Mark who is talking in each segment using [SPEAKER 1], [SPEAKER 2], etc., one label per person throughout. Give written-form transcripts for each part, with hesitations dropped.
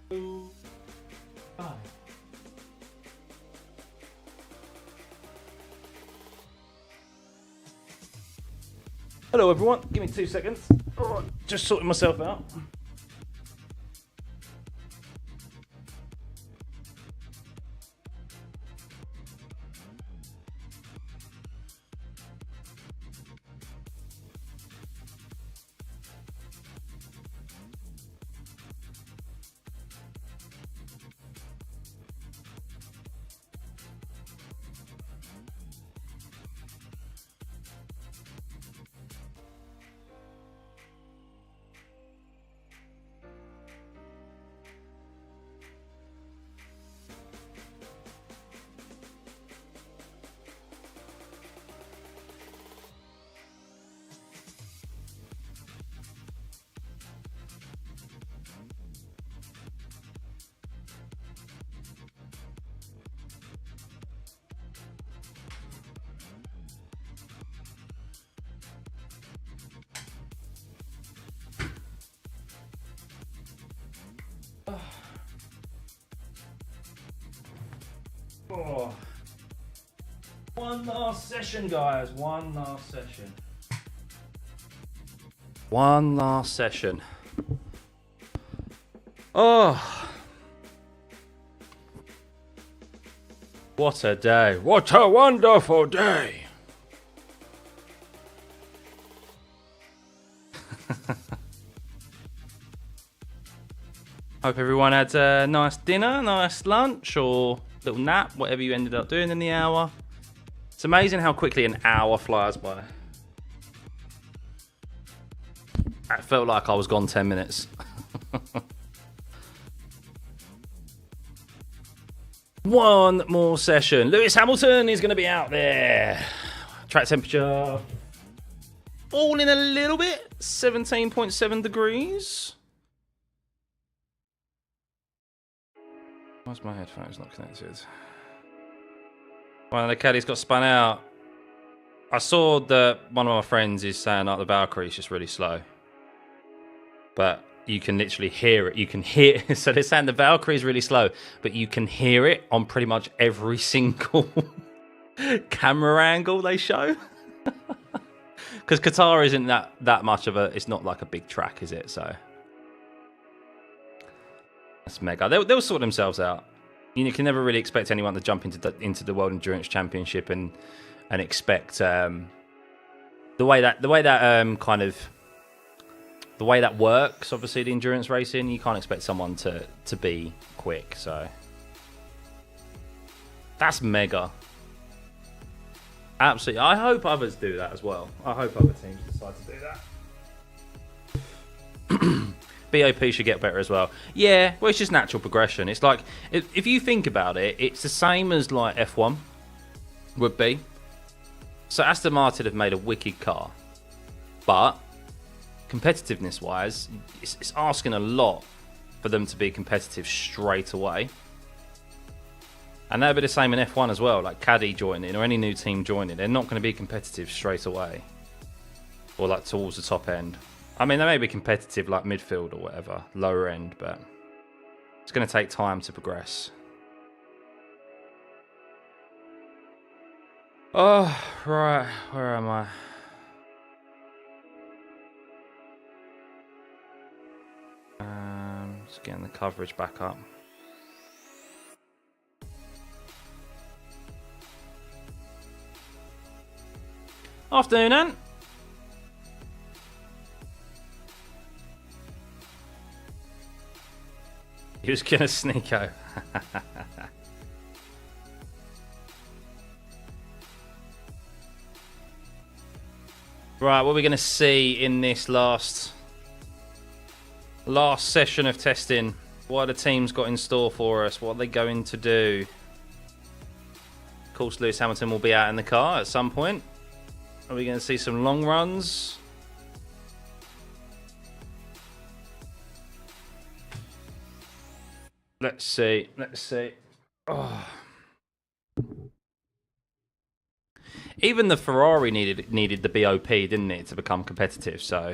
[SPEAKER 1] Bye. Hello everyone, give me 2 seconds. Oh, just sorting myself out. Oh. One last session, guys. One last session. One last session. Oh. What a day. What a wonderful day. Hope everyone had a nice dinner, nice lunch, or little nap, whatever you ended up doing in the hour. It's amazing how quickly an hour flies by. It felt like I was gone 10 minutes. One more session. Lewis Hamilton is going to be out there. Track temperature falling a little bit, 17.7 degrees. Why's my headphones not connected? One of the caddies got spun out. I saw that one of my friends is saying like the Valkyrie is just really slow. But you can literally hear it. You can hear it. So they're saying the Valkyrie is really slow, but you can hear it on pretty much every single camera angle they show. Because Qatar isn't that much of a... It's not like a big track, is it? So... That's mega. They'll sort themselves out. You can never really expect anyone to jump into the World Endurance Championship and expect the way that works. Obviously, the endurance racing, you can't expect someone to be quick. So that's mega. Absolutely. I hope others do that as well. I hope other teams decide to do that. BOP should get better as well. Yeah, well, it's just natural progression. It's like, if you think about it, it's the same as like F1 would be. So Aston Martin have made a wicked car. But competitiveness-wise, it's asking a lot for them to be competitive straight away. And that'll be the same in F1 as well. Like Caddy joining or any new team joining, they're not going to be competitive straight away. Or like towards the top end. I mean, they may be competitive like midfield or whatever, lower end, but it's going to take time to progress. Oh, right. Where am I? Just getting the coverage back up. Afternoon, Ant. He was gonna sneak out. Right, what are we gonna see in this last session of testing? What have the teams got in store for us? What are they going to do? Of course, Lewis Hamilton will be out in the car at some point. Are we going to see some long runs? Let's see. Oh. Even the Ferrari needed the BOP, didn't it, to become competitive, so...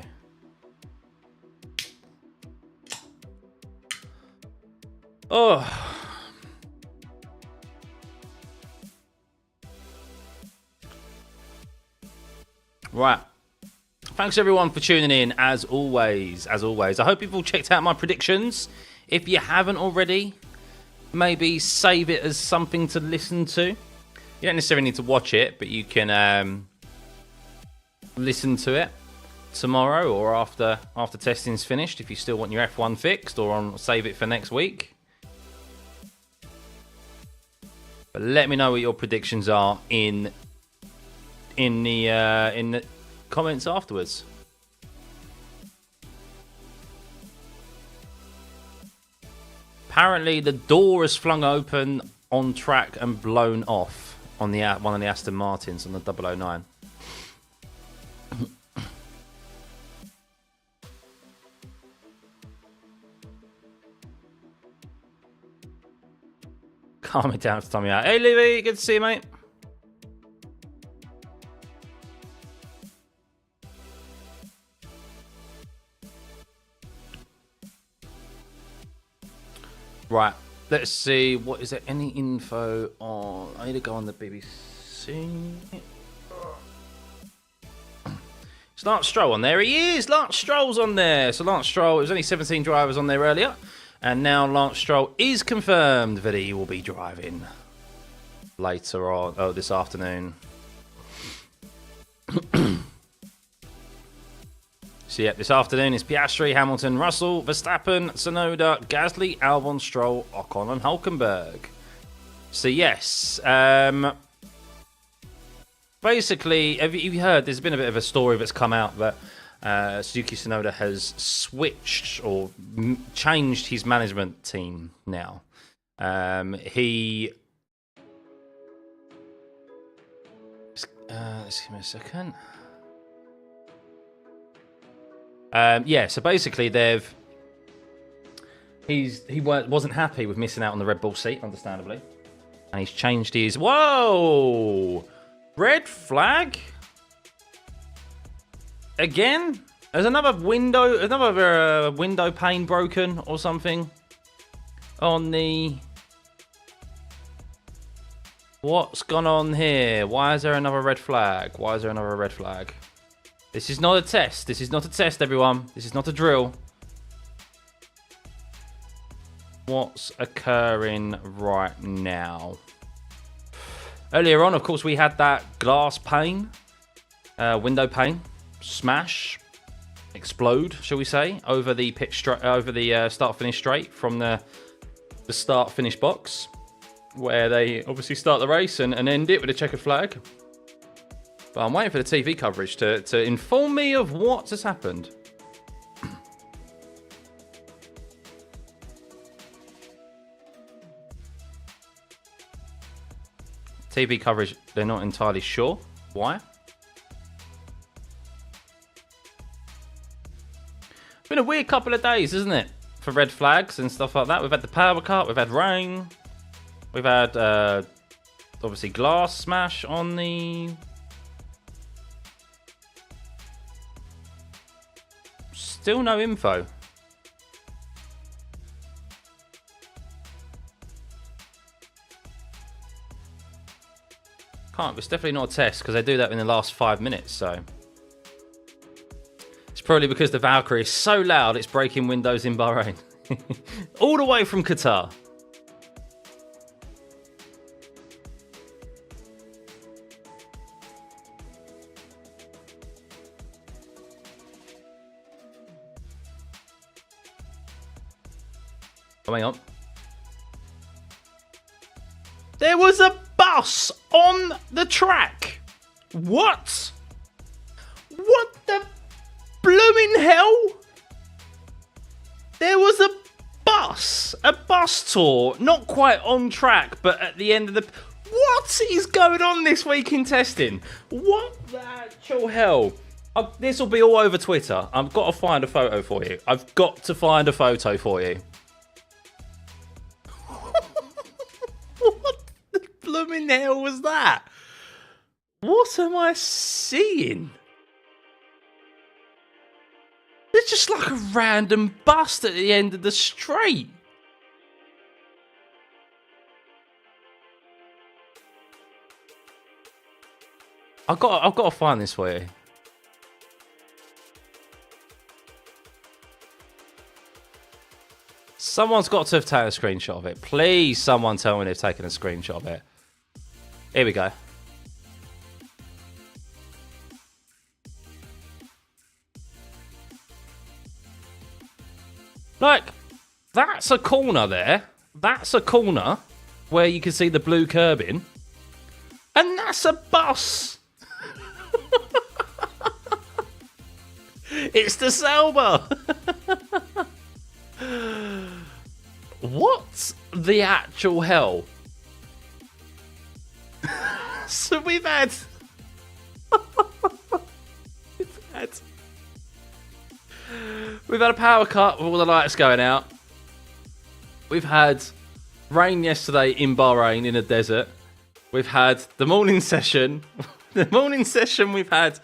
[SPEAKER 1] Oh. Right. Thanks everyone for tuning in as always. I hope you've all checked out my predictions. If you haven't already, maybe save it as something to listen to. You don't necessarily need to watch it, but you can listen to it tomorrow or after testing's finished if you still want your F1 fixed, or save it for next week. But let me know what your predictions are in the comments afterwards. Apparently the door is flung open on track and blown off on the one of the Aston Martins on the 009. Calm it down for Tommy out. Hey Livy, good to see you, mate. Right, let's see. What is there? Any info on? I need to go on the BBC. Is Lance Stroll on there? He is. Lance Stroll's on there. So Lance Stroll. There was only 17 drivers on there earlier, and now Lance Stroll is confirmed that he will be driving later on. Oh, this afternoon. So yeah, this afternoon is Piastri, Hamilton, Russell, Verstappen, Tsunoda, Gasly, Albon, Stroll, Ocon and Hulkenberg. So yes, basically, have you heard, there's been a bit of a story that's come out that Suzuki Tsunoda has switched or changed his management team now. Let's give me a second. Yeah, so basically he wasn't happy with missing out on the Red Bull seat, understandably, and he's changed his. Whoa, red flag again. There's another window pane broken or something on the. What's gone on here? Why is there another red flag? Why is there another red flag? This is not a test. This is not a test, everyone. This is not a drill. What's occurring right now? Earlier on, of course, we had that glass pane, window pane, smash, explode, shall we say, over the start-finish straight from the start-finish box, where they obviously start the race and end it with a checkered flag. But I'm waiting for the TV coverage to inform me of what has happened. TV coverage, they're not entirely sure. Why? It's been a weird couple of days, isn't it? For red flags and stuff like that. We've had the power cut, we've had rain. We've had, obviously, glass smash on the... Still no info. It's definitely not a test because they do that in the last 5 minutes, so. It's probably because the Valkyrie is so loud it's breaking windows in Bahrain. All the way from Qatar. Oh, hang on. There was a bus on the track. What? What the blooming hell? There was a bus tour, not quite on track, but at the end of the... What is going on this week in testing? What the actual hell? This will be all over Twitter. I've got to find a photo for you. I've got to find a photo for you. What the blooming hell was that? What am I seeing? It's just like a random bust at the end of the straight. I've got to find this for you. Someone's got to have taken a screenshot of it. Please, someone tell me they've taken a screenshot of it. Here we go. Like, that's a corner there. That's a corner where you can see the blue curbing. And that's a bus. It's the Sauber. What the actual hell? So we've had a power cut with all the lights going out. We've had rain yesterday in Bahrain in a desert. We've had the morning session. The morning session we've had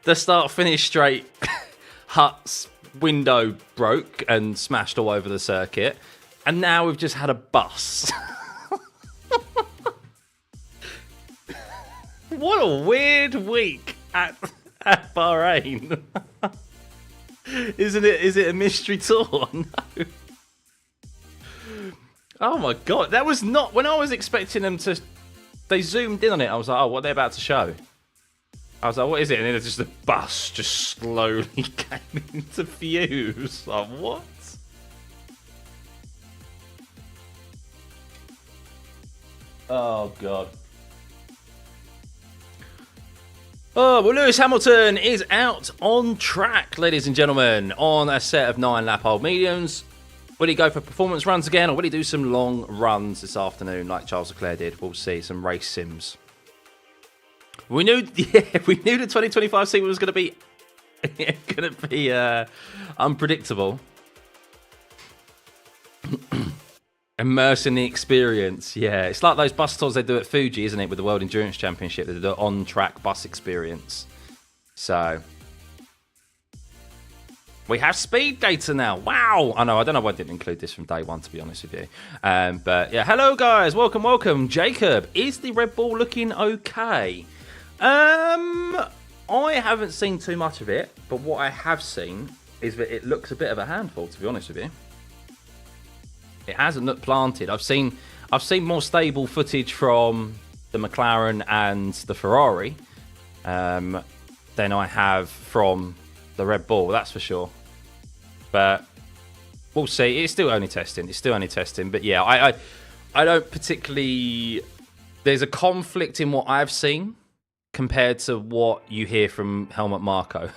[SPEAKER 1] the start finish straight. Hut's window broke and smashed all over the circuit. And now we've just had a bus. What a weird week at Bahrain. Isn't it? Is it a mystery tour? No. Oh my god, that was not... When I was expecting them to... They zoomed in on it, I was like, oh, what are they about to show? I was like, what is it? And then it's just a bus just slowly came into view. Like, what? Oh, God. Oh, well, Lewis Hamilton is out on track, ladies and gentlemen, on a set of 9 lap-old mediums. Will he go for performance runs again, or will he do some long runs this afternoon like Charles Leclerc did? We'll see. Some race sims. We knew the 2025 season was going to be unpredictable. Immerse in the experience. Yeah, it's like those bus tours they do at Fuji, isn't it, with the World Endurance Championship? They do the on-track bus experience. So we have speed data now. Wow. I know. I don't know why I didn't include this from day one, to be honest with you. But yeah, hello guys. Welcome. Jacob, is the Red Bull looking okay? I haven't seen too much of it, but what I have seen is that it looks a bit of a handful, to be honest with you. It hasn't looked planted. I've seen more stable footage from the McLaren and the Ferrari than I have from the Red Bull, that's for sure. But we'll see. It's still only testing. But yeah, I don't particularly... There's a conflict in what I've seen compared to what you hear from Helmut Marko.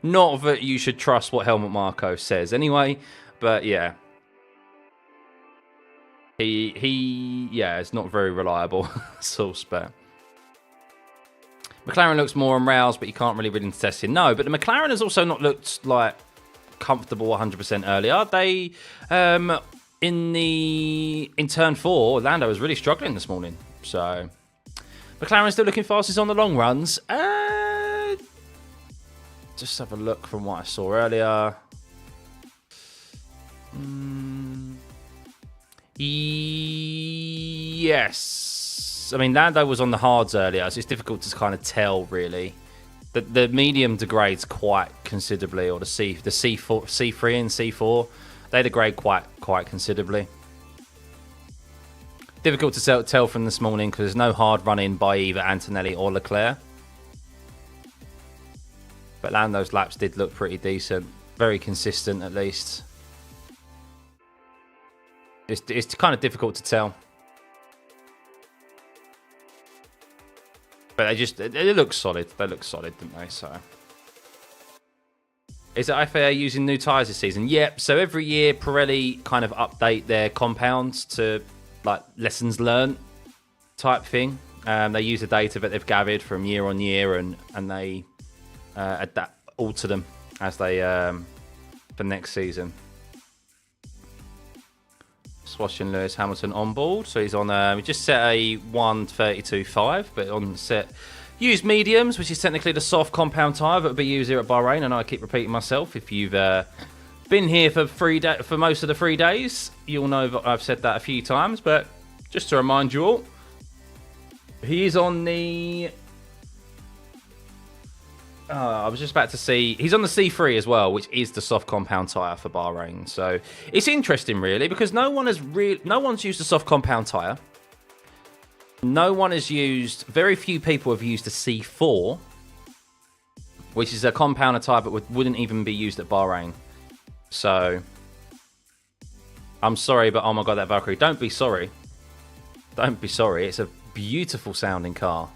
[SPEAKER 1] Not that you should trust what Helmut Marko says anyway, but yeah. He is not very reliable source, but McLaren looks more on rails, but you can't really read into testing. No, but the McLaren has also not looked like comfortable 100% earlier. They in turn 4, Lando was really struggling this morning. So McLaren still looking fastest on the long runs. Just have a look from what I saw earlier. Yes. I mean, Lando was on the hards earlier, so it's difficult to kind of tell, really. The medium degrades quite considerably, or the C3 and C4, they degrade quite considerably. Difficult to tell from this morning because there's no hard run-in by either Antonelli or Leclerc. But Lando's laps did look pretty decent. Very consistent, at least. It's kind of difficult to tell. But they look solid. They look solid, didn't they? So, is it FIA using new tyres this season? Yep. So every year, Pirelli kind of update their compounds to like lessons learned type thing. They use the data that they've gathered from year on year, and they alter them as they for next season. Just watching Lewis Hamilton on board, so he's on. We just set a 132.5, but on set use mediums, which is technically the soft compound tyre that would be used here at Bahrain. And I keep repeating myself. If you've been here for most of the 3 days, you'll know that I've said that a few times. But just to remind you all, He is on the... I was just about to see... He's on the C3 as well, which is the soft compound tyre for Bahrain. So it's interesting, really, because no one's used a soft compound tyre. No one has used... Very few people have used a C4, which is a compounder tyre, but wouldn't even be used at Bahrain. So... I'm sorry, but oh my god, that Valkyrie. Don't be sorry. Don't be sorry. It's a beautiful sounding car.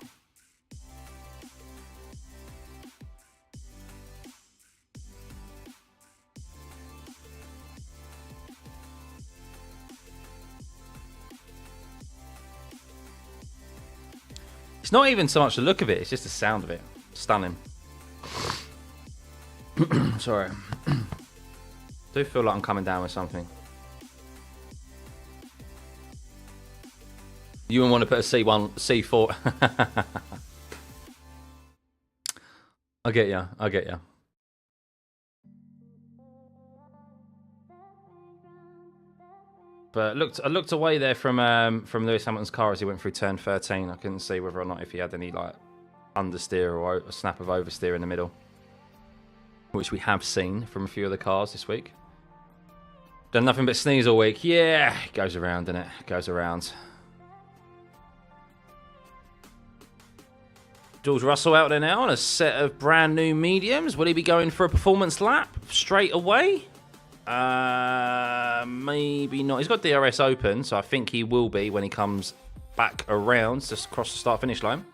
[SPEAKER 1] It's not even so much the look of it, it's just the sound of it. Stunning. Sorry. Do feel like I'm coming down with something. You wouldn't want to put a C1, C4. I get ya. I get ya. But I looked away there from Lewis Hamilton's car as he went through turn 13. I couldn't see whether or not if he had any like understeer or a snap of oversteer in the middle, which we have seen from a few of the cars this week. Done nothing but sneeze all week. Yeah, it goes around, doesn't it? It goes around. George Russell out there now on a set of brand new mediums. Will he be going for a performance lap straight away? Maybe not. He's got DRS open, so I think he will be when he comes back around to cross the start-finish line.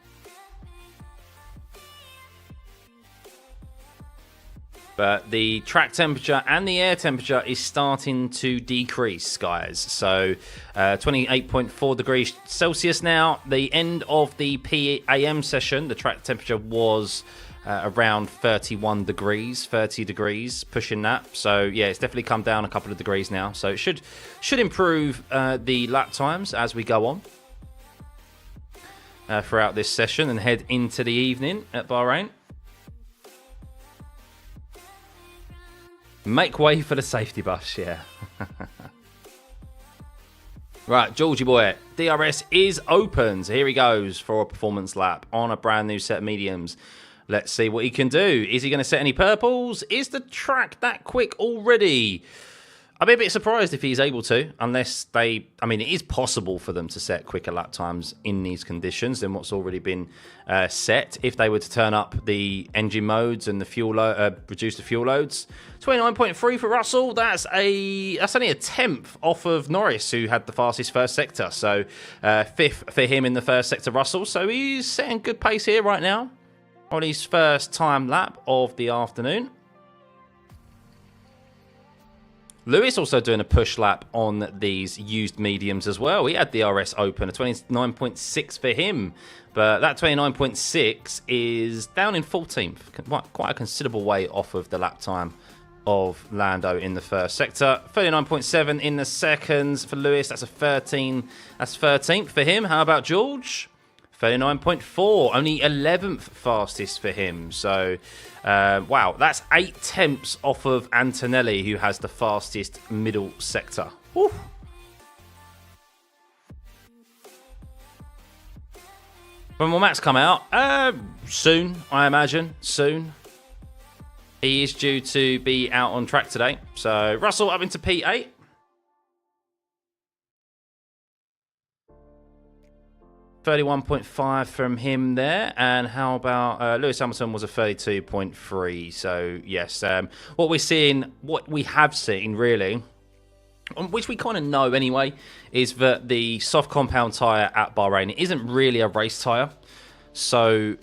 [SPEAKER 1] But the track temperature and the air temperature is starting to decrease, guys. So 28.4 degrees Celsius now. The end of the PAM session, the track temperature was around 31 degrees, 30 degrees, pushing that. So yeah, it's definitely come down a couple of degrees now. So it should improve the lap times as we go on throughout this session and head into the evening at Bahrain. Make way for the safety bus, yeah. Right, Georgie boy, DRS is open. So here he goes for a performance lap on a brand new set of mediums. Let's see what he can do. Is he going to set any purples? Is the track that quick already? I'd be a bit surprised if he's able to, unless they... I mean, it is possible for them to set quicker lap times in these conditions than what's already been set. If they were to turn up the engine modes and the fuel reduce the fuel loads. 29.3 for Russell. That's only a tenth off of Norris, who had the fastest first sector. So fifth for him in the first sector, Russell. So he's setting good pace here right now on his first time lap of the afternoon. Lewis also doing a push lap on these used mediums as well. He had the RS open, a 29.6 for him. But that 29.6 is down in 14th. Quite a considerable way off of the lap time of Lando in the first sector. 39.7 in the seconds for Lewis. That's a 13. That's 13th for him. How about George? 39.4, only 11th fastest for him. So, wow, that's 8 tenths off of Antonelli, who has the fastest middle sector. Woo. When will Max come out? Soon, I imagine. Soon. He is due to be out on track today. So, Russell up into P8. .5 from him there, and how about Lewis Hamilton was a 32.3. So yes, what we have seen really, which we kind of know anyway, is that the soft compound tyre at Bahrain isn't really a race tyre. So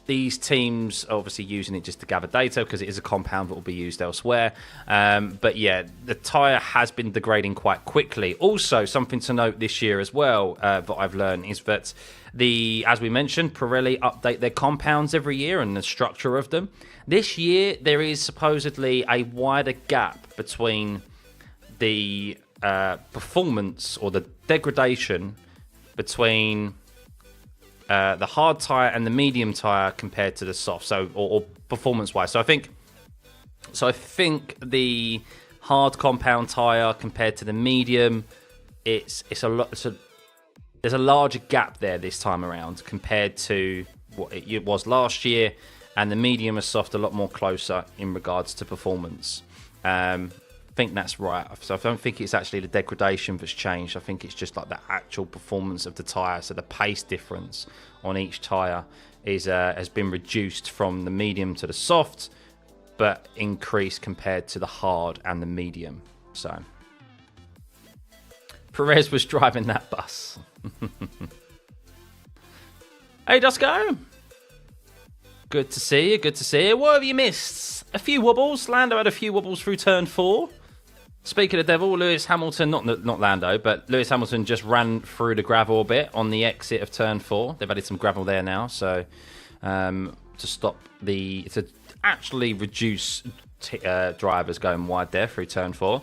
[SPEAKER 1] these teams are obviously using it just to gather data because it is a compound that will be used elsewhere. But yeah, the tyre has been degrading quite quickly. Also, something to note this year as well that I've learned is that as we mentioned, Pirelli update their compounds every year and the structure of them. This year, there is supposedly a wider gap between the performance or the degradation between the hard tyre and the medium tyre compared to the soft, so or performance-wise. So I think the hard compound tyre compared to the medium, it's a there's a larger gap there this time around compared to what it was last year, and the medium and soft a lot more closer in regards to performance. I think that's right. So I don't think it's actually the degradation that's changed. I think it's just like the actual performance of the tyre. So the pace difference on each tyre is has been reduced from the medium to the soft, but increased compared to the hard and the medium. So Perez was driving that bus. Hey, Dusko. Good to see you. Good to see you. What have you missed? A few wobbles. Lando had a few wobbles through turn 4. Speaking of devil, Lewis Hamilton, not Lando, but Lewis Hamilton just ran through the gravel a bit on the exit of turn 4. They've added some gravel there now, so to actually reduce drivers going wide there through turn 4.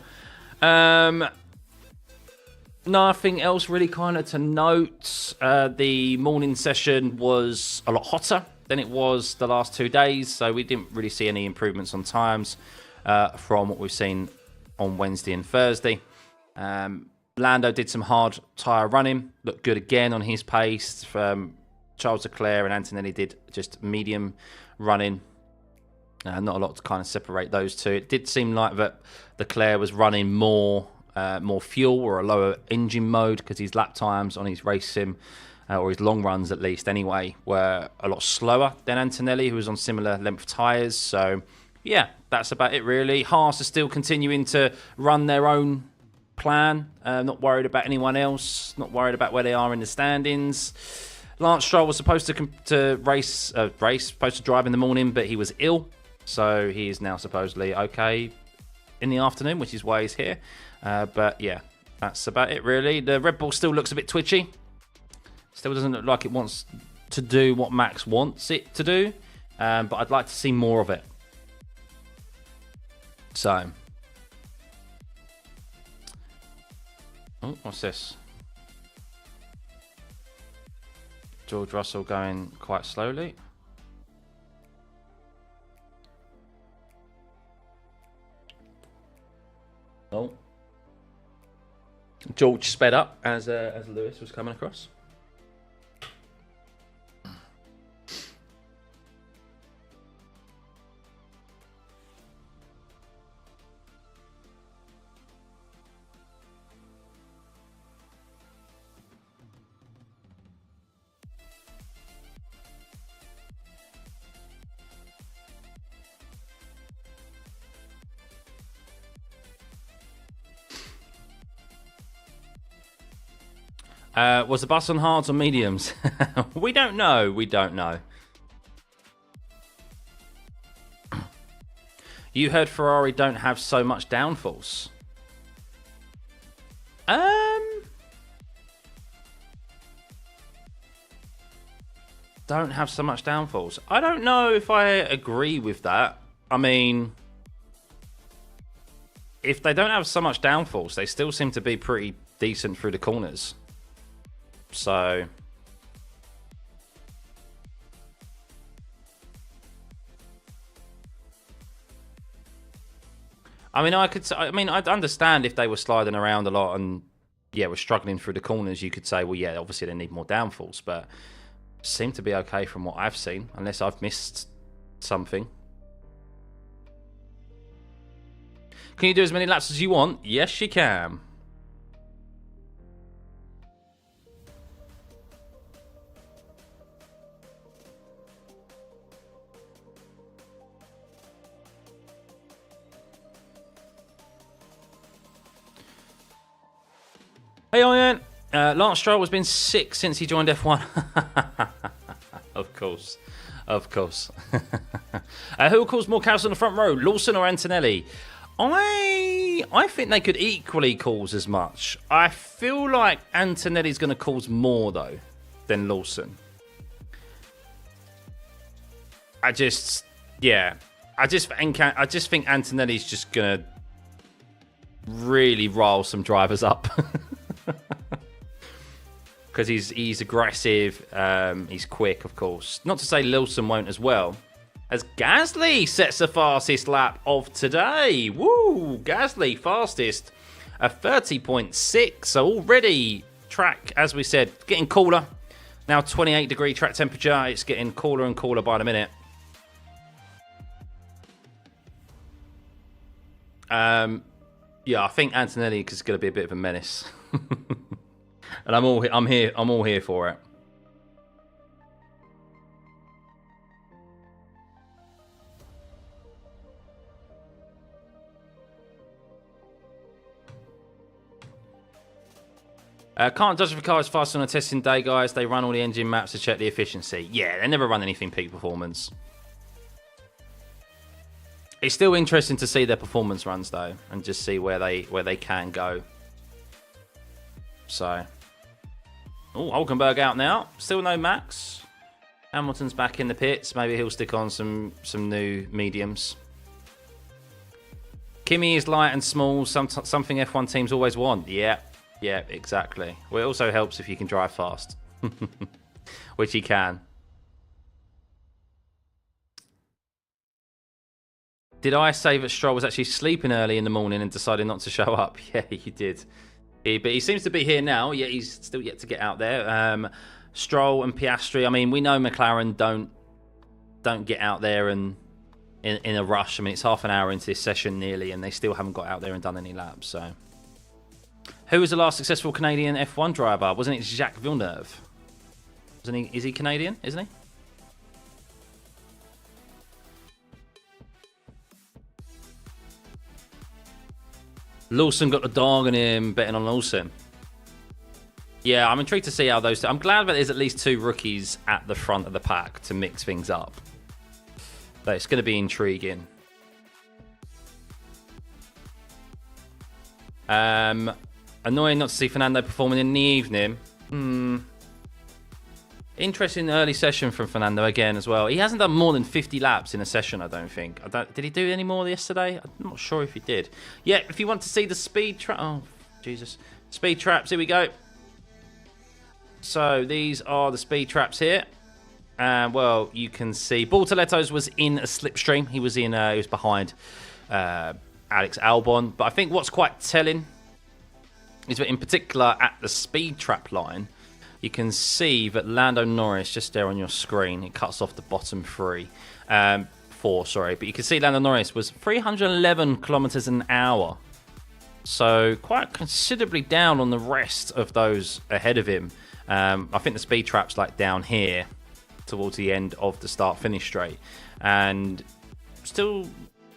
[SPEAKER 1] Nothing else really kind of to note. The morning session was a lot hotter than it was the last 2 days, so we didn't really see any improvements on times from what we've seen on Wednesday and Thursday. Lando did some hard tyre running, looked good again on his pace. Charles Leclerc and Antonelli did just medium running. Not a lot to kind of separate those two. It did seem like that Leclerc was running more fuel or a lower engine mode because his lap times on his race sim, or his long runs at least anyway, were a lot slower than Antonelli, who was on similar length tyres. So yeah, that's about it really. Haas are still continuing to run their own plan, not worried about anyone else, not worried about where they are in the standings. Lance Stroll was supposed to supposed to drive in the morning, but he was ill, so he is now supposedly okay in the afternoon, which is why he's here. But yeah, that's about it really. The Red Bull still looks a bit twitchy. Still doesn't look like it wants to do what Max wants it to do. But I'd like to see more of it. So. Oh, what's this? George Russell going quite slowly. Oh. George sped up as Lewis was coming across. Was the bus on hards or mediums? We don't know. We don't know. You heard Ferrari don't have so much downforce. Don't have so much downforce. I don't know if I agree with that. I mean, if they don't have so much downforce, they still seem to be pretty decent through the corners. So I'd understand if they were sliding around a lot and were struggling through the corners. You could say, well, yeah, obviously they need more downforce, but seem to be okay from what I've seen, unless I've missed something. Can you do as many laps as you want? Yes, you can. Hey, Ian. Lance Stroll has been sick since he joined F1. Of course. Of course. Who calls more chaos on the front row, Lawson or Antonelli? I think they could equally cause as much. I feel like Antonelli's going to cause more, though, than Lawson. I just think Antonelli's just going to really rile some drivers up. Because he's aggressive, he's quick, of course. Not to say Lawson won't as well. As Gasly sets the fastest lap of today. Woo! Gasly fastest, a 30.6. So already track, as we said, getting cooler. Now 28-degree track temperature. It's getting cooler and cooler by the minute. Yeah, I think Antonelli is going to be a bit of a menace, and I'm here for it. Can't judge if a car is fast on a testing day, guys. They run all the engine maps to check the efficiency. Yeah, they never run anything peak performance. It's still interesting to see their performance runs, though, and just see where they can go. So, oh, Hulkenberg out now. Still no Max. Hamilton's back in the pits. Maybe he'll stick on some new mediums. Kimi is light and small. Something F1 teams always want. Yeah. Yeah, exactly. Well, it also helps if you can drive fast, which he can. Did I say that Stroll was actually sleeping early in the morning and decided not to show up? Yeah, you did. But he seems to be here now. Yeah, he's still yet to get out there. Stroll and Piastri. I mean, we know McLaren don't get out there and in a rush. I mean, it's half an hour into this session nearly, and they still haven't got out there and done any laps. So. Who was the last successful Canadian F1 driver? Wasn't it Jacques Villeneuve? Wasn't he? Is he Canadian? Isn't he? Lawson got the dog on him, betting on Lawson. Yeah, I'm intrigued to see how those two... I'm glad that there's at least 2 rookies at the front of the pack to mix things up. But it's going to be intriguing. Annoying not to see Fernando performing in the evening. Interesting early session from Fernando again as well. He hasn't done more than 50 laps in a session, I don't think. Did he do any more yesterday? I'm not sure if he did. Yeah, if you want to see the speed trap... Oh, Jesus. Speed traps, here we go. So, these are the speed traps here. Well, you can see... Bortoletto's was in a slipstream. He was behind Alex Albon. But I think what's quite telling is that in particular at the speed trap line, you can see that Lando Norris, just there on your screen, it cuts off the bottom 4, sorry. But you can see Lando Norris was 311 kilometers an hour. So quite considerably down on the rest of those ahead of him. I think the speed trap's like down here towards the end of the start-finish straight. And still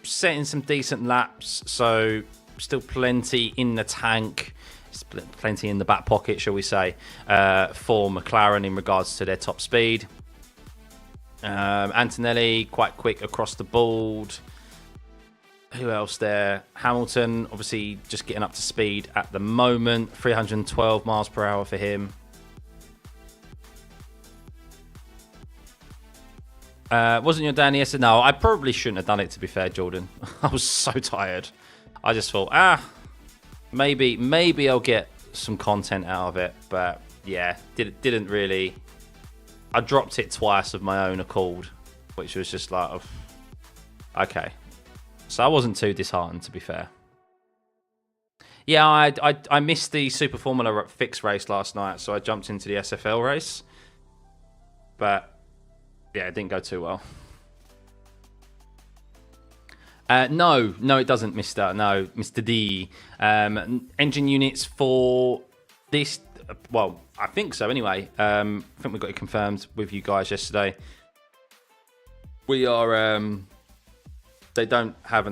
[SPEAKER 1] setting some decent laps, so still plenty in the tank. Plenty in the back pocket, shall we say, for McLaren in regards to their top speed. Antonelli, quite quick across the board. Who else there? Hamilton, obviously just getting up to speed at the moment. 312 miles per hour for him. Wasn't your Danny yesterday? No, I probably shouldn't have done it, to be fair, Jordan. I was so tired. I just thought, maybe I'll get some content out of it, but yeah, didn't really. I dropped it twice of my own accord, which was just like, okay. So I wasn't too disheartened, to be fair. Yeah, I missed the Super Formula fixed race last night, so I jumped into the SFL race, but yeah, it didn't go too well. No, it doesn't, Mr. D. Engine units for this, well, I think so anyway. I think we got it confirmed with you guys yesterday. We are, they don't have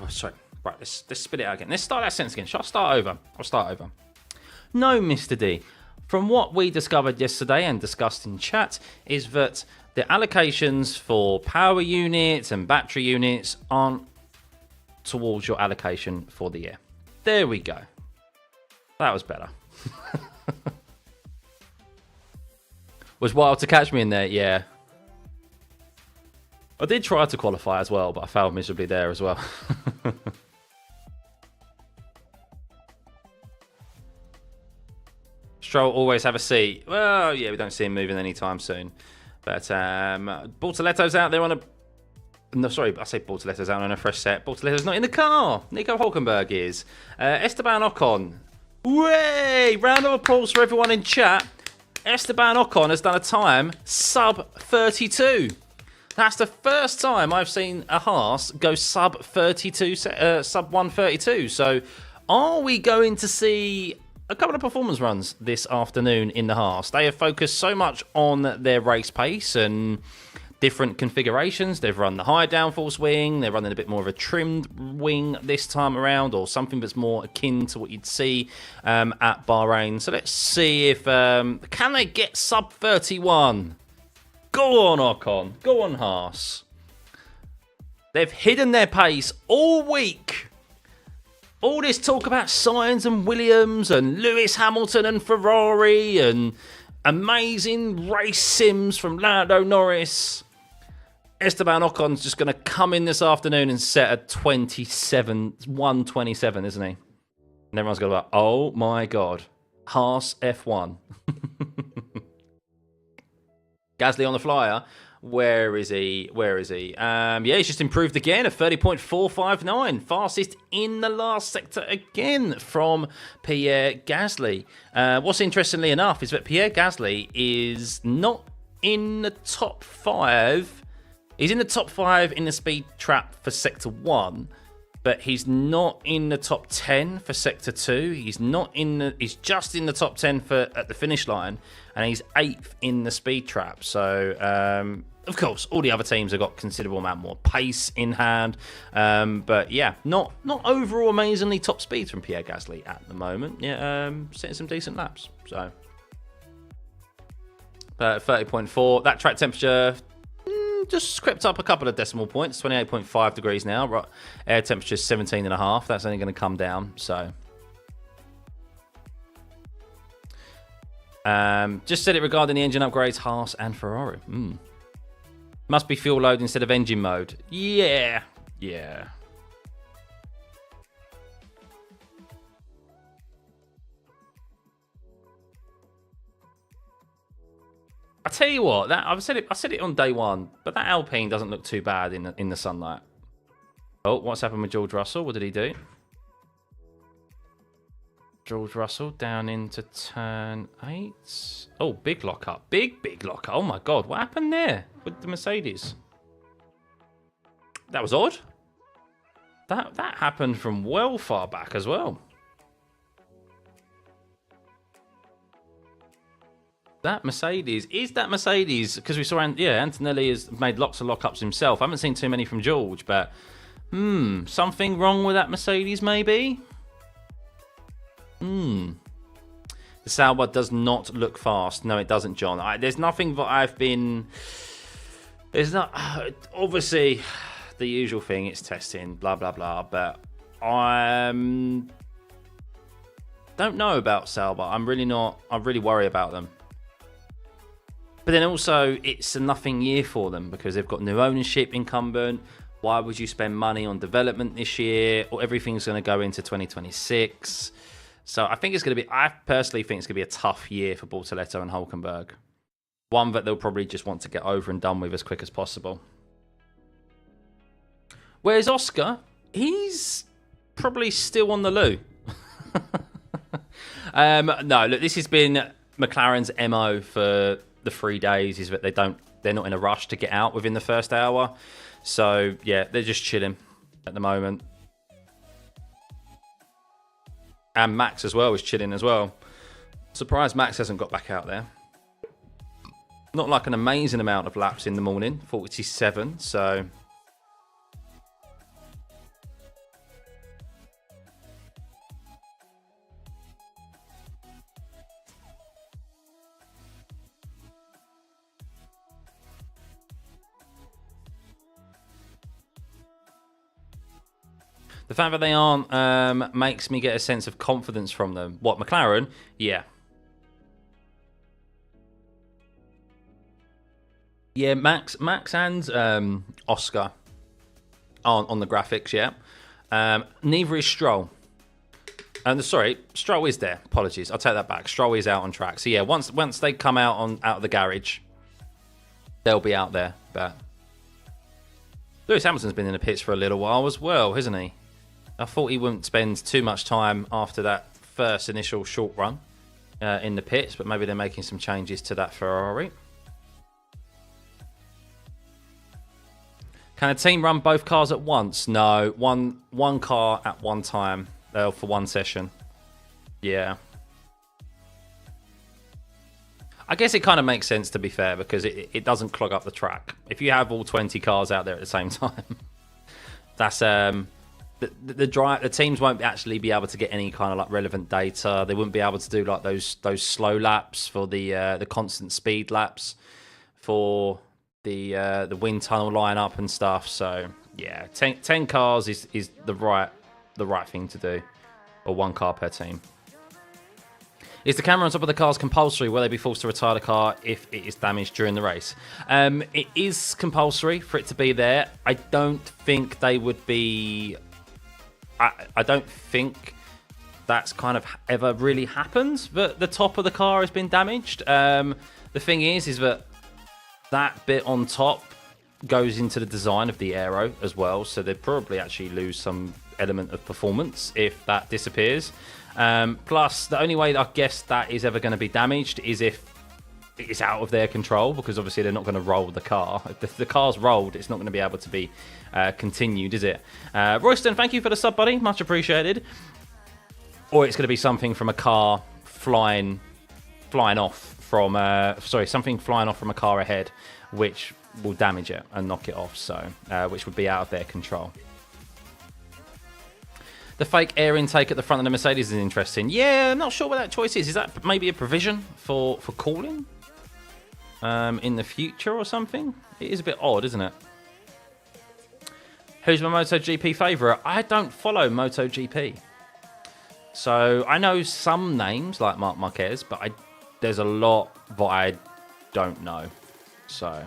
[SPEAKER 1] sorry, right, let's spit it out again. Let's start that sentence again. Shall I start over? I'll start over. No, Mr. D. From what we discovered yesterday and discussed in chat is that the allocations for power units and battery units aren't towards your allocation for the year. There we go. That was better. Was wild to catch me in there, yeah. I did try to qualify as well, but I failed miserably there as well. Stroll always have a seat. Well, yeah, we don't see him moving anytime soon. But Bortoletto's out there on a... No, sorry, I say Bortoletto's out on a fresh set. Bortoletto's not in the car. Nico Hulkenberg is. Esteban Ocon. Way! Round of applause for everyone in chat. Esteban Ocon has done a time sub 32. That's the first time I've seen a Haas go sub 32, sub 132. So are we going to see a couple of performance runs this afternoon in the Haas? They have focused so much on their race pace and different configurations. They've run the high downforce wing. They're running a bit more of a trimmed wing this time around, or something that's more akin to what you'd see at Bahrain. So let's see if can they get sub 31? Go on, Ocon. Go on, Haas. They've hidden their pace all week. All this talk about Sainz and Williams and Lewis Hamilton and Ferrari and amazing race sims from Lando Norris. Esteban Ocon's just going to come in this afternoon and set a 127, isn't he? And everyone's going to be like, oh my God, Haas F1. Gasly on the flyer. Where is he? Yeah, he's just improved again. A 30.459. Fastest in the last sector again from Pierre Gasly. What's interestingly enough is that Pierre Gasly is not in the top 5. He's in the top 5 in the speed trap for Sector 1, but he's not in the top 10 for Sector 2. He's just in the top 10 at the finish line, and he's 8th in the speed trap. So, of course, all the other teams have got considerable amount more pace in hand. But yeah, not overall amazingly top speeds from Pierre Gasly at the moment. Yeah, setting some decent laps. So, 30.4. That track temperature just crept up a couple of decimal points. 28.5 degrees now. Right, air temperature is 17.5. That's only going to come down. So, just said it regarding the engine upgrades, Haas and Ferrari. Must be fuel load instead of engine mode. Yeah. I tell you what, I said it on day one, but that Alpine doesn't look too bad in the sunlight. Oh, what's happened with George Russell? What did he do? George Russell down into turn 8. Oh, big lockup. Big lockup. Oh my God, what happened there with the Mercedes? That was odd. That happened from well far back as well. That Mercedes, because we saw, Antonelli has made lots of lockups himself. I haven't seen too many from George, but something wrong with that Mercedes maybe? The Sauber does not look fast. No, it doesn't, John. There's nothing that there's not, obviously, the usual thing, it's testing, blah, blah, blah, but I don't know about Sauber. I really worry about them. But then also, it's a nothing year for them because they've got new ownership incumbent. Why would you spend money on development this year? Or everything's going to go into 2026. So I personally think it's going to be a tough year for Bortoletto and Hülkenberg. One that they'll probably just want to get over and done with as quick as possible. Whereas Oscar, he's probably still on the loo. No, look, this has been McLaren's MO for the 3 days, is that they're not in a rush to get out within the first hour. So yeah, they're just chilling at the moment. And Max as well is chilling as well. Surprised Max hasn't got back out there. Not like an amazing amount of laps in the morning, 47, so the fact that they aren't makes me get a sense of confidence from them. What, McLaren? Yeah. Yeah, Max and Oscar aren't on the graphics yet. Neither is Stroll. Sorry, Stroll is there. Apologies, I'll take that back. Stroll is out on track. So yeah, once they come out of the garage, they'll be out there. But Lewis Hamilton's been in the pits for a little while as well, hasn't he? I thought he wouldn't spend too much time after that first initial short run in the pits, but maybe they're making some changes to that Ferrari. Can a team run both cars at once? No, one car at one time for one session. Yeah. I guess it kind of makes sense, to be fair, because it doesn't clog up the track. If you have all 20 cars out there at the same time, that's the teams won't actually be able to get any kind of like relevant data. They wouldn't be able to do like those slow laps for the constant speed laps for the wind tunnel lineup and stuff. So yeah, 10 cars is the right thing to do, or one car per team. Is the camera on top of the cars compulsory? Will they be forced to retire the car if it is damaged during the race? It is compulsory for it to be there. I don't think they would be... I don't think that's kind of ever really happened, that the top of the car has been damaged. The thing is that bit on top goes into the design of the aero as well, so they'd probably actually lose some element of performance if that disappears. Plus, the only way I guess that is ever going to be damaged is if it's out of their control, because obviously they're not going to roll the car. If the car's rolled, it's not going to be able to be continued, is it? Royston, thank you for the sub, buddy. Much appreciated. Or it's going to be something from a car flying off from... something flying off from a car ahead, which will damage it and knock it off, so which would be out of their control. The fake air intake at the front of the Mercedes is interesting. Yeah, I'm not sure what that choice is. Is that maybe a provision for cooling in the future or something? It is a bit odd, isn't it? Who's my MotoGP favourite? I don't follow MotoGP. So I know some names like Marc Marquez, but there's a lot that I don't know. So...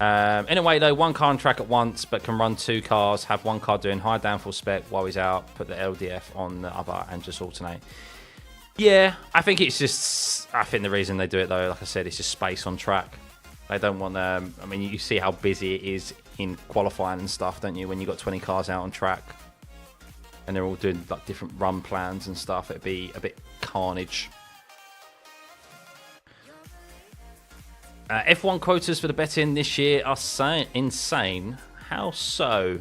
[SPEAKER 1] in a way, though, one car on track at once, but can run two cars, have one car doing high downforce spec while he's out, put the LDF on the other, and just alternate. Yeah, I think it's just... I think the reason they do it, though, like I said, it's just space on track. They don't want... I mean, you see how busy it is in qualifying and stuff, don't you? When you've got 20 cars out on track, and they're all doing like different run plans and stuff, it'd be a bit carnage. F1 quotas for the betting this year are insane. How so?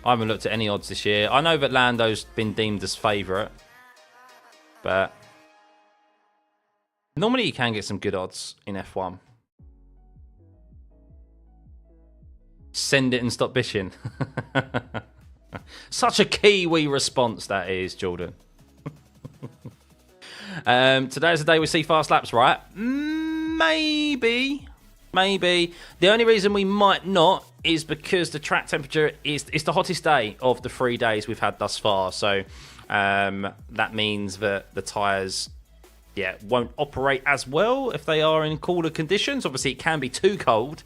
[SPEAKER 1] I haven't looked at any odds this year. I know that Lando's been deemed as favourite, but normally you can get some good odds in F1. Send it and stop bitching. Such a Kiwi response that is, Jordan. Today's the day we see fast laps, right? Maybe. The only reason we might not is because the track temperature is the hottest day of the 3 days we've had thus far. So that means that the tyres won't operate as well if they are in cooler conditions. Obviously, it can be too cold.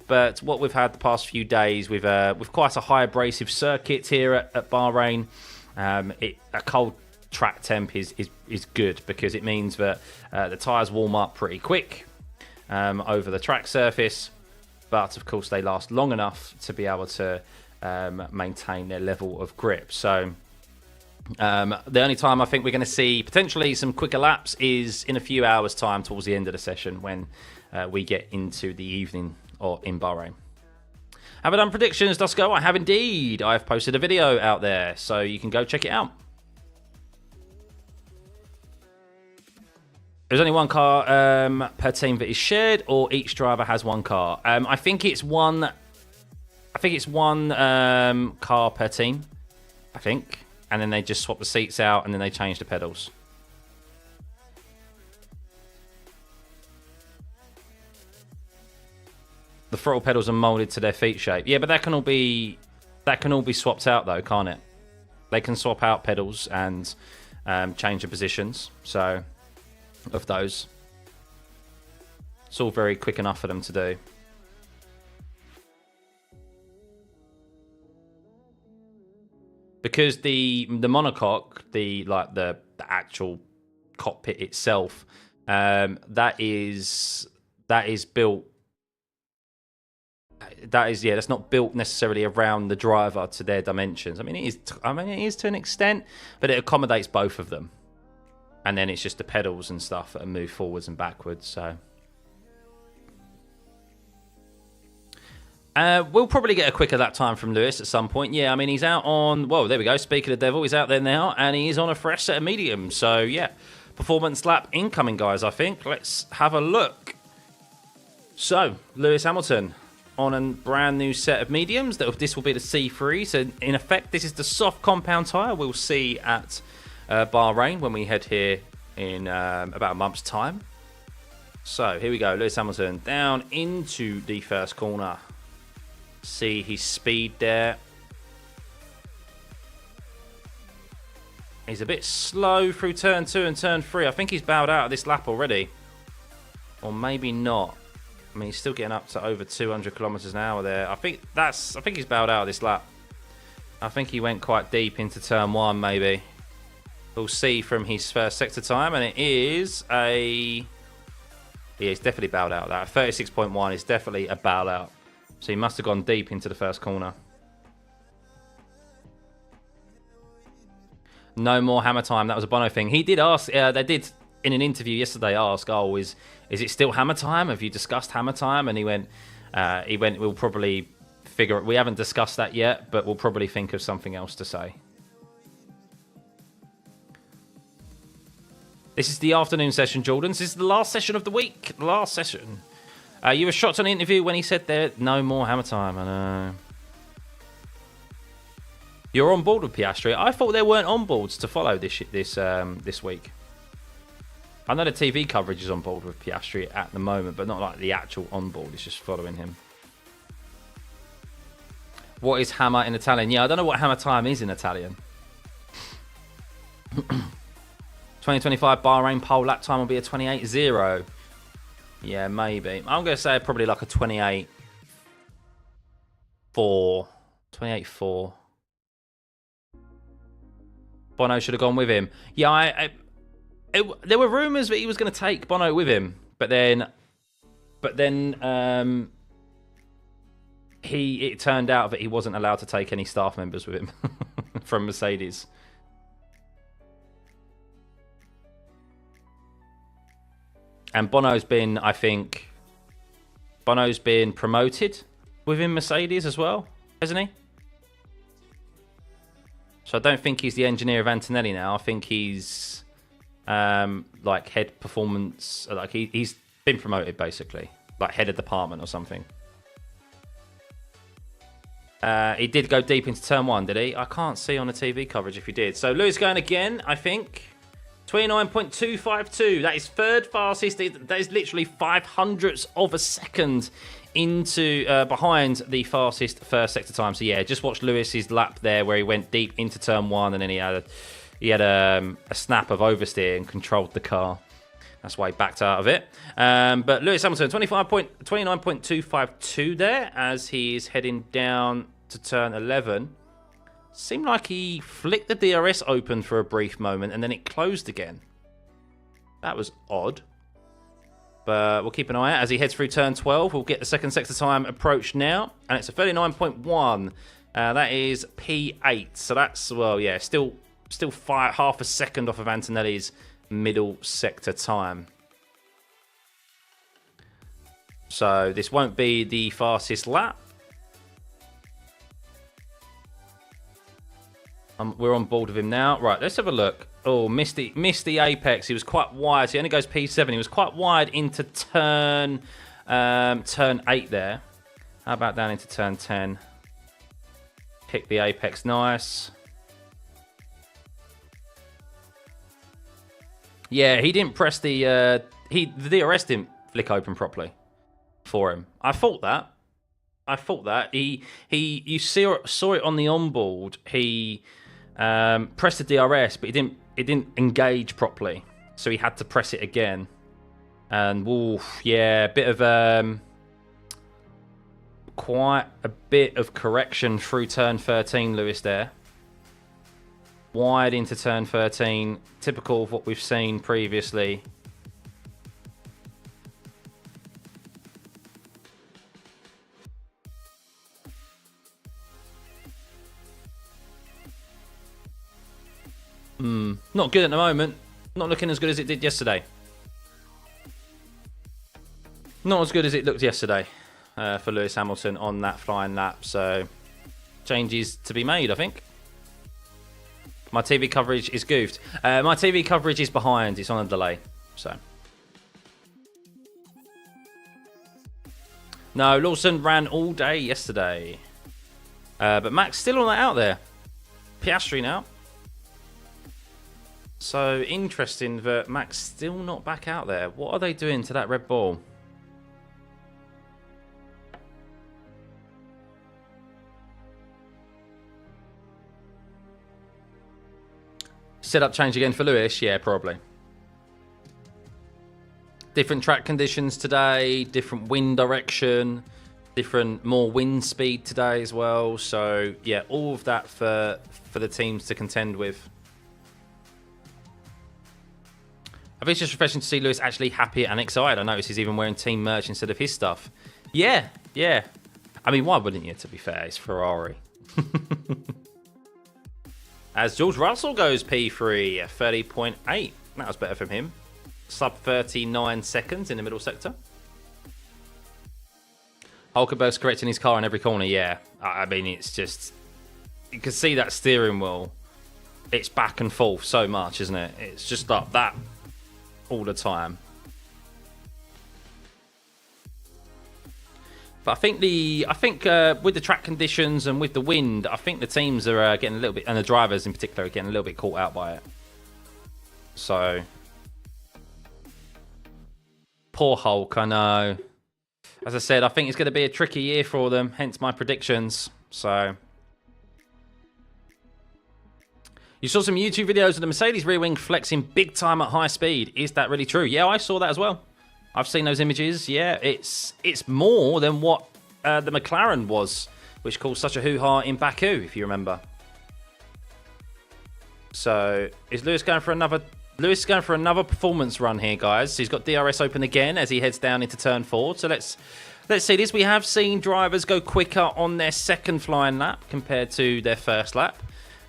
[SPEAKER 1] But what we've had the past few days, with quite a high abrasive circuit here at Bahrain, a cold track temp is good, because it means that the tyres warm up pretty quick over the track surface, but of course they last long enough to be able to maintain their level of grip. So the only time I think we're going to see potentially some quicker laps is in a few hours' time towards the end of the session, when we get into the evening or in Bahrain. Have I done predictions, Dusko? I have indeed. I've posted a video out there, so you can go check it out. There's only one car per team that is shared, or each driver has one car. I think it's one. Car per team. I think, and then they just swap the seats out, and then they change the pedals. The throttle pedals are molded to their feet shape. Yeah, but that can all be swapped out though, can't it? They can swap out pedals and change the positions. So of those, it's all very quick enough for them to do. Because the monocoque, the actual cockpit itself, that is built. that's not built necessarily around the driver to their dimensions. I mean, it is to an extent, but it accommodates both of them. And then it's just the pedals and stuff that move forwards and backwards. So we'll probably get a quicker lap time from Lewis at some point. Yeah, I mean, he's out on, well, there we go. Speaking of devil, he's out there now, and he is on a fresh set of mediums. So, yeah, performance lap incoming, guys, I think. Let's have a look. So, Lewis Hamilton on a brand new set of mediums. This will be the C3. So, in effect, this is the soft compound tyre we'll see at Bahrain when we head here in about a month's time. So, here we go. Lewis Hamilton down into the first corner. See his speed there. He's a bit slow through turn 2 and turn 3. I think he's bowed out of this lap already. Or maybe not. I mean, he's still getting up to over 200 kilometers an hour there. I think he's bowed out of this lap. I think he went quite deep into turn 1, maybe. We'll see from his first sector time, and it is a... Yeah, he's definitely bowed out of that. 36.1 is definitely a bow out. So he must have gone deep into the first corner. No more hammer time. That was a Bono thing. He did ask, they did in an interview yesterday ask, oh, is it still hammer time? Have you discussed hammer time? And he went, we'll probably figure it. We haven't discussed that yet, but we'll probably think of something else to say. This is the afternoon session, Jordan. This is the last session of the week. The last session. You were shocked on the interview when he said there, no more hammer time. I know. You're on board with Piastri. I thought there weren't onboards to follow this week. I know the TV coverage is on board with Piastri at the moment, but not like the actual onboard. It's just following him. What is hammer in Italian? Yeah, I don't know what hammer time is in Italian. 2025 Bahrain pole lap time will be a 28.0. Yeah, maybe. I'm going to say probably like a 28.4. 28.4. Bono should have gone with him. Yeah, there were rumours that he was going to take Bono with him, but then it turned out that he wasn't allowed to take any staff members with him from Mercedes. And Bono's been, I think, promoted within Mercedes as well, hasn't he? So I don't think he's the engineer of Antonelli now. I think he's like head performance, like he's been promoted basically, like head of department or something. He did go deep into turn 1, did he? I can't see on the TV coverage if he did. So Lewis going again, I think. 29.252. That is third fastest. That is literally 0.05 of a second into behind the fastest first sector time. So yeah, just watch Lewis's lap there where he went deep into turn 1 and then he had a snap of oversteer and controlled the car. That's why he backed out of it. But Lewis Hamilton, 29.252 there as he is heading down to turn 11. Seemed like he flicked the DRS open for a brief moment and then it closed again. That was odd. But we'll keep an eye out as he heads through turn 12. We'll get the second sector time approach now. And it's a 39.1. That is P8. So that's, well, yeah, still half a second off of Antonelli's middle sector time. So this won't be the fastest lap. We're on board with him now. Right, let's have a look. Oh, missed the apex. He was quite wide. So he only goes P7. He was quite wide into turn 8 there. How about down into turn 10? Pick the apex nice. Yeah, he didn't press the DRS didn't flick open properly for him. I thought that. You saw it on the onboard. He pressed the DRS, but it didn't engage properly, so he had to press it again. And yeah, quite a bit of correction through turn 13, Lewis there. Wide into turn 13, typical of what we've seen previously. Not good at the moment. Not looking as good as it did yesterday. Not as good as it looked yesterday for Lewis Hamilton on that flying lap. So, changes to be made, I think. My TV coverage is goofed. My TV coverage is behind. It's on a delay. So. No, Lawson ran all day yesterday. But Max still on that out there. Piastri now. So, interesting that Max still not back out there. What are they doing to that Red Bull? Setup change again for Lewis? Yeah, probably. Different track conditions today, different wind direction, more wind speed today as well. So, yeah, all of that for the teams to contend with. I think it's just refreshing to see Lewis actually happy and excited. I noticed he's even wearing team merch instead of his stuff. Yeah. I mean, why wouldn't you, to be fair? It's Ferrari. As George Russell goes P3 at 30.8. That was better from him. Sub 39 seconds in the middle sector. Hulkenberg's correcting his car in every corner. Yeah, I mean, it's just... You can see that steering wheel. It's back and forth so much, isn't it? It's just like that all the time. But I think with the track conditions and with the wind, I think the teams are getting a little bit, and the drivers in particular, are getting a little bit caught out by it. So, poor Hulk, I know. As I said, I think it's going to be a tricky year for them, hence my predictions. So, you saw some YouTube videos of the Mercedes rear wing flexing big time at high speed. Is that really true? Yeah, I saw that as well. I've seen those images. Yeah, it's more than what the McLaren was, which caused such a hoo-ha in Baku, if you remember. So, is Lewis going for another... Lewis is going for another performance run here, guys. He's got DRS open again as he heads down into turn 4. So let's see this. We have seen drivers go quicker on their second flying lap compared to their first lap.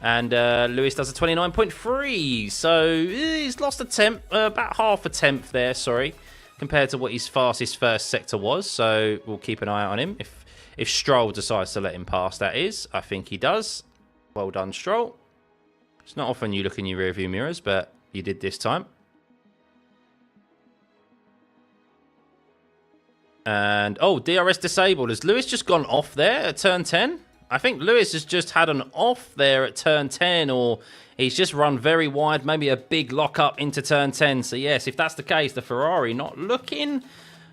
[SPEAKER 1] And Lewis does a 29.3. So he's lost a tenth, about half a tenth there, sorry, compared to what his fastest first sector was. So we'll keep an eye out on him. If Stroll decides to let him pass, that is. I think he does. Well done, Stroll. It's not often you look in your rearview mirrors, but you did this time. And, oh, DRS disabled. Has Lewis just gone off there at turn 10? I think Lewis has just had an off there at turn 10, or he's just run very wide, maybe a big lock up into turn 10. So, yes, if that's the case, the Ferrari not looking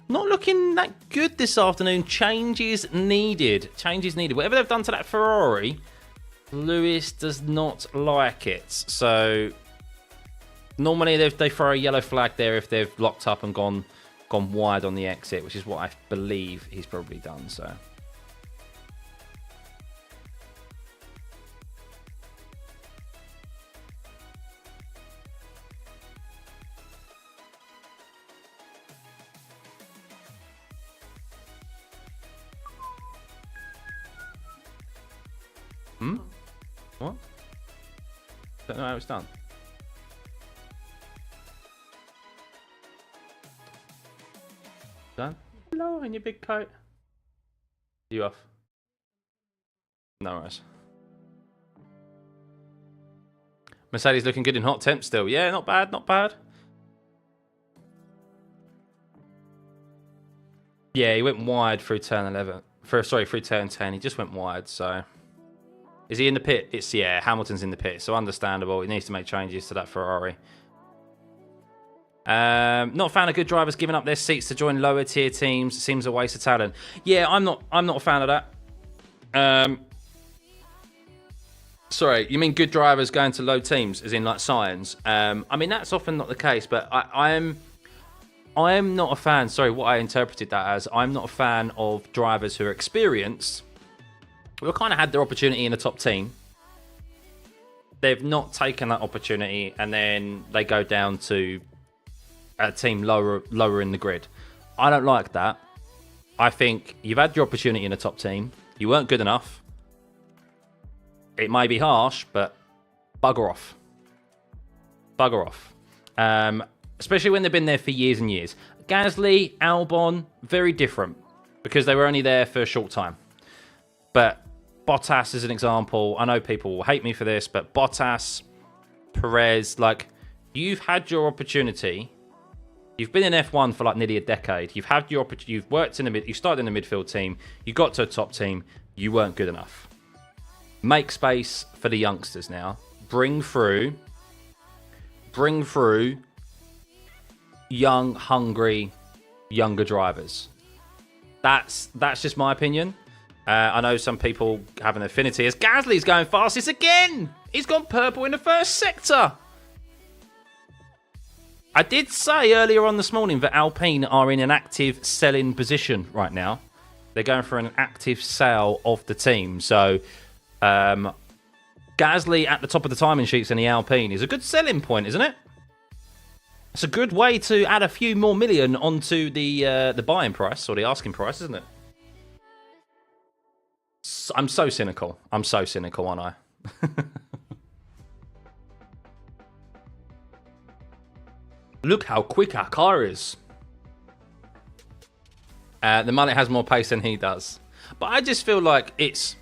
[SPEAKER 1] that good this afternoon. Changes needed. Changes needed. Whatever they've done to that Ferrari, Lewis does not like it. So, normally they throw a yellow flag there if they've locked up and gone wide on the exit, which is what I believe he's probably done. So, what? Don't know how it's done. Done? Hello in your big coat. You off? No worries. Mercedes looking good in hot temps still. Yeah, not bad, not bad. Yeah, he went wide through turn 11. Through turn 10. He just went wide, so... Is he in the pit? Yeah, Hamilton's in the pit, so understandable. He needs to make changes to that Ferrari. Not a fan of good drivers giving up their seats to join lower tier teams. It seems a waste of talent. Yeah, I'm not a fan of that. Sorry, you mean good drivers going to low teams, as in like Science? I mean, that's often not the case, but I am not a fan. Sorry, what I interpreted that as, I'm not a fan of drivers who are experienced, who kind of had their opportunity in a top team. They've not taken that opportunity, and then they go down to a team lower in the grid. I don't like that. I think you've had your opportunity in a top team. You weren't good enough. It may be harsh, but bugger off. bugger off. Especially when they've been there for years and years. Gasly, Albon, very different because they were only there for a short time. But Bottas is an example. I know people will hate me for this, but Bottas, Perez, like, you've had your opportunity. You've been in F1 for like nearly a decade. You've had your opportunity. You've worked in the mid. You started in the midfield team. You got to a top team. You weren't good enough. Make space for the youngsters now. Bring through young, hungry, younger drivers. That's just my opinion. I know some people have an affinity as Gasly's going fastest again. He's gone purple in the first sector. I did say earlier on this morning that Alpine are in an active selling position right now. They're going for an active sale of the team. So Gasly at the top of the timing sheets in the Alpine is a good selling point, isn't it? It's a good way to add a few more million onto the buying price or the asking price, isn't it? I'm so cynical. I'm so cynical, aren't I? Look how quick our car is. The mullet has more pace than he does. But I just feel like it's...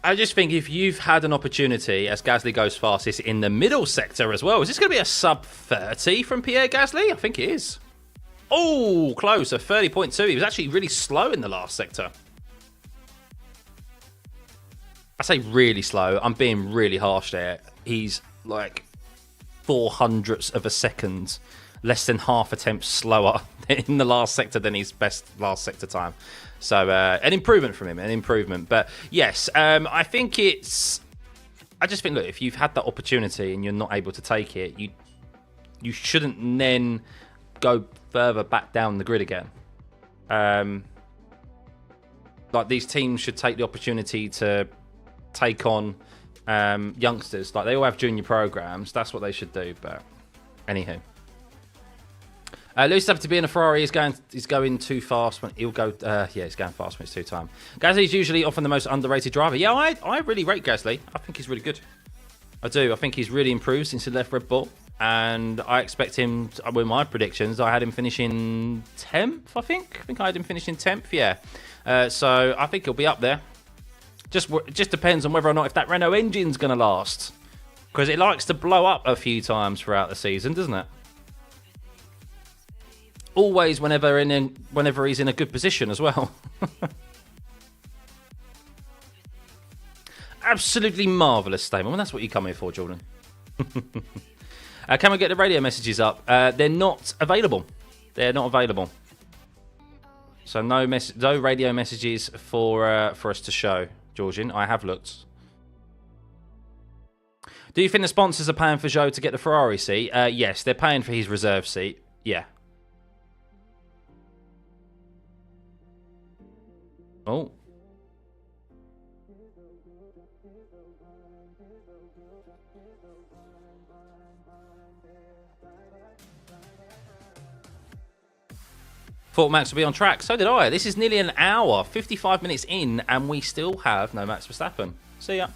[SPEAKER 1] I just think if you've had an opportunity, as Gasly goes fastest in the middle sector as well, is this going to be a sub 30 from Pierre Gasly? I think it is. Oh, close, a 30.2. He was actually really slow in the last sector. I say really slow. I'm being really harsh there. He's like 0.04 of a second, less than half a tenth slower in the last sector than his best last sector time. So an improvement from him, an improvement. But yes, I think it's... I just think, look, if you've had that opportunity and you're not able to take it, you shouldn't then go further back down the grid again. Like, these teams should take the opportunity to take on youngsters. Like, they all have junior programs. That's what they should do. But anywho. Lewis Stafford to be in a Ferrari is going too fast when he'll go. He's going fast when it's 2-time. Gasly's usually often the most underrated driver. Yeah, I really rate Gasly. I think he's really good. I do. I think he's really improved since he left Red Bull, and I expect him. With my predictions, I had him finishing 10th. I think I had him finishing 10th. Yeah. So I think he'll be up there. Just depends on whether or not if that Renault engine's going to last, because it likes to blow up a few times throughout the season, doesn't it? Always whenever he's in a good position as well. Absolutely marvellous statement. Well, that's what you come here for, Jordan. Can we get the radio messages up? They're not available. They're not available. So no radio messages for us to show, Georgian. I have looked. Do you think the sponsors are paying for Zhou to get the Ferrari seat? Yes, they're paying for his reserve seat. Yeah. Oh. Thought Max would be on track. So did I. This is nearly an hour, 55 minutes in, and we still have no Max Verstappen. See ya.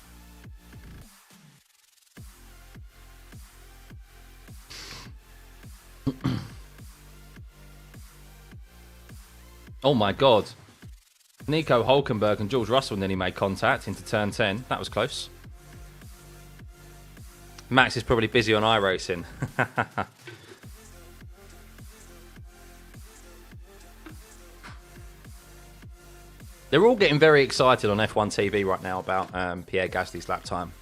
[SPEAKER 1] Oh my God. Nico Hulkenberg and George Russell nearly made contact into turn 10. That was close. Max is probably busy on iRacing. They're all getting very excited on F1 TV right now about Pierre Gasly's lap time.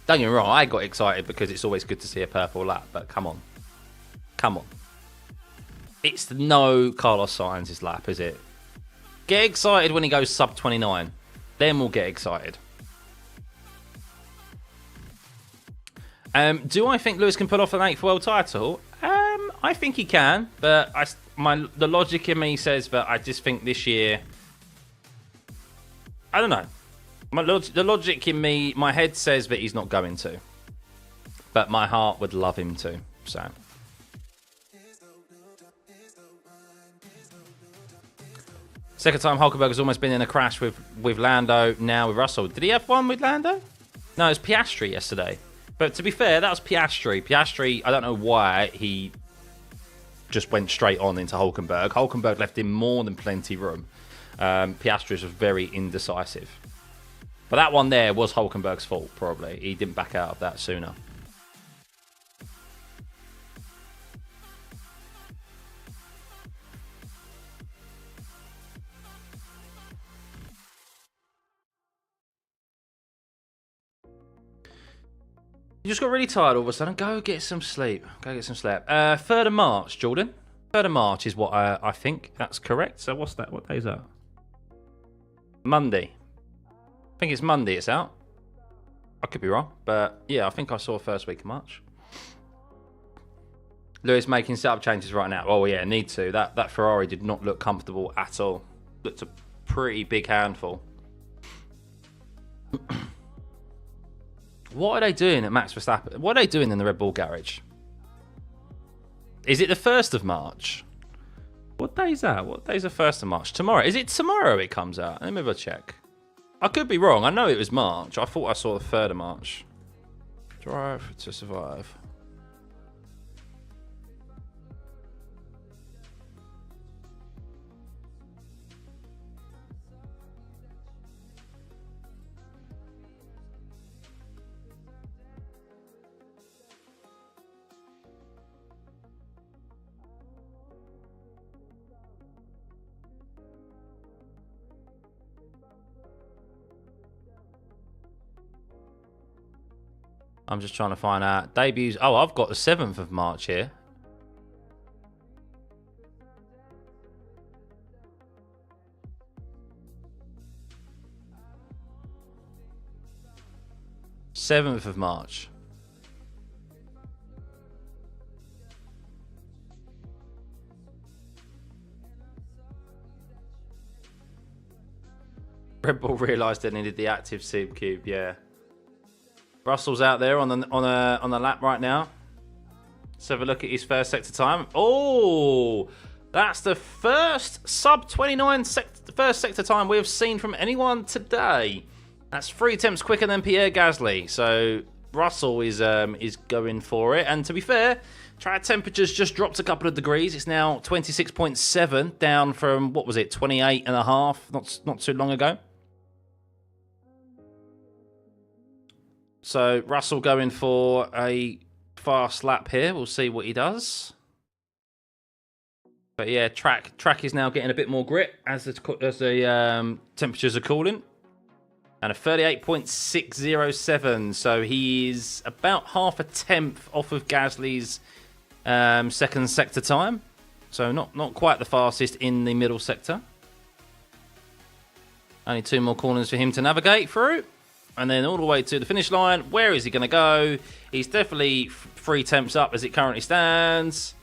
[SPEAKER 1] Don't get me wrong, I got excited because it's always good to see a purple lap, but come on. Come on. It's no Carlos Sainz's lap, is it? Get excited when he goes sub 29. Then we'll get excited. Do I think Lewis can pull off an 8th world title? I think he can, but the logic in me says that I just think this year... I don't know. The logic in me, my head says that he's not going to. But my heart would love him to, so... Second time Hulkenberg has almost been in a crash with Lando, now with Russell. Did he have one with Lando? No, it was Piastri yesterday. But to be fair, that was Piastri. Piastri, I don't know why he just went straight on into Hulkenberg. Hulkenberg left him more than plenty room. Piastri was very indecisive. But that one there was Hulkenberg's fault, probably. He didn't back out of that sooner. You just got really tired all of a sudden. Go get some sleep. Go get some sleep. 3rd of March, Jordan. 3rd of March is what I think. That's correct. So what's that? What day is that? Monday. I think it's Monday it's out. I could be wrong. But yeah, I think I saw first week of March. Lewis making setup changes right now. Oh yeah, need to. That Ferrari did not look comfortable at all. Looked a pretty big handful. What are they doing at Max Verstappen? What are they doing in the Red Bull garage? Is it the 1st of March? What day is that? What day is the 1st of March? Tomorrow. Is it tomorrow it comes out? Let me have a check. I could be wrong. I know it was March. I thought I saw the 3rd of March. Drive to Survive. I'm just trying to find out. Debuts. Oh, I've got the 7th of March here. Seventh of March. Red Bull realised they needed the active sim cube. Yeah. Russell's out there on the lap right now. Let's have a look at his first sector time. Oh, that's the first sub 29 first sector time we have seen from anyone today. That's 3 attempts quicker than Pierre Gasly. So Russell is going for it. And to be fair, track temperature's just dropped a couple of degrees. It's now 26.7, down from what was it, 28.5 not too long ago. So Russell going for a fast lap here. We'll see what he does. But yeah, track is now getting a bit more grit as the temperatures are cooling. And a 38.607. So he is about half a tenth off of Gasly's second sector time. So not quite the fastest in the middle sector. Only 2 more corners for him to navigate through. And then all the way to the finish line. Where is he going to go? He's definitely 3 tenths up as it currently stands.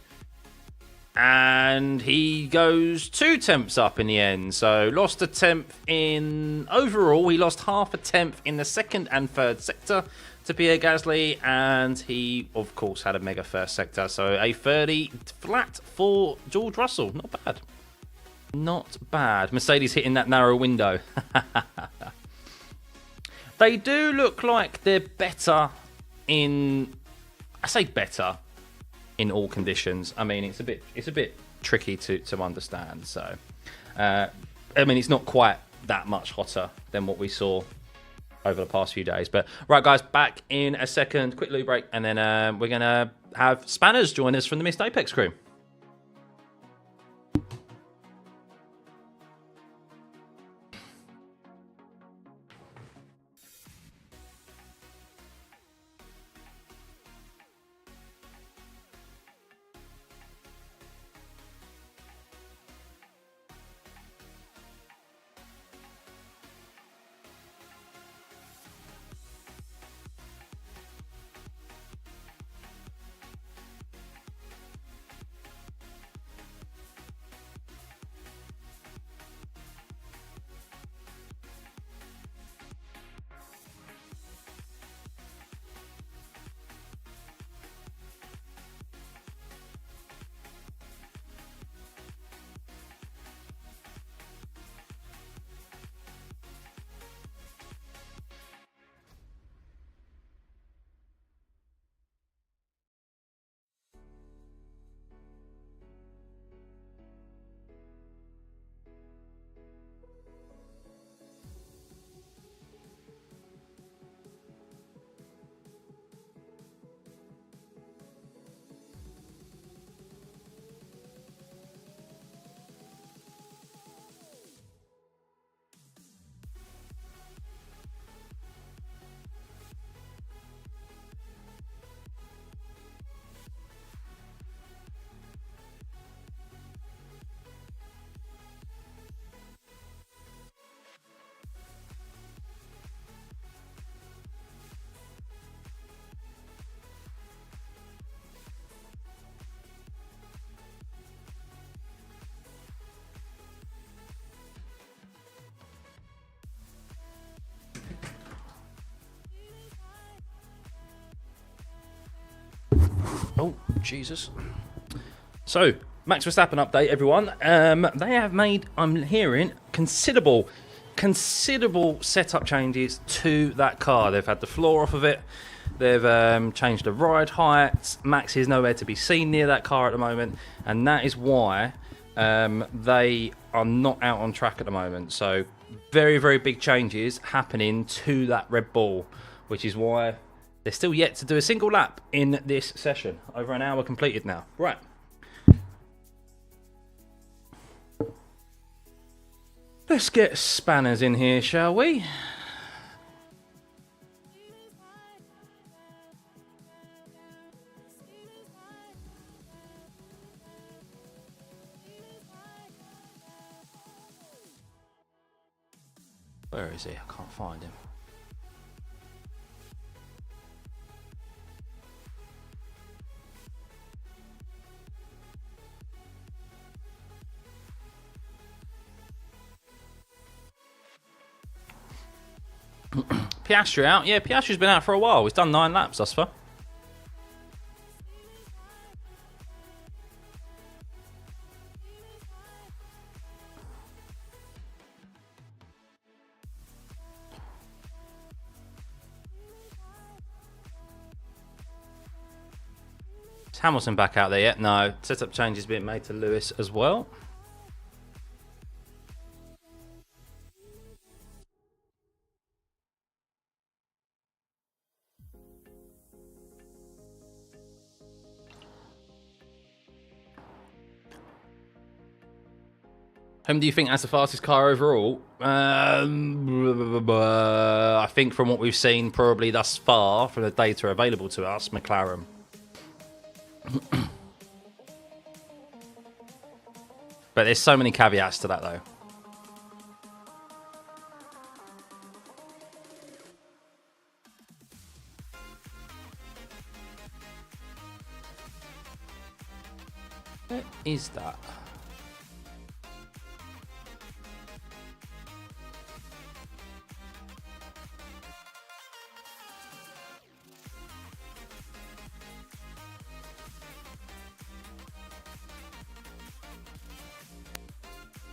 [SPEAKER 1] And he goes 2 tenths up in the end. So lost a tenth in... Overall, he lost half a tenth in the second and third sector to Pierre Gasly. And he, of course, had a mega first sector. So a 30 flat for George Russell. Not bad. Not bad. Mercedes hitting that narrow window. They do look like they're better in... I say better in all conditions. I mean, it's a bit tricky to understand. So, I mean, it's not quite that much hotter than what we saw over the past few days. But right, guys, back in a second. Quick loo break, and then we're going to have Spanners join us from the Missed Apex crew. Oh, Jesus. So, Max Verstappen update, everyone. They have made, I'm hearing, considerable setup changes to that car. They've had the floor off of it. They've changed the ride height. Max is nowhere to be seen near that car at the moment, and that is why they are not out on track at the moment. So very, very big changes happening to that Red Bull, which is why they're still yet to do a single lap in this session. Over an hour completed now. Right. Let's get Spanners in here, shall we? Where is he? I can't find him. Piastri out? Yeah, Piastri's been out for a while. He's done 9 laps thus far. Is Hamilton back out there yet? No. Setup changes being made to Lewis as well. Whom do you think has the fastest car overall? I think from what we've seen probably thus far, from the data available to us, McLaren. But there's so many caveats to that though. What is that?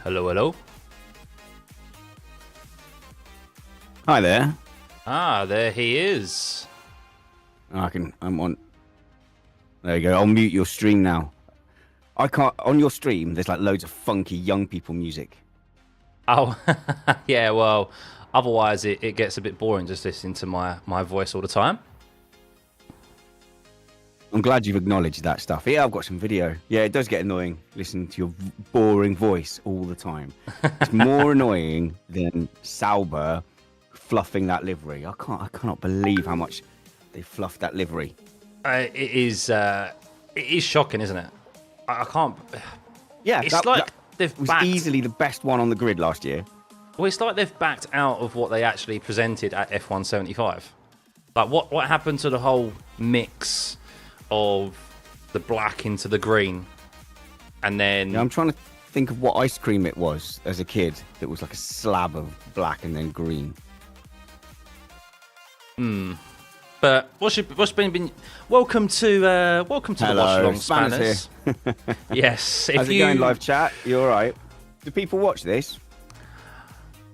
[SPEAKER 1] Hello, hello.
[SPEAKER 2] Hi there.
[SPEAKER 1] Ah, there he is.
[SPEAKER 2] I'm on. There you go. I'll mute your stream now. I can't. On your stream, there's like loads of funky young people music.
[SPEAKER 1] Oh, yeah, well, otherwise it gets a bit boring just listening to my voice all the time.
[SPEAKER 2] I'm glad you've acknowledged that stuff. Yeah, I've got some video. Yeah, it does get annoying listening to your boring voice all the time. It's more annoying than Sauber fluffing that livery. I cannot believe how much they fluffed that livery.
[SPEAKER 1] It is shocking, isn't it? I can't.
[SPEAKER 2] Yeah,
[SPEAKER 1] it's like they've
[SPEAKER 2] was
[SPEAKER 1] backed,
[SPEAKER 2] easily the best one on the grid last year.
[SPEAKER 1] Well, it's like they've backed out of what they actually presented at F175. Like what happened to the whole mix of the black into the green, and then
[SPEAKER 2] I'm trying to think of what ice cream it was as a kid that was like a slab of black and then green.
[SPEAKER 1] But what's been welcome to the Watchalong Spanners. Yes,
[SPEAKER 2] how's it going, live chat? You all right? Do people watch this?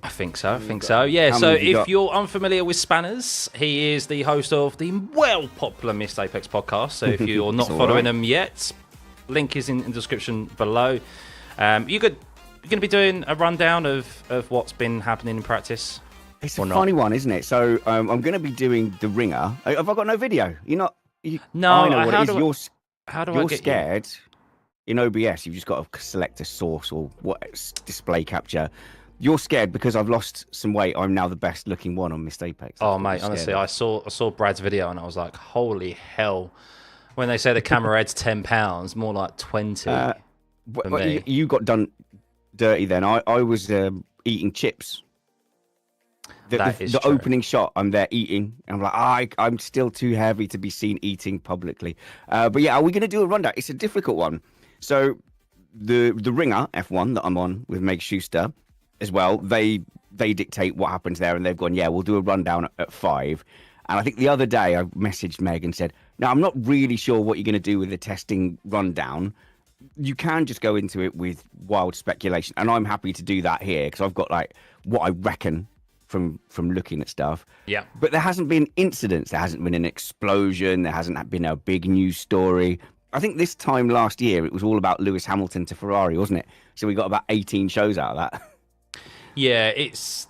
[SPEAKER 1] I think so. Yeah. So if you're unfamiliar with Spanners, he is the host of the popular Missed Apex podcast. So if you're not following him yet, link is in the description below. You're going to be doing a rundown of what's been happening in practice.
[SPEAKER 2] It's a funny one, isn't it? So I'm going to be doing the ringer. Have I got no video? You're not.
[SPEAKER 1] No.
[SPEAKER 2] I know what it is.
[SPEAKER 1] You're
[SPEAKER 2] scared. In OBS, you've just got to select a source or what display capture. You're scared because I've lost some weight. I'm now the best looking one on Missed Apex.
[SPEAKER 1] Oh mate, honestly, I saw Brad's video and I was like, holy hell! When they say the camera head's 10 pounds, more like 20.
[SPEAKER 2] You got done dirty then. I was eating chips. The opening shot, I'm there eating. And I'm like, I'm still too heavy to be seen eating publicly. But yeah, are we going to do a rundown? It's a difficult one. So the ringer F1 that I'm on with Meg Schuster as well, they dictate what happens there, and they've gone, yeah, we'll do a rundown at 5. And I think the other day I messaged Meg and said, "Now I'm not really sure what you're going to do with the testing rundown. You can just go into it with wild speculation, and I'm happy to do that here because I've got like what I reckon from looking at stuff.
[SPEAKER 1] Yeah.
[SPEAKER 2] But there hasn't been incidents. There hasn't been an explosion. There hasn't been a big news story. I think this time last year it was all about Lewis Hamilton to Ferrari, wasn't it? So we got about 18 shows out of that.
[SPEAKER 1] Yeah, it's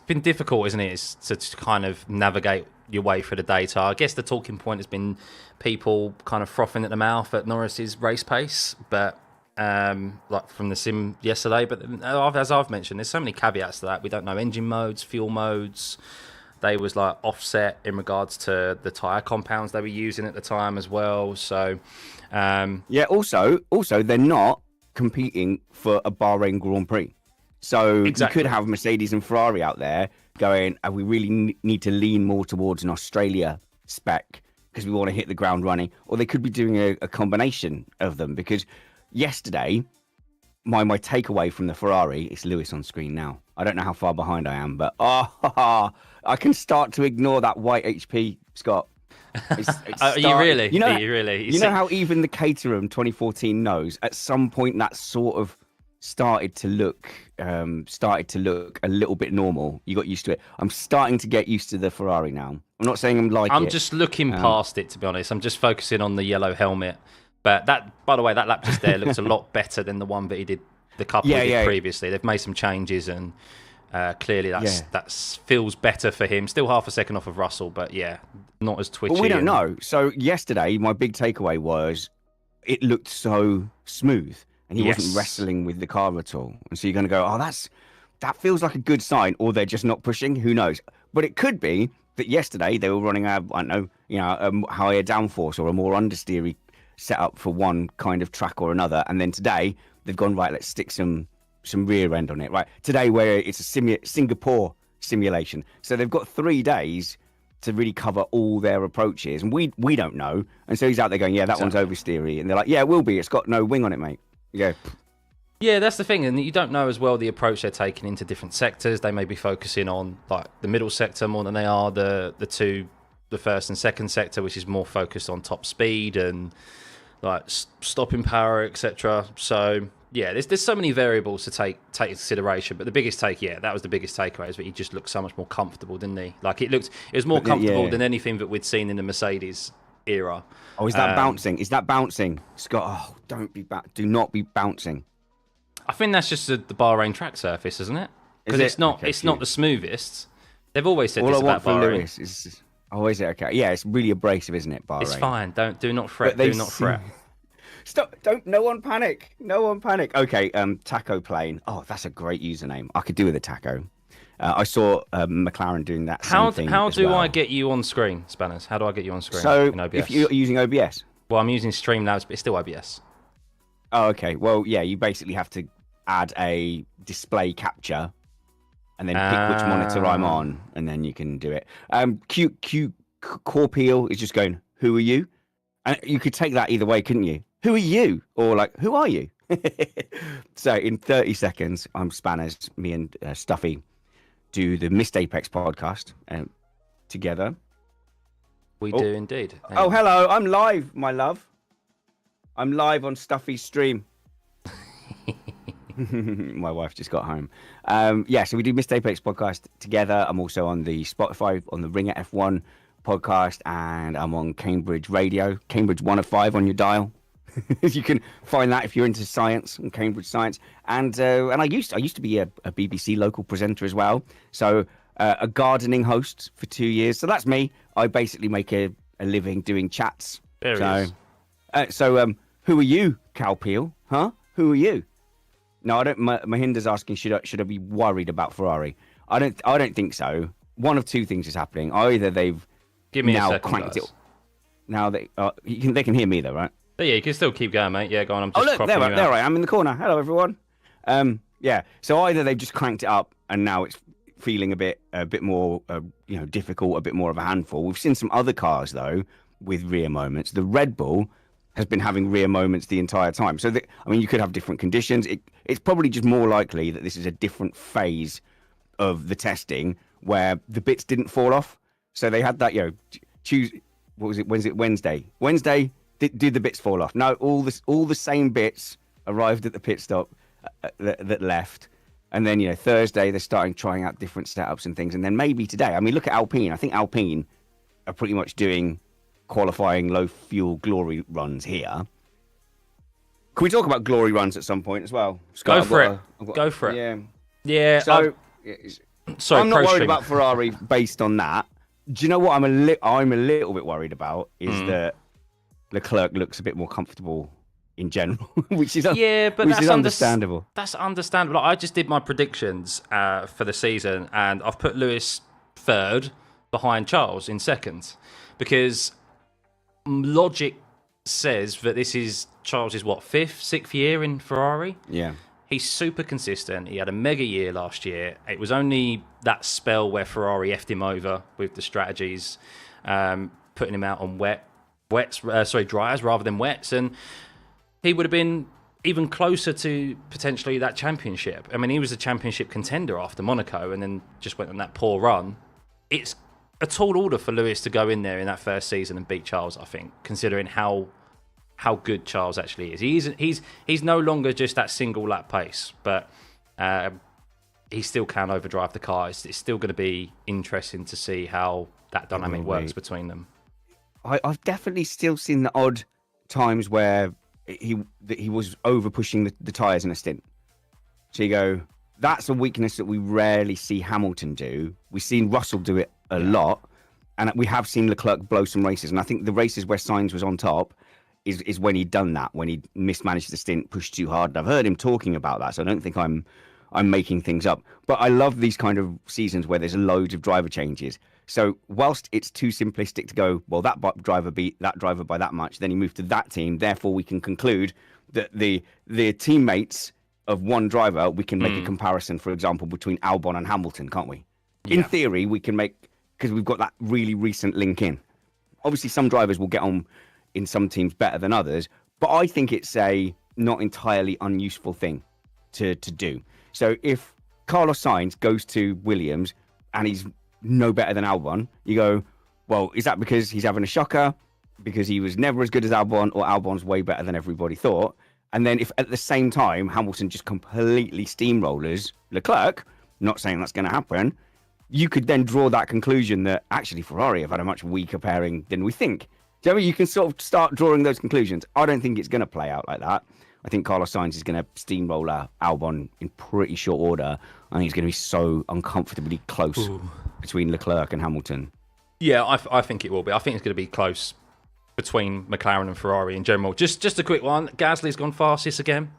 [SPEAKER 1] been difficult, isn't it? It's to kind of navigate your way through the data. I guess the talking point has been people kind of frothing at the mouth at Norris's race pace, but like from the sim yesterday. But as I've mentioned, there's so many caveats to that. We don't know engine modes, fuel modes. They was like offset in regards to the tyre compounds they were using at the time as well. So
[SPEAKER 2] yeah. Also, they're not competing for a Bahrain Grand Prix. So
[SPEAKER 1] exactly.
[SPEAKER 2] You could have Mercedes and Ferrari out there going, we really need to lean more towards an Australia spec because we want to hit the ground running. Or they could be doing a combination of them because yesterday, my takeaway from the Ferrari, it's Lewis on screen now. I don't know how far behind I am, but I can start to ignore that white HP, Scott.
[SPEAKER 1] Are you really?
[SPEAKER 2] Are
[SPEAKER 1] you really?
[SPEAKER 2] You know how even the Caterham 2014 knows at some point that sort of started to look a little bit normal. You got used to it. I'm starting to get used to the Ferrari now. I'm not saying I'm
[SPEAKER 1] just looking past it, to be honest. I'm just focusing on the yellow helmet. But that, by the way, that lap just there looks a lot better than the one that he did, the couple he did previously. They've made some changes, and clearly that feels better for him. Still half a second off of Russell, but yeah, not as twitchy.
[SPEAKER 2] Well, we don't know. So yesterday, my big takeaway was it looked so smooth, and he wasn't wrestling with the car at all. And so you're going to go, that feels like a good sign, or they're just not pushing. Who knows? But it could be that yesterday they were running a higher downforce or a more understeery set up for one kind of track or another, and then today they've gone, right, let's stick some rear end on it, right? Today, where it's a Singapore simulation, so they've got 3 days to really cover all their approaches, and we don't know. And so he's out there going, that one's oversteery, and they're like, it will be, it's got no wing on it, mate. Yeah,
[SPEAKER 1] that's the thing, and you don't know as well the approach they're taking into different sectors. They may be focusing on like the middle sector more than they are the first and second sector, which is more focused on top speed and like stopping power, etc. So yeah, there's so many variables to take into consideration. But the biggest that was the biggest takeaway, is that he just looked so much more comfortable, didn't he? Like it was more comfortable than anything that we'd seen in the Mercedes era.
[SPEAKER 2] Oh, is that bouncing? Is that bouncing, Scott? Oh, do not be bouncing.
[SPEAKER 1] I think that's just the Bahrain track surface, isn't it? Because it's not the smoothest. They've always said this about Bahrain.
[SPEAKER 2] Lewis is is it okay? Yeah, it's really abrasive, isn't it, Bahrain?
[SPEAKER 1] It's fine. Do not fret. Do not fret.
[SPEAKER 2] Stop! No one panic. Okay, Taco Plane. Oh, that's a great username. I could do with a taco. I saw McLaren doing that.
[SPEAKER 1] How do I get you on screen, Spanners? How do I get you on screen?
[SPEAKER 2] So
[SPEAKER 1] in OBS?
[SPEAKER 2] If you're using OBS.
[SPEAKER 1] Well, I'm using Streamlabs, but it's still OBS.
[SPEAKER 2] Oh, okay. Well, yeah, you basically have to add a display capture and then pick which monitor I'm on, and then you can do it. Corpeel is just going, who are you? And you could take that either way, couldn't you? Who are you? Or like, who are you? So in 30 seconds, I'm Spanners, me and Stuffeyy do the Missed Apex podcast together.
[SPEAKER 1] We do indeed.
[SPEAKER 2] Oh, hello. I'm live, my love. I'm live on Stuffey's stream. My wife just got home. So we do Missed Apex podcast together. I'm also on the Spotify, on the Ringer F1 podcast, and I'm on Cambridge Radio, Cambridge 105 on your dial. You can find that if you're into science and Cambridge science. And I used to be a BBC local presenter as well. So a gardening host for 2 years. So that's me. I basically make a living doing chats. So who are you, Cal Peel? Huh? Who are you? No, I don't. Mahinder's asking, should I be worried about Ferrari? I don't think so. One of two things is happening. Either they've now cranked it. Now they can hear me though, right?
[SPEAKER 1] But yeah, you can still keep going, mate. Yeah, go on. I'm just
[SPEAKER 2] look, there I am in the corner. Hello, everyone. So either they've just cranked it up and now it's feeling a bit more, difficult, a bit more of a handful. We've seen some other cars though with rear moments. The Red Bull has been having rear moments the entire time. So, you could have different conditions. It's probably just more likely that this is a different phase of the testing where the bits didn't fall off. So they had that, Tuesday. What was it? Wednesday? Wednesday, did the bits fall off? No, all the same bits arrived at the pit stop that left. And then, Thursday, they're trying out different setups and things. And then maybe today, I mean, look at Alpine. I think Alpine are pretty much doing qualifying low fuel glory runs here. Can we talk about glory runs at some point as well?
[SPEAKER 1] Scott, Go for it.
[SPEAKER 2] Yeah.
[SPEAKER 1] Yeah.
[SPEAKER 2] So,
[SPEAKER 1] sorry,
[SPEAKER 2] I'm not worried about Ferrari based on that. Do you know what I'm a little bit worried about is that Leclerc looks a bit more comfortable in general, which is understandable.
[SPEAKER 1] That's understandable. I just did my predictions for the season, and I've put Lewis third behind Charles in second, because logic says that this is Charles's fifth, sixth year in Ferrari.
[SPEAKER 2] Yeah.
[SPEAKER 1] He's super consistent. He had a mega year last year. It was only that spell where Ferrari effed him over with the strategies, putting him out on dryers rather than wets, and he would have been even closer to potentially that championship. I mean, he was a championship contender after Monaco, and then just went on that poor run. It's a tall order for Lewis to go in there in that first season and beat Charles, I think, considering how good Charles actually is. He's no longer just that single lap pace, but he still can overdrive the car. It's still going to be interesting to see how that dynamic works between them.
[SPEAKER 2] I've definitely still seen the odd times where he was over pushing the tyres in a stint. So you go, that's a weakness that we rarely see Hamilton do. We've seen Russell do it a lot, and we have seen Leclerc blow some races. And I think the races where Sainz was on top is when he'd done that, when he mismanaged the stint, pushed too hard. And I've heard him talking about that, so I don't think I'm making things up. But I love these kind of seasons where there's loads of driver changes. So whilst it's too simplistic to go, well, that driver beat that driver by that much, then he moved to that team, therefore we can conclude that the teammates of one driver, we can make a comparison, for example, between Albon and Hamilton, can't we? Yeah. In theory, we can make, because we've got that really recent link in. Obviously, some drivers will get on in some teams better than others, but I think it's a not entirely unuseful thing to do. So if Carlos Sainz goes to Williams and he's no better than Albon, you go, well, is that because he's having a shocker, because he was never as good as Albon, or Albon's way better than everybody thought? And then if at the same time Hamilton just completely steamrollers Leclerc, not saying that's going to happen, you could then draw that conclusion that actually Ferrari have had a much weaker pairing than we think. Do you know what I mean? You can sort of start drawing those conclusions. I don't think it's going to play out like that. I think Carlos Sainz is going to steamroller Albon in pretty short order. I think it's going to be so uncomfortably close between Leclerc and Hamilton.
[SPEAKER 1] Yeah, I think it will be. I think it's going to be close between McLaren and Ferrari in general. Just a quick one. Gasly's gone fastest again.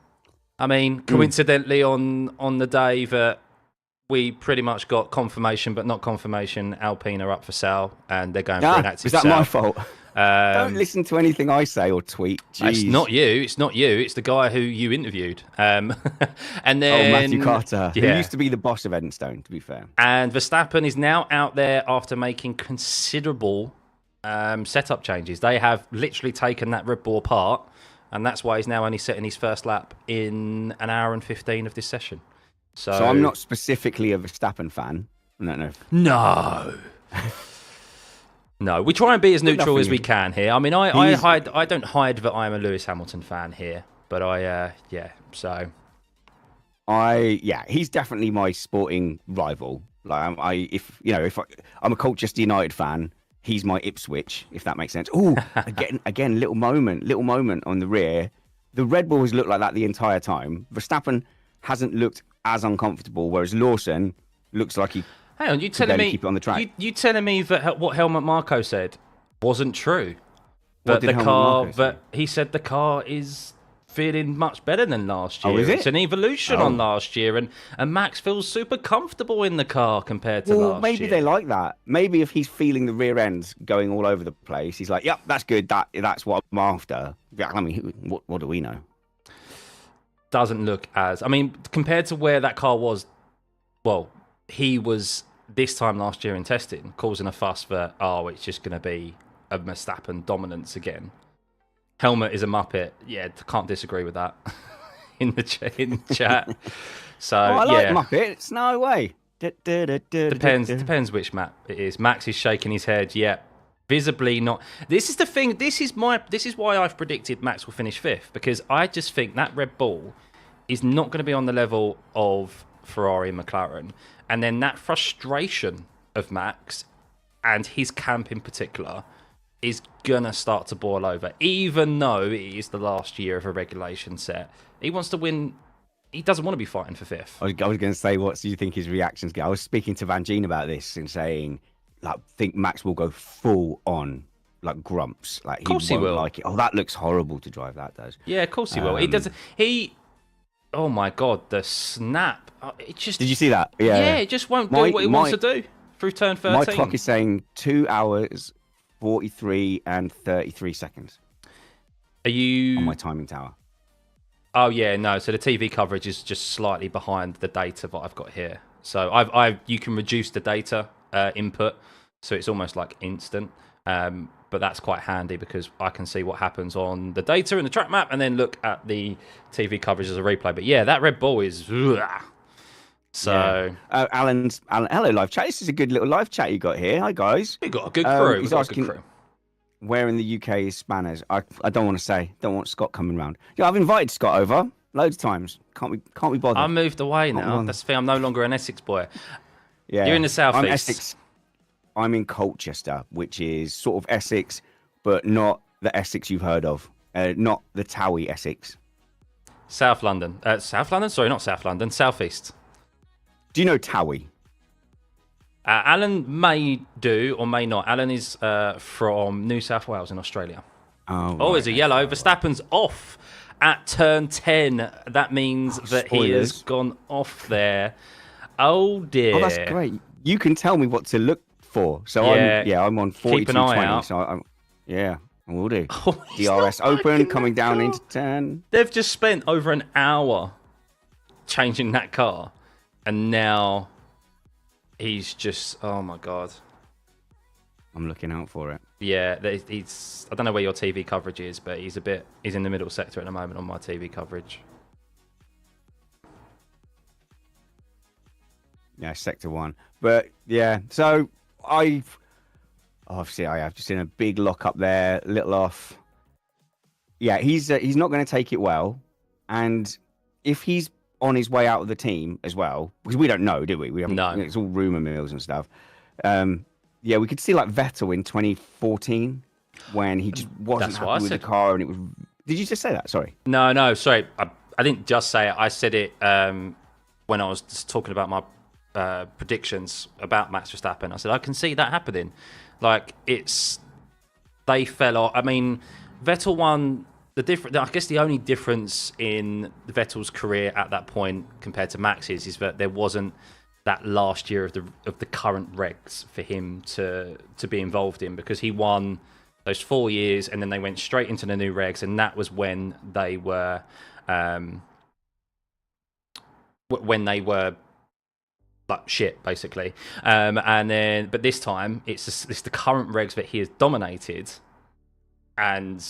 [SPEAKER 1] I mean, coincidentally, on the day that we pretty much got confirmation, but not confirmation, Alpine are up for sale and they're going for an active sale.
[SPEAKER 2] Is that my fault? Don't listen to anything I say or tweet. Jeez.
[SPEAKER 1] It's not you. It's the guy who you interviewed. And then
[SPEAKER 2] Matthew Carter, who used to be the boss of Eddystone, to be fair.
[SPEAKER 1] And Verstappen is now out there after making considerable setup changes. They have literally taken that Red Bull apart, and that's why he's now only setting his first lap in an hour and 15 of this session. So
[SPEAKER 2] I'm not specifically a Verstappen fan.
[SPEAKER 1] No. No, we try and be as neutral as we can here. I mean, I don't hide that I'm a Lewis Hamilton fan here, but
[SPEAKER 2] he's definitely my sporting rival. Like, I'm a Colchester United fan, he's my Ipswich, if that makes sense. Oh, again, little moment on the rear. The Red Bull has looked like that the entire time. Verstappen hasn't looked as uncomfortable, whereas Lawson looks like he.
[SPEAKER 1] Hang on, you telling me keep it on the track. You telling me that what Helmut Marko said wasn't true? That he said the car is feeling much better than last year.
[SPEAKER 2] Oh, is it?
[SPEAKER 1] It's an evolution on last year, and Max feels super comfortable in the car compared to last year.
[SPEAKER 2] Maybe they like that. Maybe if he's feeling the rear end going all over the place, he's like, "Yep, that's good. That's what I'm after." I mean, what do we know?
[SPEAKER 1] Doesn't look as. I mean, compared to where that car was, well, he was this time last year in testing, causing a fuss that, it's just going to be a Verstappen dominance again. Helmut is a muppet. Yeah, can't disagree with that in the chat. So
[SPEAKER 2] I like muppets. No way.
[SPEAKER 1] Depends which map it is. Max is shaking his head. Yeah, visibly not. This is the thing. This is why I've predicted Max will finish 5th, because I just think that Red Bull is not going to be on the level of Ferrari and McLaren, and then that frustration of Max and his camp in particular is gonna start to boil over. Even though it is the last year of a regulation set, he wants to win. He doesn't want to be fighting for 5th.
[SPEAKER 2] I was going to say, what do you think his reactions get? I was speaking to Van Gien about this and saying, like, think Max will go full on, like, grumps. Like,
[SPEAKER 1] of course he will.
[SPEAKER 2] Like it. Oh, that looks horrible to drive. That does.
[SPEAKER 1] Yeah, of course he will. He does. Oh my God, the snap! It just.
[SPEAKER 2] Did you see that? Yeah.
[SPEAKER 1] Yeah, it just won't do what he wants to do through turn 13.
[SPEAKER 2] My clock is saying 2 hours, 43 and 33 seconds.
[SPEAKER 1] Are you
[SPEAKER 2] on my timing tower?
[SPEAKER 1] Oh yeah, no. So the TV coverage is just slightly behind the data that I've got here. So you can reduce the data input, so it's almost like instant. But that's quite handy because I can see what happens on the data in the track map and then look at the TV coverage as a replay. But yeah, that Red Bull is. So
[SPEAKER 2] Alan, hello live chat. This is a good little live chat you got here. Hi guys.
[SPEAKER 1] We got a good crew.
[SPEAKER 2] He's asking where in the UK is Spanners. I don't want to say. Don't want Scott coming round. Yeah, I've invited Scott over loads of times. Can't be bothered.
[SPEAKER 1] I moved away now. That's the thing. I'm no longer an Essex boy.
[SPEAKER 2] Yeah,
[SPEAKER 1] you're in the southeast.
[SPEAKER 2] I'm Essex. I'm in Colchester, which is sort of Essex, but not the Essex you've heard of. Not the Towie Essex.
[SPEAKER 1] South London. South London? Sorry, not South London. Southeast.
[SPEAKER 2] Do you know Towie?
[SPEAKER 1] Alan may do or may not. Alan is from New South Wales in Australia.
[SPEAKER 2] Oh,
[SPEAKER 1] there's a yellow. Verstappen's off at turn 10. That means that he has gone off there. Oh, dear.
[SPEAKER 2] Oh, that's great. You can tell me what to look for. So I'm on 42.20.
[SPEAKER 1] Keep an eye out.
[SPEAKER 2] So I will do. DRS open, coming down into turn.
[SPEAKER 1] They've just spent over an hour changing that car. And now he's just, oh my God.
[SPEAKER 2] I'm looking out for it.
[SPEAKER 1] Yeah, I don't know where your TV coverage is, but he's in the middle sector at the moment on my TV coverage.
[SPEAKER 2] Yeah, sector 1. But yeah, so I have just seen a big lock up there, little off. Yeah, he's not going to take it well. And if he's on his way out of the team as well, because we don't know, do we? We haven't. No. It's all rumor mills and stuff. Yeah, we could see like Vettel in 2014 when he just wasn't happy with the car, and it was. Did you just say that? Sorry.
[SPEAKER 1] No, sorry. I didn't just say it. I said it when I was just talking about my predictions about Max Verstappen. I said I can see that happening. Like they fell off. I mean, Vettel won. I guess the only difference in Vettel's career at that point compared to Max's is that there wasn't that last year of the current regs for him to be involved in, because he won those 4 years and then they went straight into the new regs, and that was when they were like shit, basically. But this time it's the current regs that he has dominated, and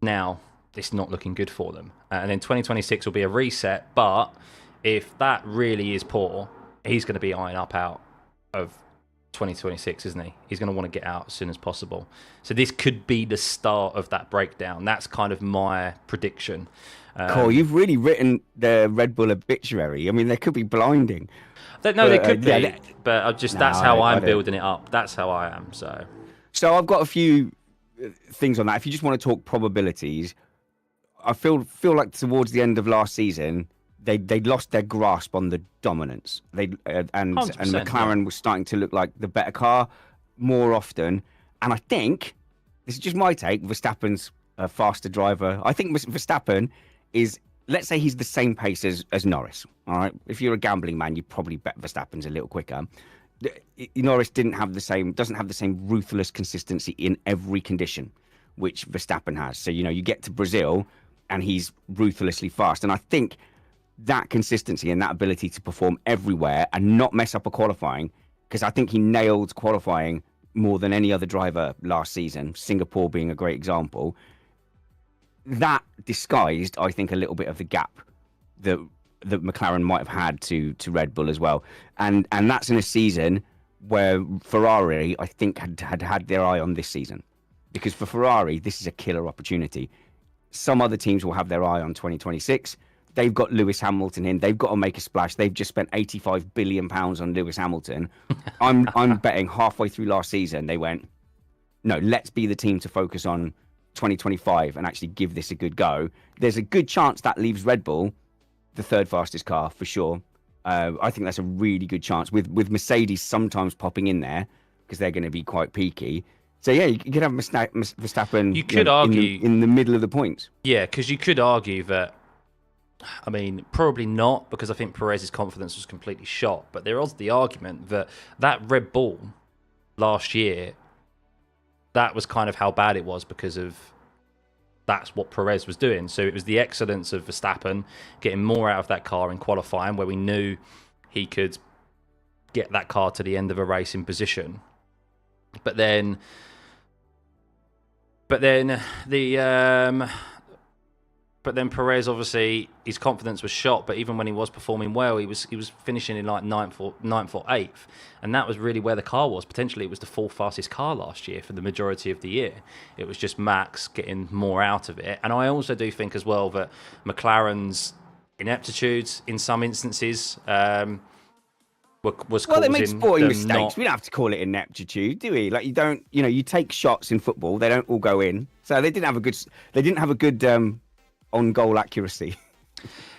[SPEAKER 1] now it's not looking good for them. And then 2026 will be a reset, but if that really is poor, he's going to be eyeing up out of 2026, isn't he? He's going to want to get out as soon as possible. So this could be the start of that breakdown. That's kind of my prediction.
[SPEAKER 2] Cool, you've really written the Red Bull obituary. I mean, they could be blinding.
[SPEAKER 1] They could be, but that's how I'm building it up. That's how I am. So
[SPEAKER 2] I've got a few things on that. If you just want to talk probabilities, I feel like towards the end of last season they lost their grasp on the dominance. And McLaren was starting to look like the better car more often. And I think this is just my take. Verstappen's a faster driver. I think Verstappen is, let's say he's the same pace as Norris. All right, if you're a gambling man, you probably bet Verstappen's a little quicker. Norris doesn't have the same ruthless consistency in every condition, which Verstappen has. So, you get to Brazil and he's ruthlessly fast. And I think that consistency and that ability to perform everywhere and not mess up a qualifying, because I think he nailed qualifying more than any other driver last season, Singapore being a great example, that disguised, I think, a little bit of the gap that that McLaren might have had to Red Bull as well. And that's in a season where Ferrari, I think, had their eye on this season. Because for Ferrari, this is a killer opportunity. Some other teams will have their eye on 2026. They've got Lewis Hamilton in. They've got to make a splash. They've just spent £85 billion on Lewis Hamilton. I'm betting halfway through last season, they went, no, let's be the team to focus on 2025 and actually give this a good go. There's a good chance that leaves Red Bull the third fastest car for sure. I think that's a really good chance with Mercedes sometimes popping in there because they're going to be quite peaky. So yeah, you could have Verstappen.
[SPEAKER 1] You could argue
[SPEAKER 2] in the middle of the points.
[SPEAKER 1] Yeah, because you could argue that. I mean, probably not, because I think Perez's confidence was completely shot. But there was the argument that Red Bull last year, that was kind of how bad it was because of that's what Perez was doing. So it was the excellence of Verstappen getting more out of that car in qualifying, where we knew he could get that car to the end of a race in position. But then Perez, obviously, his confidence was shot. But even when he was performing well, he was finishing in like ninth or 8th, and that was really where the car was. Potentially, it was the 4th fastest car last year for the majority of the year. It was just Max getting more out of it. And I also do think as well that McLaren's ineptitude in some instances was causing.
[SPEAKER 2] Well, they make sporting mistakes.
[SPEAKER 1] Not...
[SPEAKER 2] We don't have to call it ineptitude, do we? Like you take shots in football; they don't all go in. So they didn't have a good on goal accuracy.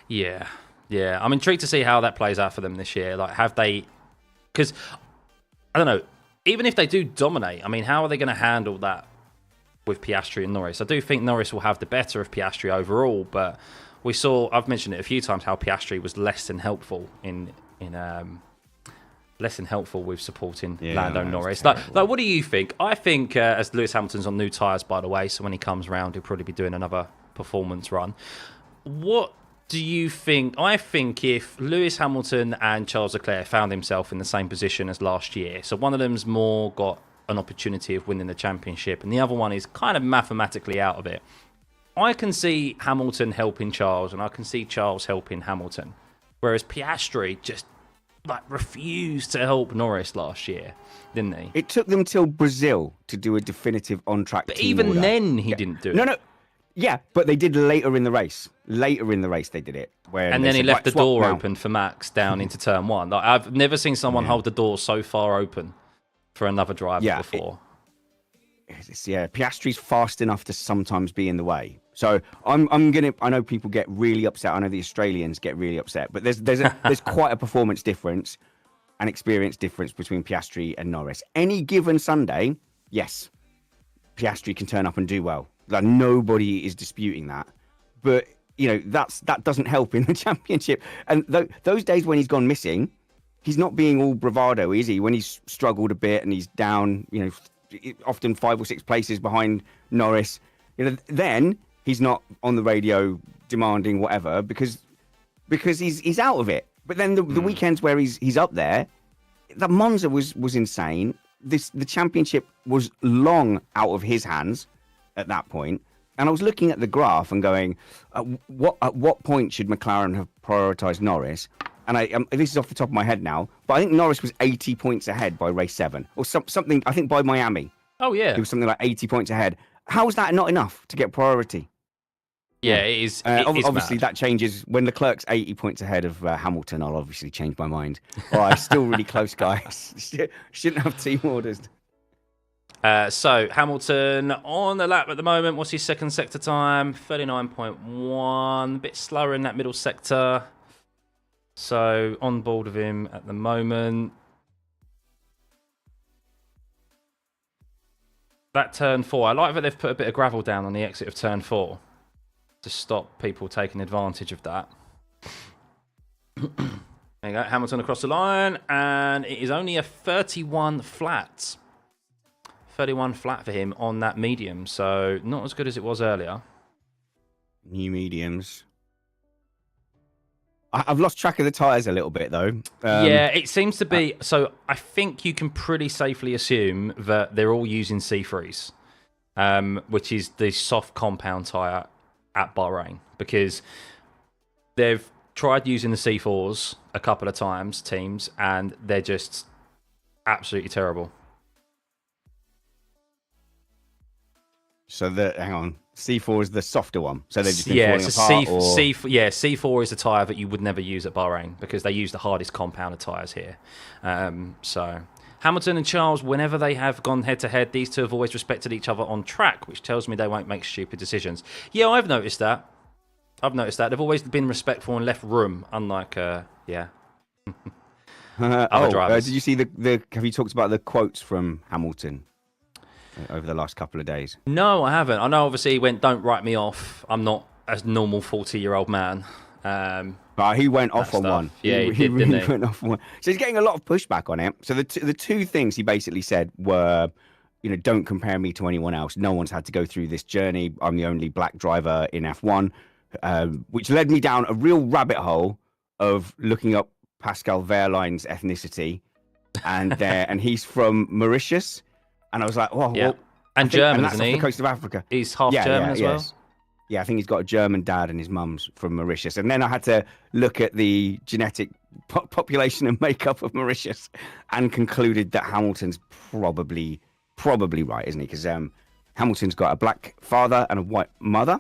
[SPEAKER 1] Yeah. I'm intrigued to see how that plays out for them this year. Like, have they? Because I don't know. Even if they do dominate, I mean, how are they going to handle that with Piastri and Norris? I do think Norris will have the better of Piastri overall, but we saw. I've mentioned it a few times how Piastri was less than helpful with supporting Lando Norris. Like, what do you think? I think as Lewis Hamilton's on new tyres, by the way, so when he comes round, he'll probably be doing another performance run. What do you think? I think if Lewis Hamilton and Charles Leclerc found himself in the same position as last year, so one of them's more got an opportunity of winning the championship and the other one is kind of mathematically out of it, I can see Hamilton helping Charles and I can see Charles helping Hamilton, whereas Piastri just refused to help Norris last year, didn't he?
[SPEAKER 2] It took them till Brazil to do a definitive on-track
[SPEAKER 1] but
[SPEAKER 2] team
[SPEAKER 1] even
[SPEAKER 2] order.
[SPEAKER 1] Then he didn't do it.
[SPEAKER 2] No. Yeah, but they did later in the race. Later in the race, they did it.
[SPEAKER 1] And then he left the door open for Max down into turn 1. Like, I've never seen someone hold the door so far open for another driver before.
[SPEAKER 2] Piastri's fast enough to sometimes be in the way. So I know people get really upset. I know the Australians get really upset, but there's quite a performance difference and experience difference between Piastri and Norris. Any given Sunday, yes, Piastri can turn up and do well. Like, nobody is disputing that, but that doesn't help in the championship. And those days when he's gone missing, he's not being all bravado, is he? When he's struggled a bit and he's down, often 5 or 6 places behind Norris, then he's not on the radio demanding whatever because he's out of it. But then the weekends where he's up there, that Monza was insane. The championship was long out of his hands at that point. And I was looking at the graph and going, at what point should McLaren have prioritised Norris? And this is off the top of my head now, but I think Norris was 80 points ahead by race 7 or something. I think by Miami.
[SPEAKER 1] Oh yeah,
[SPEAKER 2] he was something like 80 points ahead. How is that not enough to get priority?
[SPEAKER 1] Yeah, it is.
[SPEAKER 2] Obviously, that changes when Leclerc's 80 points ahead of Hamilton. I'll obviously change my mind. All right, still really close, guys. Shouldn't have team orders.
[SPEAKER 1] So Hamilton on the lap at the moment. What's his second sector time? 39.1. A bit slower in that middle sector. So on board with him at the moment. That turn 4. I like that they've put a bit of gravel down on the exit of turn 4 to stop people taking advantage of that. There you go. Hamilton across the line, and it is only a 31 flat. 31 flat for him on that medium, so not as good as it was earlier.
[SPEAKER 2] New mediums. I've lost track of the tyres a little bit, though.
[SPEAKER 1] Yeah, it seems to be. So I think you can pretty safely assume that they're all using C3s, which is the soft compound tyre at Bahrain, because they've tried using the C4s a couple of times, teams, and they're just absolutely terrible.
[SPEAKER 2] So hang on, C4 is the softer one. So they've just been falling apart.
[SPEAKER 1] C4 is the tyre that you would never use at Bahrain because they use the hardest compounded tyres here. So Hamilton and Charles, whenever they have gone head to head, these two have always respected each other on track, which tells me they won't make stupid decisions. Yeah, I've noticed that. They've always been respectful and left room, unlike other drivers.
[SPEAKER 2] Did you see have you talked about the quotes from Hamilton over the last couple of days?
[SPEAKER 1] No, I haven't. I know obviously he went, "Don't write me off. I'm not a normal 40-year-old man."
[SPEAKER 2] But he went off on one.
[SPEAKER 1] Yeah, he did, didn't he?
[SPEAKER 2] Went off on one. So he's getting a lot of pushback on it. So the two things he basically said were, don't compare me to anyone else. No one's had to go through this journey. I'm the only black driver in F1, which led me down a real rabbit hole of looking up Pascal Wehrlein's ethnicity, and he's from Mauritius, and I was like, well,
[SPEAKER 1] and German,
[SPEAKER 2] isn't
[SPEAKER 1] he?
[SPEAKER 2] Off the coast of Africa.
[SPEAKER 1] He's half German as well.
[SPEAKER 2] Yes. Yeah, I think he's got a German dad and his mum's from Mauritius. And then I had to look at the genetic population and makeup of Mauritius and concluded that Hamilton's probably right, isn't he? Because Hamilton's got a black father and a white mother.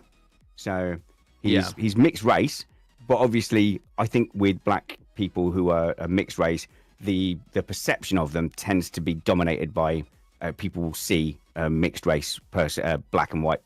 [SPEAKER 2] So he's mixed race. But obviously, I think with black people who are a mixed race, the perception of them tends to be dominated by people will see a mixed race person, black and white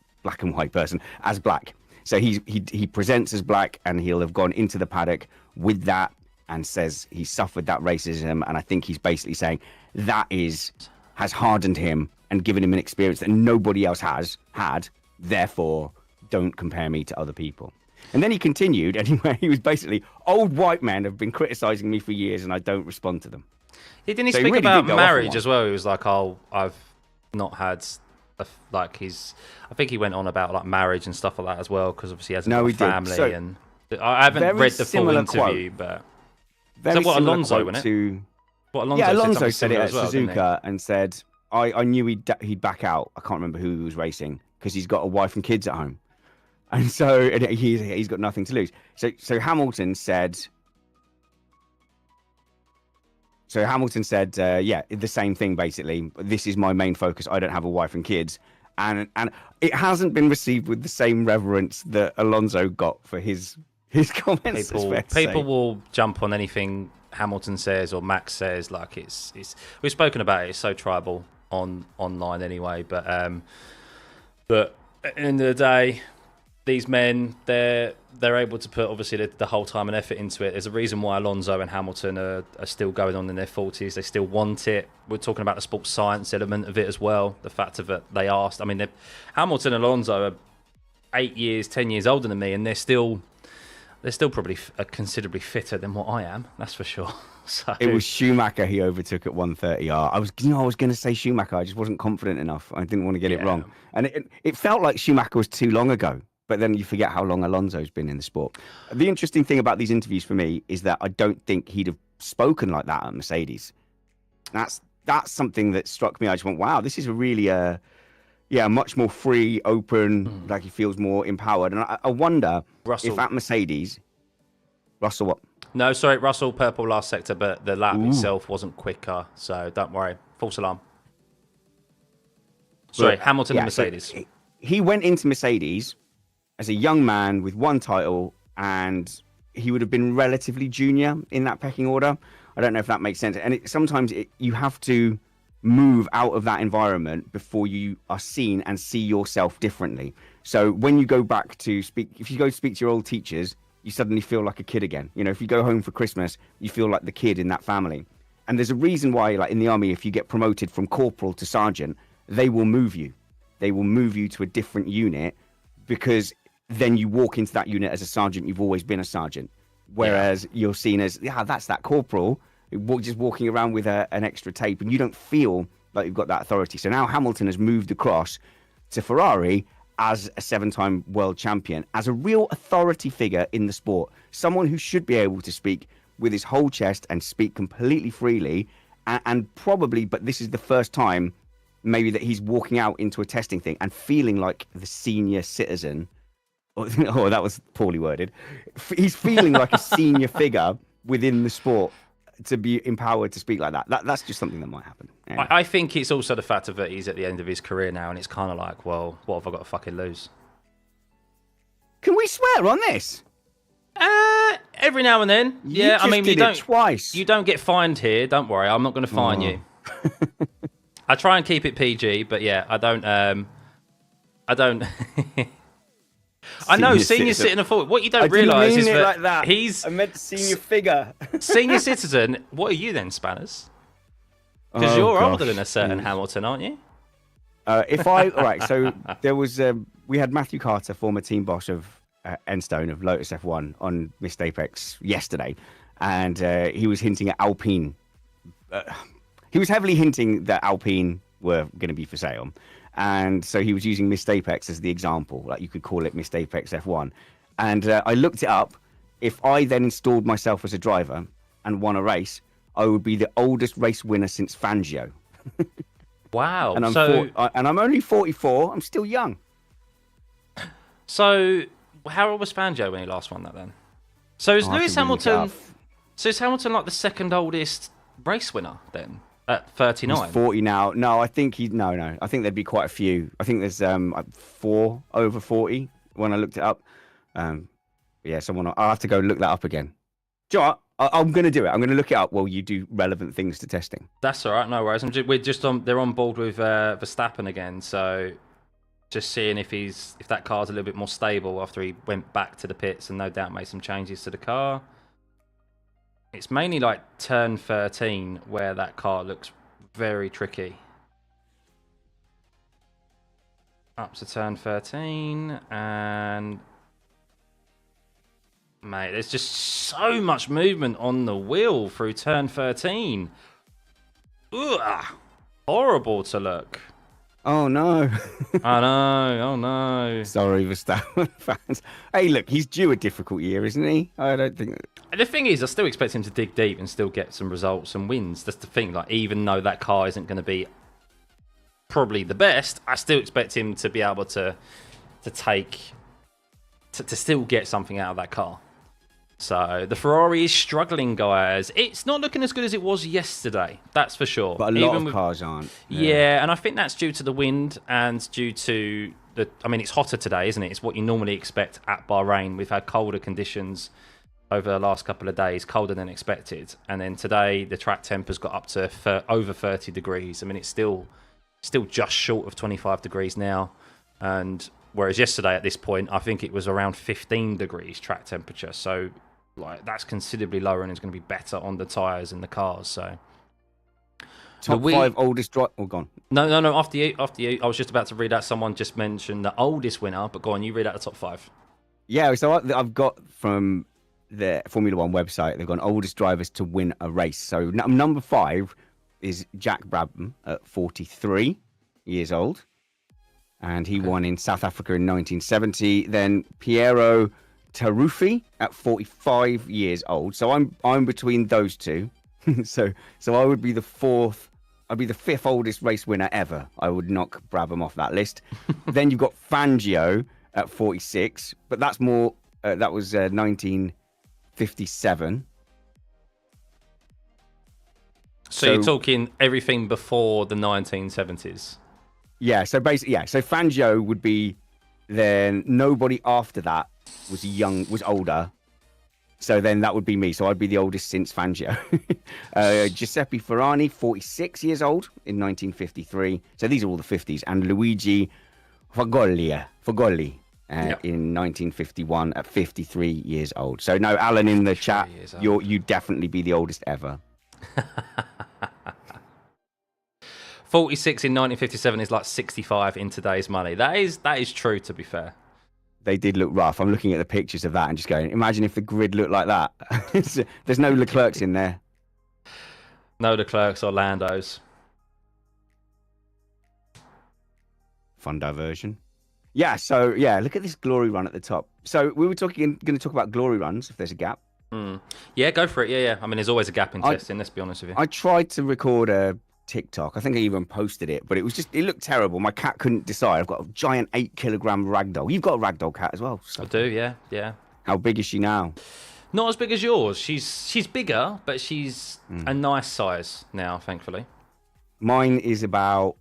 [SPEAKER 2] person as black. So he presents as black, and he'll have gone into the paddock with that and says he suffered that racism. And I think he's basically saying that has hardened him and given him an experience that nobody else has had. Therefore, don't compare me to other people. And then he continued, anyway, he was basically, old white men have been criticizing me for years and I don't respond to them.
[SPEAKER 1] Didn't he speak really about marriage as well? He was like, oh, I've not had... I think he went on about like marriage and stuff like that as well, because obviously he has a family. So, and I haven't read the full interview, but so what Alonso went it?
[SPEAKER 2] Alonso said it at Suzuka and said, I knew he'd back out. I can't remember who he was racing because he's got a wife and kids at home, and so he's got nothing to lose. So Hamilton said. So Hamilton said, the same thing, basically. This is my main focus. I don't have a wife and kids. And it hasn't been received with the same reverence that Alonso got for his comments.
[SPEAKER 1] People will jump on anything Hamilton says or Max says. Like it's we've spoken about it. It's so tribal online anyway. But at the end of the day, these men, they're able to put obviously the whole time and effort into it. There's a reason why Alonso and Hamilton are still going on in their 40s. They still want it. We're talking about the sports science element of it as well. The fact of it, they asked. I mean, Hamilton and Alonso are 8 years, 10 years older than me, and they're still probably considerably fitter than what I am. That's for sure. So.
[SPEAKER 2] It was Schumacher he overtook at 130R. I was going to say Schumacher. I just wasn't confident enough. I didn't want to get it wrong, and it felt like Schumacher was too long ago. But then you forget how long Alonso's been in the sport. The interesting thing about these interviews for me is that I don't think he'd have spoken like that at Mercedes. That's something that struck me. I just went, wow, this is a really much more free, open, like he feels more empowered. And I wonder if at Mercedes, Russell what?
[SPEAKER 1] No, sorry, Russell purple last sector, but the lap itself wasn't quicker. So don't worry. False alarm. Sorry, Hamilton and Mercedes.
[SPEAKER 2] So he went into Mercedes as a young man with one title, and he would have been relatively junior in that pecking order. I don't know if that makes sense. And sometimes you have to move out of that environment before you are seen and see yourself differently. So when you go back to speak, if you go to speak to your old teachers, you suddenly feel like a kid again. If you go home for Christmas, you feel like the kid in that family. And there's a reason why, like in the army, if you get promoted from corporal to sergeant, they will move you. They will move you to a different unit, because then you walk into that unit as a sergeant. You've always been a sergeant, whereas you're seen as that's that corporal just walking around with an extra tape, and you don't feel like you've got that authority. So now Hamilton has moved across to Ferrari as a 7-time world champion, as a real authority figure in the sport, someone who should be able to speak with his whole chest and speak completely freely, and probably, but this is the first time maybe that he's walking out into a testing thing and feeling like the senior citizen Oh, that was poorly worded. He's feeling like a senior figure within the sport to be empowered to speak like that. That's just something that might happen. Anyway.
[SPEAKER 1] I think it's also the fact of that he's at the end of his career now, and it's kind of like, well, what have I got to fucking lose?
[SPEAKER 2] Can we swear on this?
[SPEAKER 1] Every now and then. Yeah, I mean,
[SPEAKER 2] you don't twice.
[SPEAKER 1] You don't get fined here. Don't worry, I'm not going to fine you. I try and keep it PG, but yeah, I don't. I know, senior citizen. What you don't realise is that,
[SPEAKER 2] like he's. I meant senior figure.
[SPEAKER 1] Senior citizen. What are you then, Spanners? Because you're older than a certain Hamilton, aren't you?
[SPEAKER 2] All right. So there was we had Matthew Carter, former team boss of Enstone of Lotus F1, on Missed Apex yesterday, and he was hinting at Alpine. He was heavily hinting that Alpine were going to be for sale. And so he was using Missed Apex as the example. Like, you could call it Missed Apex F1. And I looked it up. If I then installed myself as a driver and won a race, I would be the oldest race winner since Fangio.
[SPEAKER 1] Wow.
[SPEAKER 2] And I'm only 44. I'm still young.
[SPEAKER 1] So how old was Fangio when he last won that then? So is Lewis Hamilton... So is Hamilton like the second oldest race winner then? At 39?
[SPEAKER 2] He's 40 now. No, I think no. I think there'd be quite a few. I think there's 4 over 40 when I looked it up. Yeah, I'll have to go look that up again. Do you know what? I'm going to do it. I'm going to look it up while you do relevant things to testing.
[SPEAKER 1] That's all right. No worries. They're on board with Verstappen again. So just seeing if that car's a little bit more stable after he went back to the pits and no doubt made some changes to the car. It's mainly like turn 13 where that car looks very tricky. Up to turn 13 and... Mate, there's just so much movement on the wheel through turn 13. Ugh, horrible to look.
[SPEAKER 2] Oh, no.
[SPEAKER 1] I know, oh no.
[SPEAKER 2] Sorry, Verstappen fans. Hey, look, he's due a difficult year, isn't he? I don't think...
[SPEAKER 1] The thing is, I still expect him to dig deep and still get some results and wins. That's the thing. Like, even though that car isn't going to be probably the best, I still expect him to be able to still get something out of that car. So the Ferrari is struggling, guys. It's not looking as good as it was yesterday, that's for sure.
[SPEAKER 2] But a lot of cars aren't.
[SPEAKER 1] Yeah, and I think that's due to the wind and due to the... I mean, it's hotter today, isn't it? It's what you normally expect at Bahrain. We've had colder conditions over the last couple of days, colder than expected. And then today, the track temp has got up to over 30 degrees. I mean, it's still just short of 25 degrees now. And whereas yesterday at this point, I think it was around 15 degrees track temperature. So... like, that's considerably lower and it's going to be better on the tyres and the cars. So,
[SPEAKER 2] top 5 oldest driver. Oh, gone.
[SPEAKER 1] No. After you. I was just about to read out. Someone just mentioned the oldest winner, but go on. You read out the top 5.
[SPEAKER 2] Yeah. So I've got from the Formula One website. They've gone oldest drivers to win a race. So number 5 is Jack Brabham at 43 years old, and he won in South Africa in 1970. Then Piero Taruffi at 45 years old. So I'm between those two. so I would be the 4th. I'd be the 5th oldest race winner ever. I would knock Brabham off that list. Then you've got Fangio at 46, but that's more. That was 1957.
[SPEAKER 1] So you're talking everything before the 1970s.
[SPEAKER 2] Yeah. So basically, yeah. So Fangio would be. Then nobody after that was older, so then that would be me. So I'd be the oldest since Fangio. Giuseppe Ferrani, 46 years old in 1953. So these are all the 50s. And Luigi Fogoli in 1951 at 53 years old. So no, Alan in the chat, you'd definitely be the oldest ever.
[SPEAKER 1] 46 in 1957 is like 65 in today's money. That is true, to be fair.
[SPEAKER 2] They did look rough. I'm looking at the pictures of that and just going, imagine if the grid looked like that. There's no Leclercs in there.
[SPEAKER 1] No Leclercs or Landos.
[SPEAKER 2] Fun diversion. Yeah, so yeah, look at this glory run at the top. So we were going to talk about glory runs if there's a gap.
[SPEAKER 1] Yeah, go for it. Yeah. I mean, there's always a gap in testing, let's be honest with you.
[SPEAKER 2] I tried to record a TikTok. I think I even posted it, but it looked terrible. My cat couldn't decide. I've got a giant 8-kilogram ragdoll. You've got a ragdoll cat as well.
[SPEAKER 1] I do, yeah.
[SPEAKER 2] How big is she now?
[SPEAKER 1] Not as big as yours. She's bigger, but she's a nice size now, thankfully.
[SPEAKER 2] Mine is about,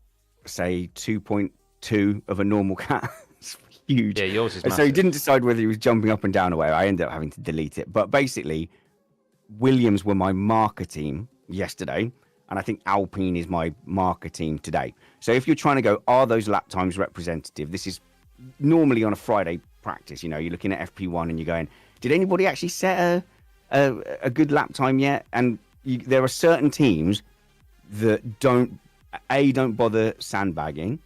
[SPEAKER 2] say, 2.2 of a normal cat. It's huge.
[SPEAKER 1] Yeah, yours is massive.
[SPEAKER 2] So he didn't decide whether he was jumping up and down or whatever. I ended up having to delete it. But basically, Williams were my marker team yesterday, and I think Alpine is my marker team today. So if you're trying to go, are those lap times representative? This is normally on a Friday practice. You're looking at FP1 and you're going, did anybody actually set a good lap time yet? And there are certain teams that don't bother sandbagging.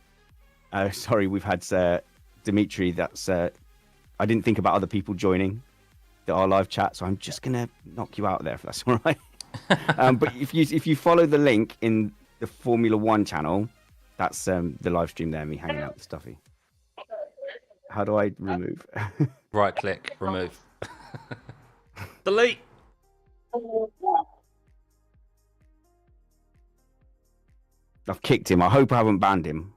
[SPEAKER 2] Sorry, we've had Dimitri. That's I didn't think about other people joining our live chat, so I'm just gonna knock you out there if that's all right. But if you follow the link in the Formula One channel, that's the live stream there, me hanging out with Stuffeyy. How do I remove?
[SPEAKER 1] Right click, remove. Delete.
[SPEAKER 2] I've kicked him. I hope I haven't banned him.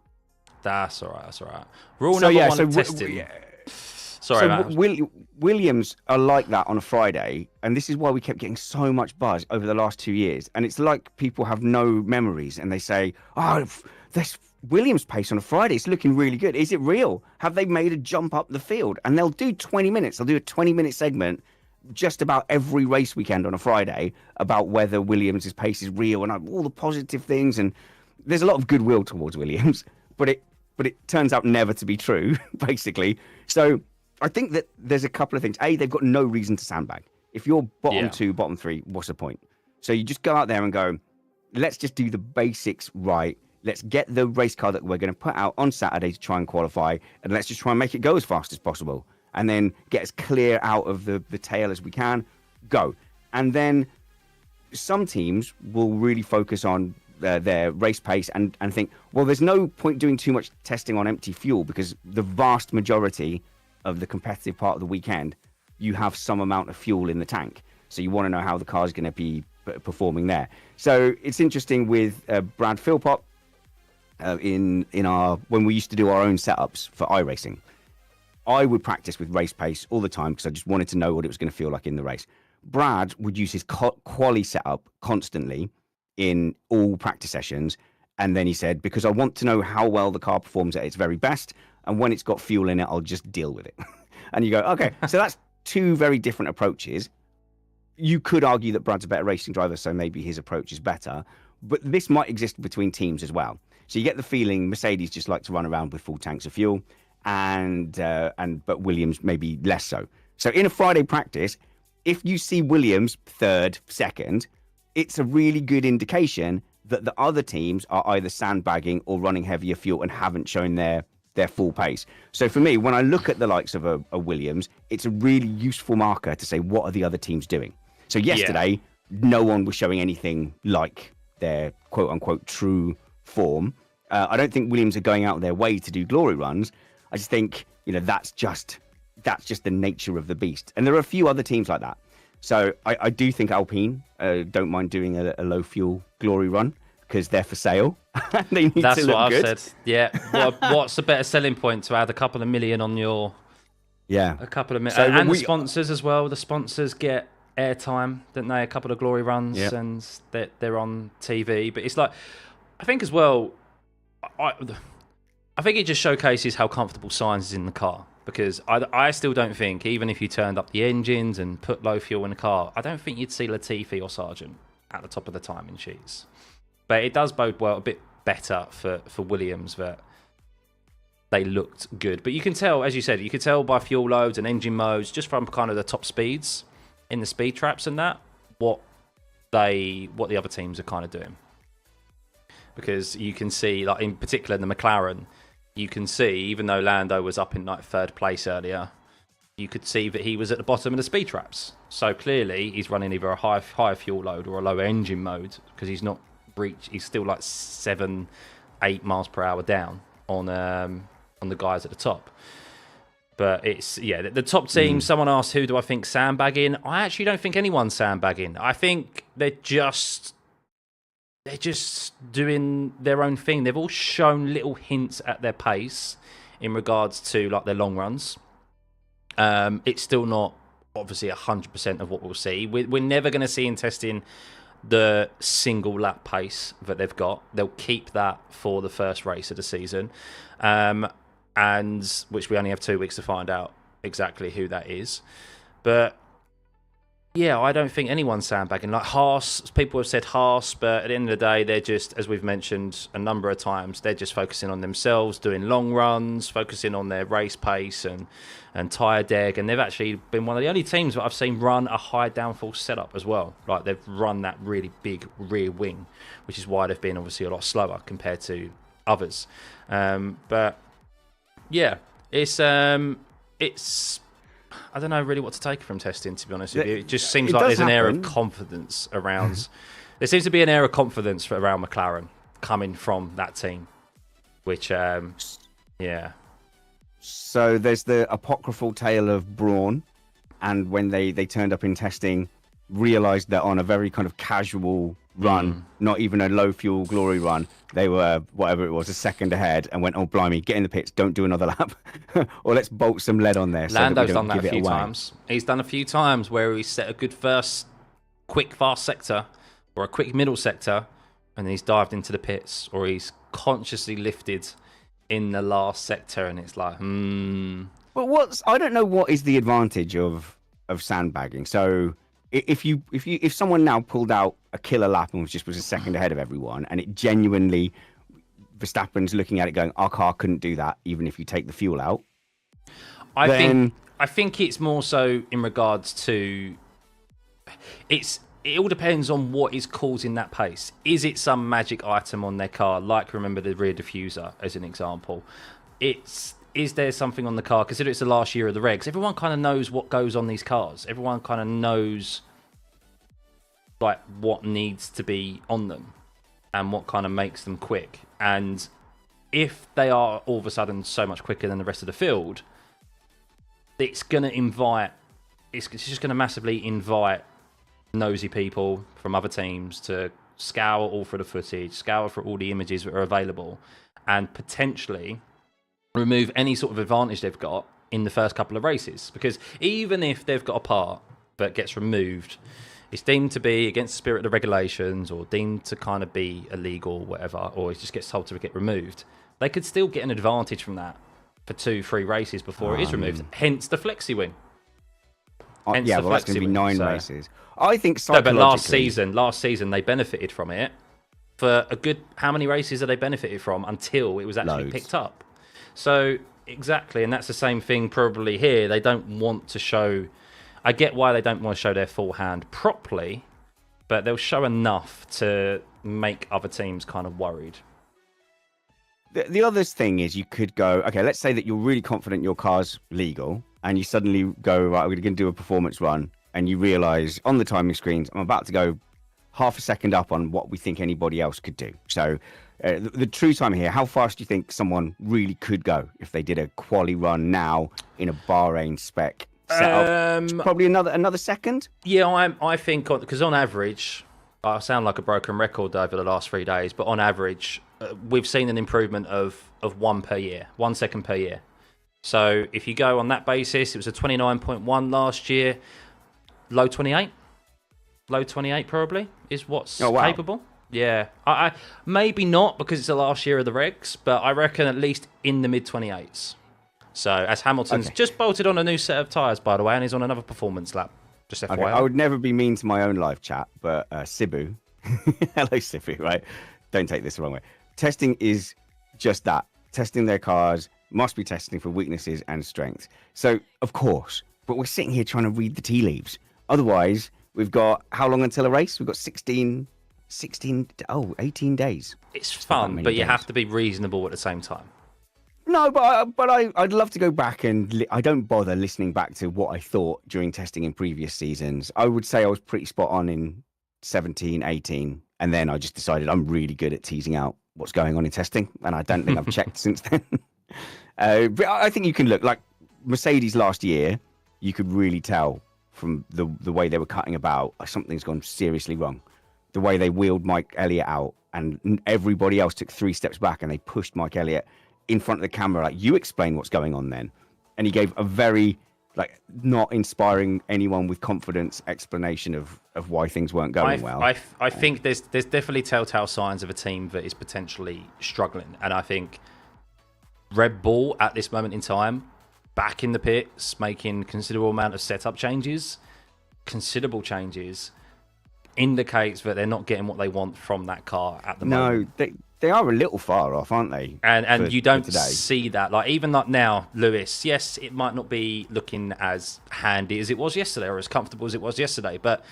[SPEAKER 1] That's all right. Rule number one of testing. Sorry, man.
[SPEAKER 2] Williams are like that on a Friday, and this is why we kept getting so much buzz over the last 2 years. And it's like people have no memories, and they say, "Oh, this Williams pace on a Friday, it's looking really good. Is it real? Have they made a jump up the field?" And they'll do 20 minutes. They'll do a 20-minute segment just about every race weekend on a Friday about whether Williams' pace is real and all the positive things. And there's a lot of goodwill towards Williams, but it turns out never to be true, basically. So I think that there's a couple of things. A, they've got no reason to sandbag. If you're bottom 2, bottom 3, what's the point? So you just go out there and go, let's just do the basics right. Let's get the race car that we're going to put out on Saturday to try and qualify, and let's just try and make it go as fast as possible. And then get as clear out of the tail as we can. Go. And then some teams will really focus on their race pace and think, well, there's no point doing too much testing on empty fuel because the vast majority of the competitive part of the weekend, you have some amount of fuel in the tank. So you want to know how the car is going to be performing there. So it's interesting with Brad Philpott when we used to do our own setups for iRacing. I would practice with race pace all the time because I just wanted to know what it was going to feel like in the race. Brad would use his quali setup constantly in all practice sessions. And then he said, because I want to know how well the car performs at its very best. And when it's got fuel in it, I'll just deal with it. And you go, okay, so that's two very different approaches. You could argue that Brad's a better racing driver, so maybe his approach is better. But this might exist between teams as well. So you get the feeling Mercedes just like to run around with full tanks of fuel. But Williams maybe less so. So in a Friday practice, if you see Williams third, second, it's a really good indication that the other teams are either sandbagging or running heavier fuel and haven't shown their full pace. So for me, when I look at the likes of a Williams, it's a really useful marker to say, what are the other teams doing? So yesterday, no one was showing anything like their quote unquote true form. I don't think Williams are going out of their way to do glory runs. I just think, that's just the nature of the beast. And there are a few other teams like that. So I do think Alpine don't mind doing a low fuel glory run because they're for sale. They need
[SPEAKER 1] That's
[SPEAKER 2] to look
[SPEAKER 1] what
[SPEAKER 2] good.
[SPEAKER 1] I've said. Yeah. What's a better selling point to add a couple of million on your...
[SPEAKER 2] Yeah.
[SPEAKER 1] A couple of million.
[SPEAKER 2] So
[SPEAKER 1] and the sponsors as well. The sponsors get airtime, don't they? A couple of glory runs and they're on TV. But it's like, I think as well, I think it just showcases how comfortable Sainz is in the car. Because I still don't think, even if you turned up the engines and put low fuel in the car, I don't think you'd see Latifi or Sargent at the top of the timing sheets. But it does bode well, a bit better for Williams that they looked good. But you can tell, as you said, you could tell by fuel loads and engine modes, just from kind of the top speeds in the speed traps and that, what the other teams are kind of doing. Because you can see, like in particular the McLaren, you can see, even though Lando was up in like third place earlier, you could see that he was at the bottom of the speed traps. So clearly he's running either a high fuel load or a low engine mode because he's not reached. He's still like 7-8 miles per hour down on the guys at the top. But it's the top team. Someone asked, who do I think sandbagging? I actually don't think anyone's sandbagging. I think they're just they're just doing their own thing. They've all shown little hints at their pace in regards to like their long runs. It's still not obviously 100% of what we'll see. We're never going to see in testing the single lap pace that they've got. They'll keep that for the first race of the season, and which we only have 2 weeks to find out exactly who that is. But yeah, I don't think anyone's sandbagging. Like Haas, people have said Haas, but at the end of the day, they're just, as we've mentioned a number of times, they're just focusing on themselves, doing long runs, focusing on their race pace and tyre deg. And they've actually been one of the only teams that I've seen run a high downforce setup as well. Like they've run that really big rear wing, which is why they've been obviously a lot slower compared to others. But yeah, it's I don't know really what to take from testing, to be honest with you. It just seems like there's an air of confidence around. There seems to be an air of confidence around McLaren coming from that team, which, yeah.
[SPEAKER 2] So there's the apocryphal tale of Brawn, and when they turned up in testing, realised that on a very kind of casual run, not even a low fuel glory run, they were, whatever it was, a second ahead, and went, oh blimey, get in the pits, don't do another lap, or let's bolt some lead on there.
[SPEAKER 1] Lando's done that a few times. He's done a few times where he set a good first quick fast sector or a quick middle sector, and then he's dived into the pits, or he's consciously lifted in the last sector, and it's like,
[SPEAKER 2] But I don't know what is the advantage of sandbagging. So if someone now pulled out a killer lap and was a second ahead of everyone, and it genuinely, Verstappen's looking at it going, our car couldn't do that even if you take the fuel out.
[SPEAKER 1] I think it's more so in regards to it all depends on what is causing that pace. Is it some magic item on their car, like remember the rear diffuser as an example? Is there something on the car? Consider it's the last year of the regs. Everyone kind of knows what goes on these cars. Everyone kind of knows like what needs to be on them and what kind of makes them quick. And if they are all of a sudden so much quicker than the rest of the field, it's going to invite, it's just going to massively invite nosy people from other teams to scour all through the footage, scour for all the images that are available, and potentially remove any sort of advantage they've got in the first couple of races. Because even if they've got a part that gets removed, it's deemed to be against the spirit of the regulations, or deemed to kind of be illegal, whatever, or it just gets told to get removed, they could still get an advantage from that for 2-3 races before it is removed. Hence the flexi wing.
[SPEAKER 2] Yeah, well, that's going to be 9 races. I think psychologically...
[SPEAKER 1] No, but last season they benefited from it for a good... How many races have they benefited from until it was actually picked up? So, exactly, and that's the same thing probably here. They don't want to show... I get why they don't want to show their full hand properly, but they'll show enough to make other teams kind of worried.
[SPEAKER 2] The other thing is you could go, okay, let's say that you're really confident your car's legal, and you suddenly go, right, we're going to do a performance run, and you realise on the timing screens, I'm about to go half a second up on what we think anybody else could do. So the true time here, how fast do you think someone really could go if they did a quali run now in a Bahrain spec setup? Probably another second?
[SPEAKER 1] Yeah, I think, because on average, I sound like a broken record over the last 3 days, but on average, we've seen an improvement of 1 per year, 1 second per year. So if you go on that basis, it was a 29.1 last year, low 28 probably is what's capable. Yeah, I maybe not because it's the last year of the regs, but I reckon at least in the mid 28s. So as Hamilton's just bolted on a new set of tyres, by the way, and he's on another performance lap. Just FYI.
[SPEAKER 2] Okay. I would never be mean to my own live chat, but Sibu, hello Sibu, right? Don't take this the wrong way. Testing is just that. Testing their cars, must be testing for weaknesses and strengths. So, of course, but we're sitting here trying to read the tea leaves. Otherwise, we've got how long until a race? We've got 18 days.
[SPEAKER 1] It's fun, but you have to be reasonable at the same time.
[SPEAKER 2] No, but I'd love to go back and I don't bother listening back to what I thought during testing in previous seasons. I would say I was pretty spot on in 17, 18, and then I just decided I'm really good at teasing out what's going on in testing, and I don't think I've checked since then. But I think you can look like Mercedes last year. You could really tell from the way they were cutting about something's gone seriously wrong. the way they wheeled Mike Elliott out, and everybody else took 3 steps back, and they pushed Mike Elliott in front of the camera. Like, you explain what's going on then. And he gave a very, like, not inspiring anyone with confidence explanation of why things weren't going well.
[SPEAKER 1] I think there's definitely telltale signs of a team that is potentially struggling. And I think Red Bull at this moment in time, back in the pits, making considerable amount of setup changes, considerable changes, indicates that they're not getting what they want from that car at the moment.
[SPEAKER 2] No, they are a little far off, aren't they?
[SPEAKER 1] And you don't see that. Like, even like now, Lewis, yes, it might not be looking as handy as it was yesterday or as comfortable as it was yesterday, but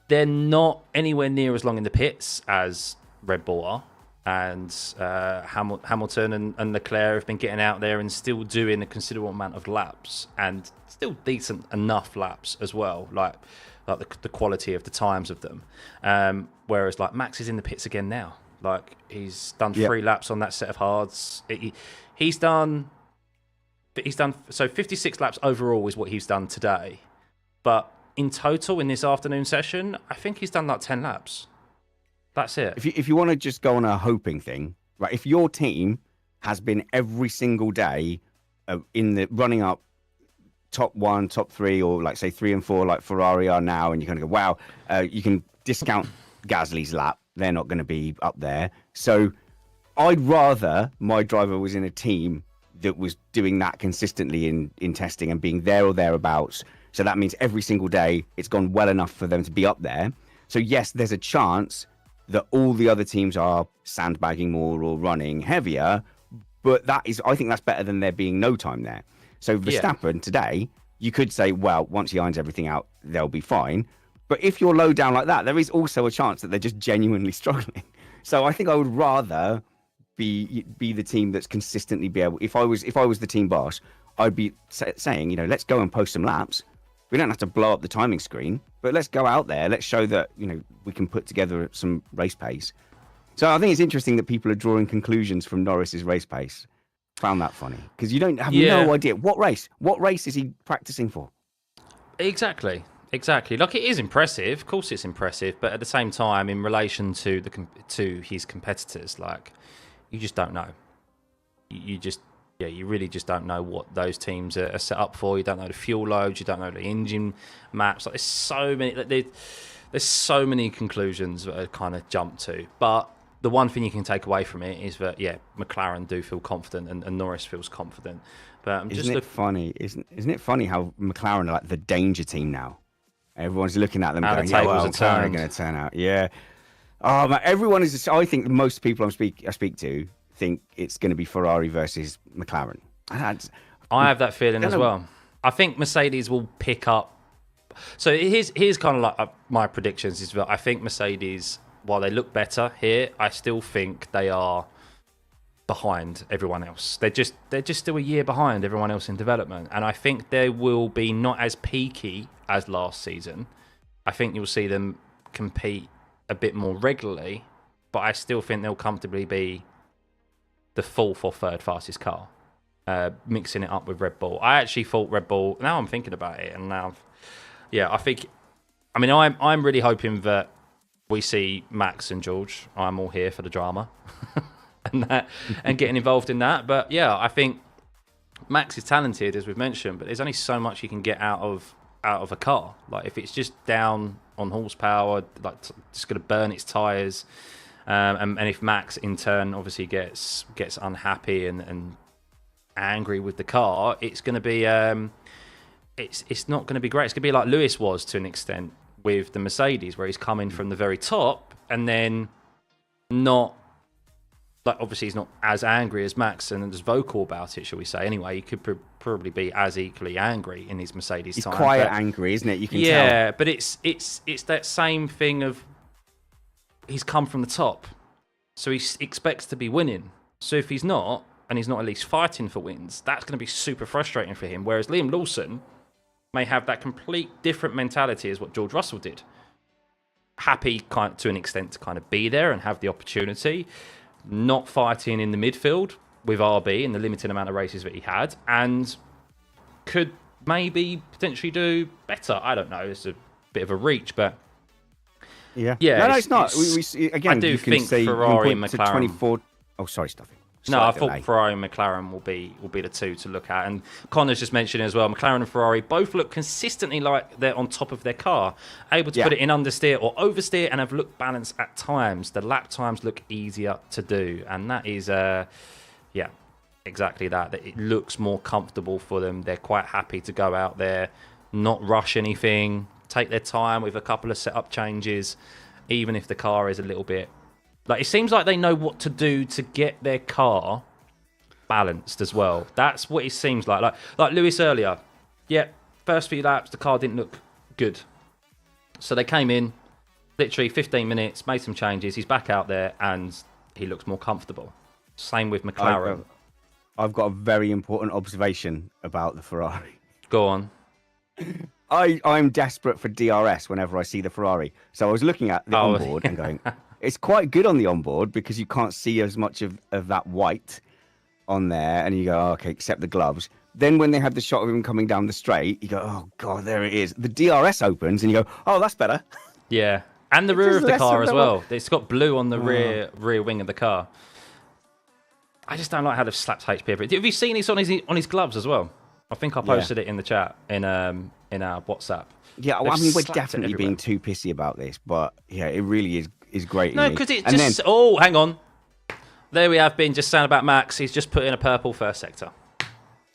[SPEAKER 1] they're not anywhere near as long in the pits as Red Bull are. And Hamilton and Leclerc have been getting out there and still doing a considerable amount of laps, and still decent enough laps as well, like the quality of the times of them. Whereas like Max is in the pits again now. Like, he's done 3 laps on that set of hards. He's done so 56 laps overall is what he's done today. But in total in this afternoon session, I think he's done like 10 laps. That's it.
[SPEAKER 2] If you want to just go on a hoping thing, right? If your team has been every single day in the running up top 1, top 3, or like say 3 and 4, like Ferrari are now, and you kind of go, wow, you can discount Gasly's lap. They're not going to be up there. So I'd rather my driver was in a team that was doing that consistently in testing and being there or thereabouts. So that means every single day it's gone well enough for them to be up there. So yes, there's a chance that all the other teams are sandbagging more or running heavier, but I think that's better than there being no time there. So Verstappen today, you could say, well, once he irons everything out, they'll be fine. But if you're low down like that, there is also a chance that they're just genuinely struggling. So I think I would rather be the team that's consistently be able. If I was the team boss, I'd be saying, let's go and post some laps. We don't have to blow up the timing screen, but let's go out there. Let's show that we can put together some race pace. So I think it's interesting that people are drawing conclusions from Norris's race pace. Found that funny because you don't have no idea what race. What race is he practicing for?
[SPEAKER 1] Exactly. Like, it is impressive. Of course, it's impressive, but at the same time, in relation to his competitors, like, you just don't know. You really just don't know what those teams are set up for. You don't know the fuel loads. You don't know the engine maps. Like, there's so many conclusions that are kind of jumped to. But the one thing you can take away from it is that McLaren do feel confident and Norris feels confident. But
[SPEAKER 2] Isn't it funny how McLaren are like the danger team now? Everyone's looking at them going, McLaren are going to turn out. Yeah. Oh, man, everyone is. I think most people I speak to think it's going to be Ferrari versus McLaren.
[SPEAKER 1] I have that feeling as well. I think Mercedes will pick up. So here's kind of like my predictions is that I think Mercedes, while they look better here, I still think they are behind everyone else. They're just still a year behind everyone else in development, and I think they will be not as peaky as last season. I think you'll see them compete a bit more regularly, but I still think they'll comfortably be the 4th or 3rd fastest car, mixing it up with Red Bull. I actually thought Red Bull. Now I'm thinking about it, and now, I'm really hoping that we see Max and George. I'm all here for the drama. and getting involved in that. But I think Max is talented, as we've mentioned, but there's only so much you can get out of a car. Like, if it's just down on horsepower, like, just going to burn its tires, and if Max in turn obviously gets unhappy and angry with the car, it's going to be it's not going to be great. It's going to be like Lewis was to an extent with the Mercedes, where he's coming from the very top and then not. Like, obviously, he's not as angry as Max and as vocal about it, shall we say. Anyway, he could probably be as equally angry in his Mercedes time.
[SPEAKER 2] He's quiet angry, isn't it? You can tell.
[SPEAKER 1] Yeah, but it's that same thing of he's come from the top, so he expects to be winning. So if he's not, and he's not at least fighting for wins, that's going to be super frustrating for him. Whereas Liam Lawson may have that complete different mentality as what George Russell did. Happy to an extent to kind of be there and have the opportunity, not fighting in the midfield with RB in the limited amount of races that he had, and could maybe potentially do better. I don't know. It's a bit of a reach, but
[SPEAKER 2] Yeah.
[SPEAKER 1] Yeah.
[SPEAKER 2] No, it's not. We again,
[SPEAKER 1] I do think Ferrari and McLaren.
[SPEAKER 2] 24. Oh, sorry, Stuffy.
[SPEAKER 1] No, I thought Ferrari and McLaren will be the two to look at. And Connor's just mentioned as well, McLaren and Ferrari both look consistently like they're on top of their car, able to put it in understeer or oversteer and have looked balanced at times. The lap times look easier to do. And that is, exactly that. It looks more comfortable for them. They're quite happy to go out there, not rush anything, take their time with a couple of setup changes, even if the car is a little bit... Like, it seems like they know what to do to get their car balanced as well. That's what it seems like. Like Lewis earlier. Yeah, first few laps, the car didn't look good. So they came in, literally 15 minutes, made some changes. He's back out there, and he looks more comfortable. Same with McLaren.
[SPEAKER 2] I've got a very important observation about the Ferrari.
[SPEAKER 1] Go on.
[SPEAKER 2] I'm desperate for DRS whenever I see the Ferrari. So I was looking at the onboard and going... It's quite good on the onboard because you can't see as much of that white on there, and you go, oh, okay, except the gloves. Then when they have the shot of him coming down the straight, you go, oh, God, there it is. The DRS opens, and you go, oh, that's better.
[SPEAKER 1] Yeah, and the rear of the car as well. It's got blue on the rear wing of the car. I just don't like how they've slapped HP over it. Have you seen this on his gloves as well? I think I posted it in the chat in our WhatsApp.
[SPEAKER 2] Yeah, well, I mean, we're definitely being too pissy about this, but yeah, it really is great.
[SPEAKER 1] No, because it just... Oh, hang on. There we have been just saying about Max. He's just put in a purple first sector.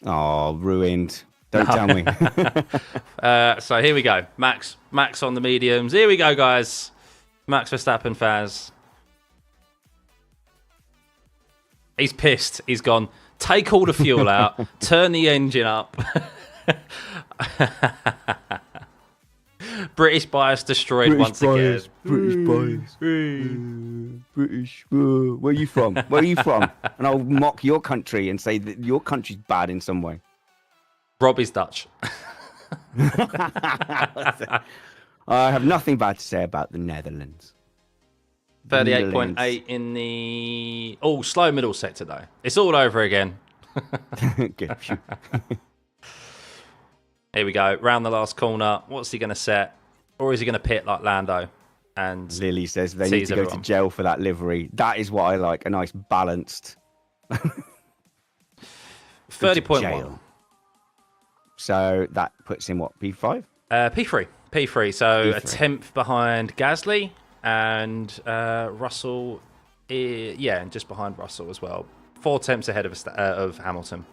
[SPEAKER 2] Oh, ruined. Don't tell me.
[SPEAKER 1] So here we go. Max on the mediums. Here we go, guys. Max Verstappen fans. He's pissed. He's gone, take all the fuel out, turn the engine up. British bias destroyed once again.
[SPEAKER 2] British bias. British. Where are you from? Where are you from? And I'll mock your country and say that your country's bad in some way.
[SPEAKER 1] Rob is Dutch.
[SPEAKER 2] I have nothing bad to say about the Netherlands.
[SPEAKER 1] 38.8 in the... Oh, slow middle sector, though. It's all over again.
[SPEAKER 2] Good.
[SPEAKER 1] Here we go. Round the last corner. What's he going to set? Or is he going to pit like Lando? And
[SPEAKER 2] Lily says they need to go to jail for that livery. That is what I like. A nice balanced...
[SPEAKER 1] 30.1.
[SPEAKER 2] So that puts him, what, P5?
[SPEAKER 1] P3. P3. So P3. A tenth behind Gasly. And Russell... and just behind Russell as well. 4 tenths ahead of Hamilton.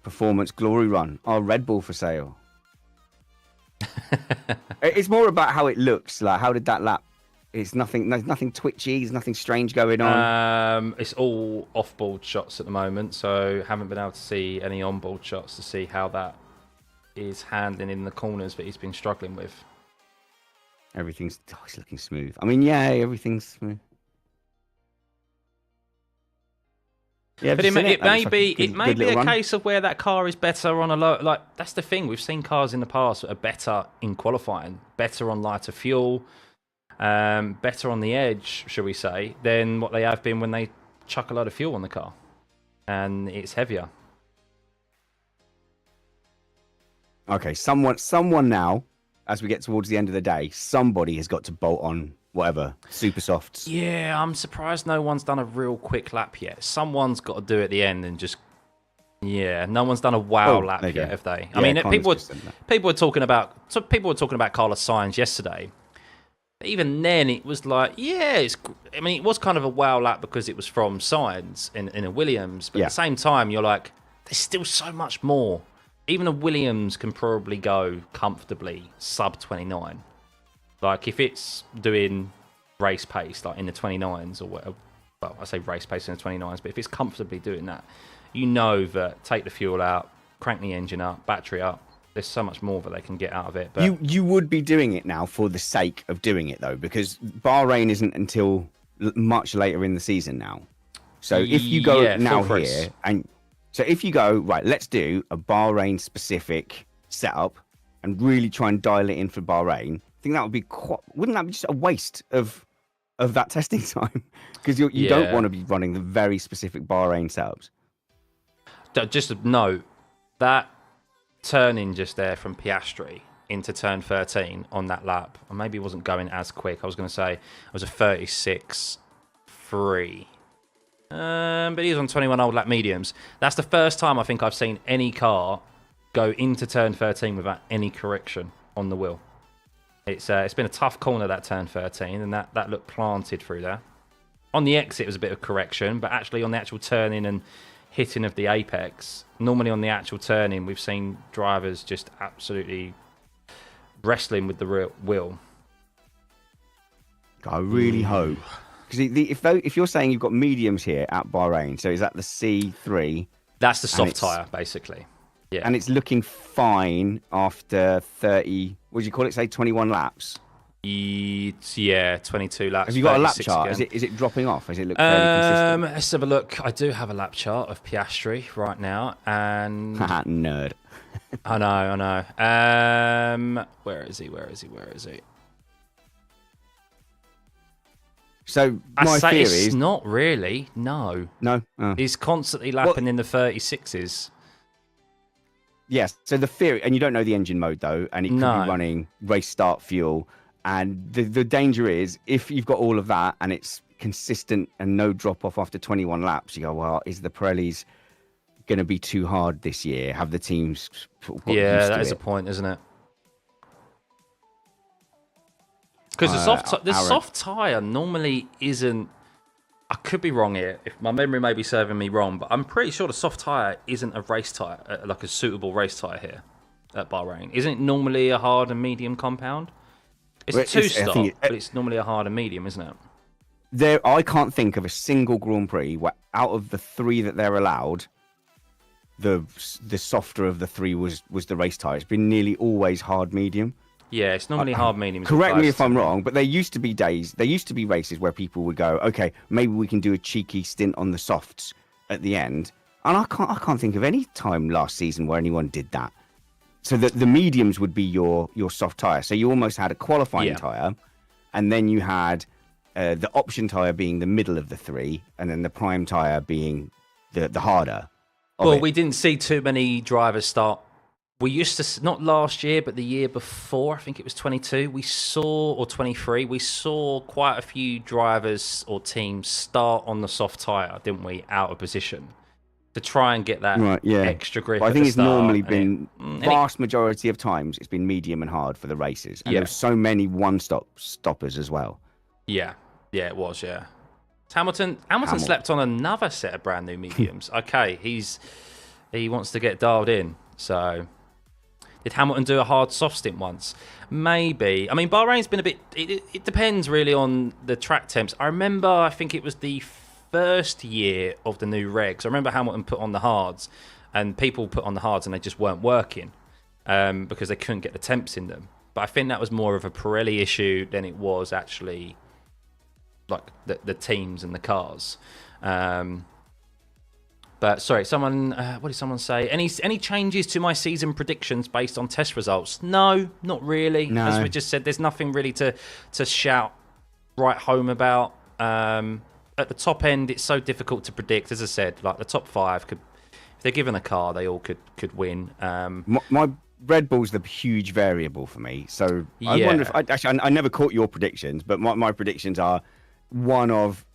[SPEAKER 2] Performance glory run. Oh, Red Bull for sale. It's more about how it looks. Like, how did that lap? It's nothing. There's nothing twitchy. There's nothing strange going on.
[SPEAKER 1] It's all off-board shots at the moment, so haven't been able to see any on-board shots to see how that is handling in the corners that he's been struggling with.
[SPEAKER 2] Everything's it's looking smooth. I mean, yeah, everything's smooth. Yeah,
[SPEAKER 1] but it may be a case of where that car is better on a low... Like, that's the thing. We've seen cars in the past that are better in qualifying, better on lighter fuel, better on the edge, shall we say, than what they have been when they chuck a load of fuel on the car. And it's heavier.
[SPEAKER 2] Okay, someone now, as we get towards the end of the day, somebody has got to bolt on whatever, super softs.
[SPEAKER 1] Yeah, I'm surprised no one's done a real quick lap yet. Someone's got to do it at the end and just... Yeah, no one's done a lap yet, have they? I mean, people were talking about Carlos Sainz yesterday. But even then, it was like, it was kind of a wow lap because it was from Sainz in a Williams. But at the same time, you're like, there's still so much more. Even a Williams can probably go comfortably sub 29. Like, if it's doing race pace, like in the 29s or whatever, well, I say race pace in the 29s, but if it's comfortably doing that, you know that take the fuel out, crank the engine up, battery up, there's so much more that they can get out of it. But
[SPEAKER 2] you would be doing it now for the sake of doing it, though, because Bahrain isn't until much later in the season now. So if you go here, and so if you go, right, let's do a Bahrain-specific setup and really try and dial it in for Bahrain, I think that would be wouldn't that be just a waste of that testing time? Because you don't want to be running the very specific Bahrain setups. Just
[SPEAKER 1] a note, that turning just there from Piastri into turn 13 on that lap. Or maybe it wasn't going as quick. I was going to say it was a 36.3. But he was on 21 old lap mediums. That's the first time I think I've seen any car go into turn 13 without any correction on the wheel. It's been a tough corner, that turn 13, and that looked planted through there. On the exit, it was a bit of correction, but actually on the actual turning and hitting of the apex, normally on the actual turning, we've seen drivers just absolutely wrestling with the wheel.
[SPEAKER 2] I really hope. Because if you're saying you've got mediums here at Bahrain, so is that the C3?
[SPEAKER 1] That's the soft tyre, basically. Yeah.
[SPEAKER 2] And it's looking fine after 30, what do you call it, say 21 laps?
[SPEAKER 1] Yeah, 22 laps.
[SPEAKER 2] Have you got a lap chart? Is it dropping off? Does it look fairly consistent?
[SPEAKER 1] Let's have a look. I do have a lap chart of Piastri right now. And
[SPEAKER 2] nerd.
[SPEAKER 1] I know. Where is he?
[SPEAKER 2] So my theory is
[SPEAKER 1] not really. No.
[SPEAKER 2] Oh.
[SPEAKER 1] He's constantly lapping in the 36s.
[SPEAKER 2] Yes. So the theory, and you don't know the engine mode though, and it could be running race start fuel. And the danger is if you've got all of that and it's consistent and no drop off after 21 laps, you go, well, is the Pirellis going to be too hard this year? Have the teams got used to
[SPEAKER 1] that is
[SPEAKER 2] it?
[SPEAKER 1] a point, isn't it? Because the soft tyre normally isn't. I could be wrong here. If my memory may be serving me wrong, but I'm pretty sure the soft tyre isn't a race tyre, like a suitable race tyre here at Bahrain. Isn't it normally a hard and medium compound? It's a two-stop, but it's normally a hard and medium, isn't it?
[SPEAKER 2] I can't think of a single Grand Prix where out of the three that they're allowed, the softer of the three was the race tyre. It's been nearly always hard medium.
[SPEAKER 1] Yeah, it's normally hard medium.
[SPEAKER 2] Correct me if I'm wrong, but there used to be races where people would go, okay, maybe we can do a cheeky stint on the softs at the end. And I can't think of any time last season where anyone did that. So the mediums would be your soft tyre. So you almost had a qualifying tyre, and then you had the option tyre being the middle of the three, and then the prime tyre being the harder.
[SPEAKER 1] Well, we didn't see too many drivers start. We used to, not last year, but the year before, I think it was 22, or 23, we saw quite a few drivers or teams start on the soft tyre, didn't we, out of position, to try and get that extra grip.
[SPEAKER 2] Well, I think it's normally been, vast majority of times, it's been medium and hard for the races. And there's so many stoppers as well. Yeah,
[SPEAKER 1] it was, Hamilton slept on another set of brand new mediums. Okay, he wants to get dialed in, so... Did Hamilton do a hard soft stint once? Maybe. I mean, Bahrain's been a bit... It depends really on the track temps. I think it was the first year of the new regs. I remember Hamilton put on the hards, and people put on the hards and they just weren't working because they couldn't get the temps in them. But I think that was more of a Pirelli issue than it was actually like the teams and the cars. But sorry, what did someone say? Any changes to my season predictions based on test results? No, not really.
[SPEAKER 2] No.
[SPEAKER 1] As we just said, there's nothing really to shout right home about. At the top end, it's so difficult to predict. As I said, like the top five could, if they're given a car, they all could win.
[SPEAKER 2] My Red Bull's the huge variable for me. So I wonder if I never caught your predictions, but my predictions are one of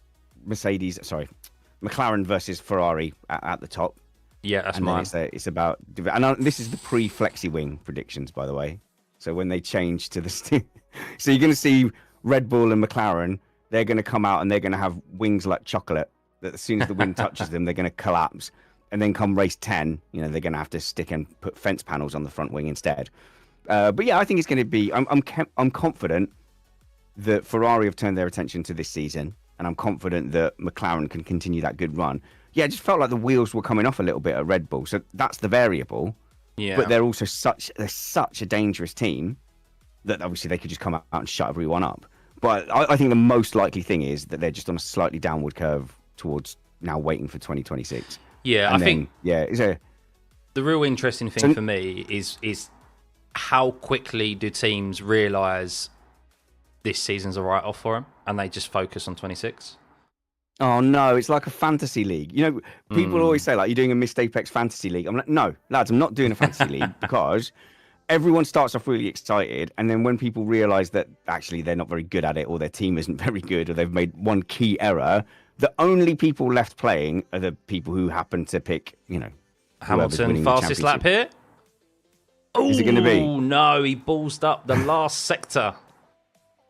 [SPEAKER 2] McLaren versus Ferrari at the top.
[SPEAKER 1] Yeah, that's
[SPEAKER 2] and
[SPEAKER 1] mine.
[SPEAKER 2] Then it's about, and this is the pre-flexi wing predictions, by the way. So when they change to the, so you're going to see Red Bull and McLaren. They're going to come out and they're going to have wings like chocolate. That as soon as the wind touches them, they're going to collapse. And then come race 10, they're going to have to stick and put fence panels on the front wing instead. But yeah, I think it's going to be. I'm confident that Ferrari have turned their attention to this season. And I'm confident that McLaren can continue that good run. Yeah, it just felt like the wheels were coming off a little bit at Red Bull. So that's the variable.
[SPEAKER 1] Yeah.
[SPEAKER 2] But they're also such a dangerous team that obviously they could just come out and shut everyone up. But I think the most likely thing is that they're just on a slightly downward curve towards now waiting for 2026.
[SPEAKER 1] Yeah,
[SPEAKER 2] and
[SPEAKER 1] I think
[SPEAKER 2] the
[SPEAKER 1] real interesting thing for me is how quickly do teams realise this season's a write-off for them, and they just focus on 26.
[SPEAKER 2] Oh no, it's like a fantasy league. People always say like, you're doing a Missed Apex fantasy league. I'm like, no, lads, I'm not doing a fantasy league because everyone starts off really excited, and then when people realise that actually they're not very good at it, or their team isn't very good, or they've made one key error, the only people left playing are the people who happen to pick,
[SPEAKER 1] Hamilton fastest lap here.
[SPEAKER 2] Is it going to be?
[SPEAKER 1] Oh no, he ballsed up the last sector.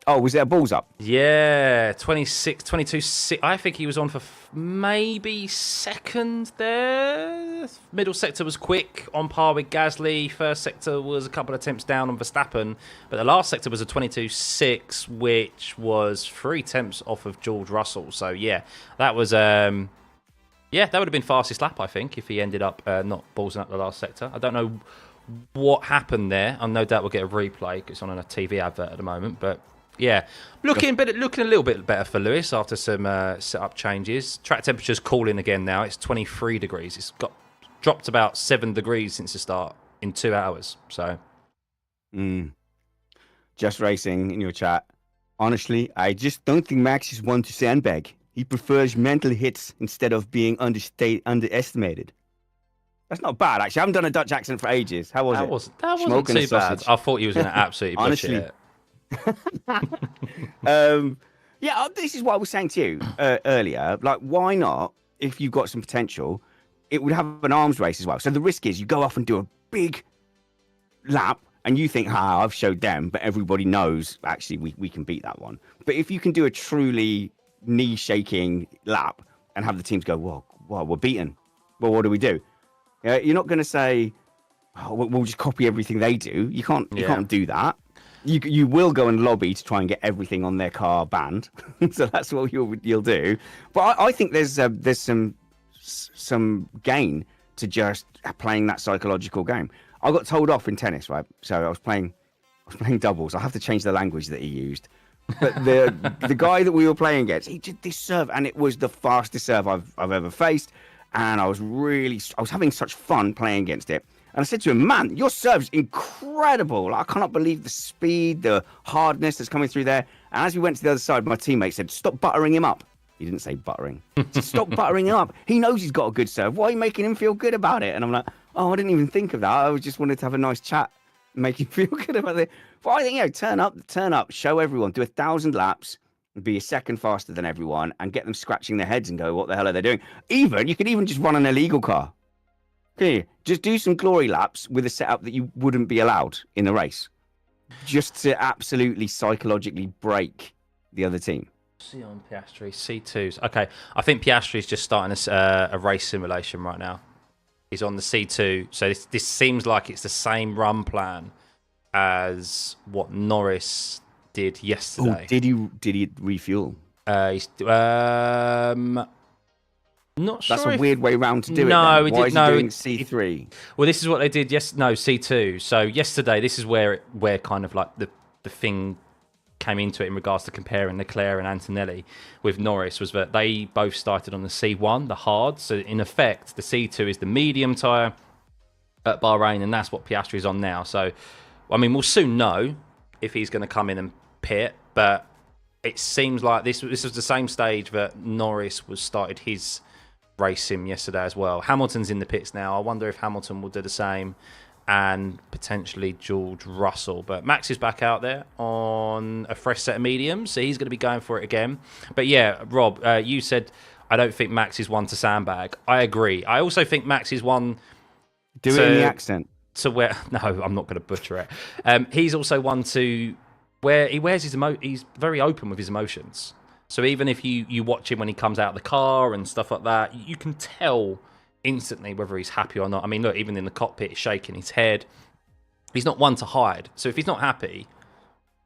[SPEAKER 2] Oh, was there a balls up?
[SPEAKER 1] Yeah, 22, 6. I think he was on for maybe second there. Middle sector was quick, on par with Gasly. First sector was a couple of attempts down on Verstappen. But the last sector was a 22.6, which was 3 attempts off of George Russell. So, yeah, that was... that would have been fastest lap, I think, if he ended up not ballsing up the last sector. I don't know what happened there. I no doubt we'll get a replay because it's on a TV advert at the moment, but... Yeah, looking a little bit better for Lewis after some setup changes. Track temperature's cooling again now. It's 23 degrees. It's dropped about 7 degrees since the start in 2 hours. So,
[SPEAKER 2] Just Racing in your chat. Honestly, I just don't think Max is one to sandbag. He prefers mental hits instead of being underestimated. That's not bad, actually. I haven't done a Dutch accent for ages. How was it?
[SPEAKER 1] That wasn't too bad. I thought he was going to absolutely butcher it.
[SPEAKER 2] This is what I was saying to you earlier. Like, why not, if you've got some potential, it would have an arms race as well. So the risk is you go off and do a big lap and you think, I've showed them, but everybody knows actually we can beat that one. But if you can do a truly knee-shaking lap and have the teams go, well, we're beaten. Well, what do we do? You're not going to say, we'll just copy everything they do. You can't do that. You will go and lobby to try and get everything on their car banned, so that's what you'll do. But I think there's some gain to just playing that psychological game. I got told off in tennis, right? So I was playing doubles. I have to change the language that he used. But the guy that we were playing against, he did this serve, and it was the fastest serve I've ever faced, and I was having such fun playing against it. And I said to him, man, your serve's incredible. Like, I cannot believe the speed, the hardness that's coming through there. And as we went to the other side, my teammate said, stop buttering him up. He didn't say buttering. He said, stop buttering him up. He knows he's got a good serve. Why are you making him feel good about it? And I'm like, I didn't even think of that. I just wanted to have a nice chat and make him feel good about it. But I think, turn up, show everyone, do 1,000 laps, be a second faster than everyone, and get them scratching their heads and go, what the hell are they doing? You could even just run an illegal car. Okay, just do some glory laps with a setup that you wouldn't be allowed in a race, just to absolutely psychologically break the other team.
[SPEAKER 1] See on Piastri, C2s. Okay, I think Piastri's just starting a race simulation right now. He's on the C2, so this seems like it's the same run plan as what Norris did yesterday.
[SPEAKER 2] Oh, did he refuel?
[SPEAKER 1] Not sure.
[SPEAKER 2] That's a weird way round to do it. No, why is he doing C3?
[SPEAKER 1] Well, this is what they did. C2. So yesterday, this is where kind of like the thing came into it in regards to comparing Leclerc and Antonelli with Norris, was that they both started on the C1, the hard. So in effect, the C2 is the medium tyre at Bahrain, and that's what Piastri's on now. So, I mean, we'll soon know if he's going to come in and pit, but it seems like this was the same stage that Norris started his race sim yesterday as well. Hamilton's in the pits now. I wonder if Hamilton will do the same, and potentially George Russell. But Max is back out there on a fresh set of mediums, so he's going to be going for it again. But yeah, Rob, you said, I don't think Max is one to sandbag. I agree. I also think Max is one
[SPEAKER 2] it in the accent.
[SPEAKER 1] To where... No, I'm not going to butcher it. He's also one to where he wears his he's very open with his emotions. So even if you watch him when he comes out of the car and stuff like that, you can tell instantly whether he's happy or not. I mean, look, even in the cockpit, he's shaking his head. He's not one to hide. So if he's not happy,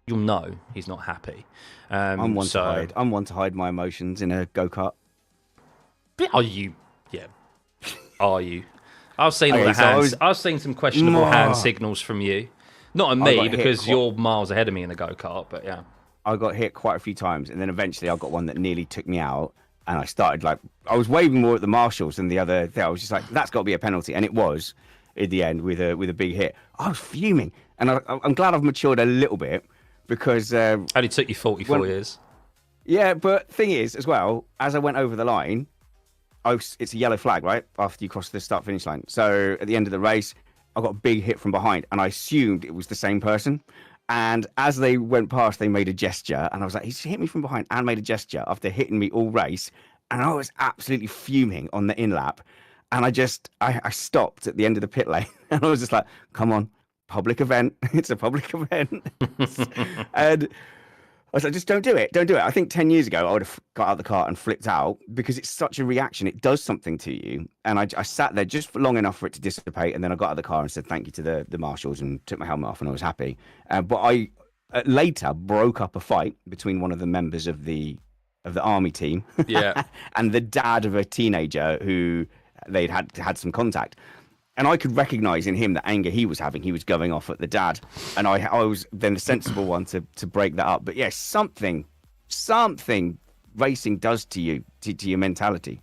[SPEAKER 1] you'll know he's not happy.
[SPEAKER 2] I'm one to hide. I'm one to hide my emotions in a go-kart.
[SPEAKER 1] Are you? Yeah. Are you? I've seen all the hands. I've seen some questionable hand signals from you. Not on me, because you're miles ahead of me in the go-kart, but yeah.
[SPEAKER 2] I got hit quite a few times, and then eventually I got one that nearly took me out, and I started I was waving more at the marshals than the other thing. I was just like, that's got to be a penalty, and it was in the end with a big hit. I was fuming, and I'm glad I've matured a little bit, because
[SPEAKER 1] only took you 44 years.
[SPEAKER 2] Yeah, but thing is, as well, as I went over the line, it's a yellow flag, right, after you cross the start-finish line. So at the end of the race, I got a big hit from behind, and I assumed it was the same person. And as they went past, they made a gesture, and I was like, he's hit me from behind and made a gesture after hitting me all race. And I was absolutely fuming on the in lap. And I stopped at the end of the pit lane, and I was just like, come on, public event. It's a public event. And I was like, just don't do it. Don't do it. I think 10 years ago, I would have got out of the car and flipped out because it's such a reaction. It does something to you. And I sat there just for long enough for it to dissipate. And then I got out of the car and said thank you to the marshals and took my helmet off, and I was happy. But I later broke up a fight between one of the members of the army team and the dad of a teenager who they'd had some contact. And I could recognize in him the anger he was having. He was going off at the dad. And I was then the sensible one to break that up. But yeah, something racing does to you, to your mentality.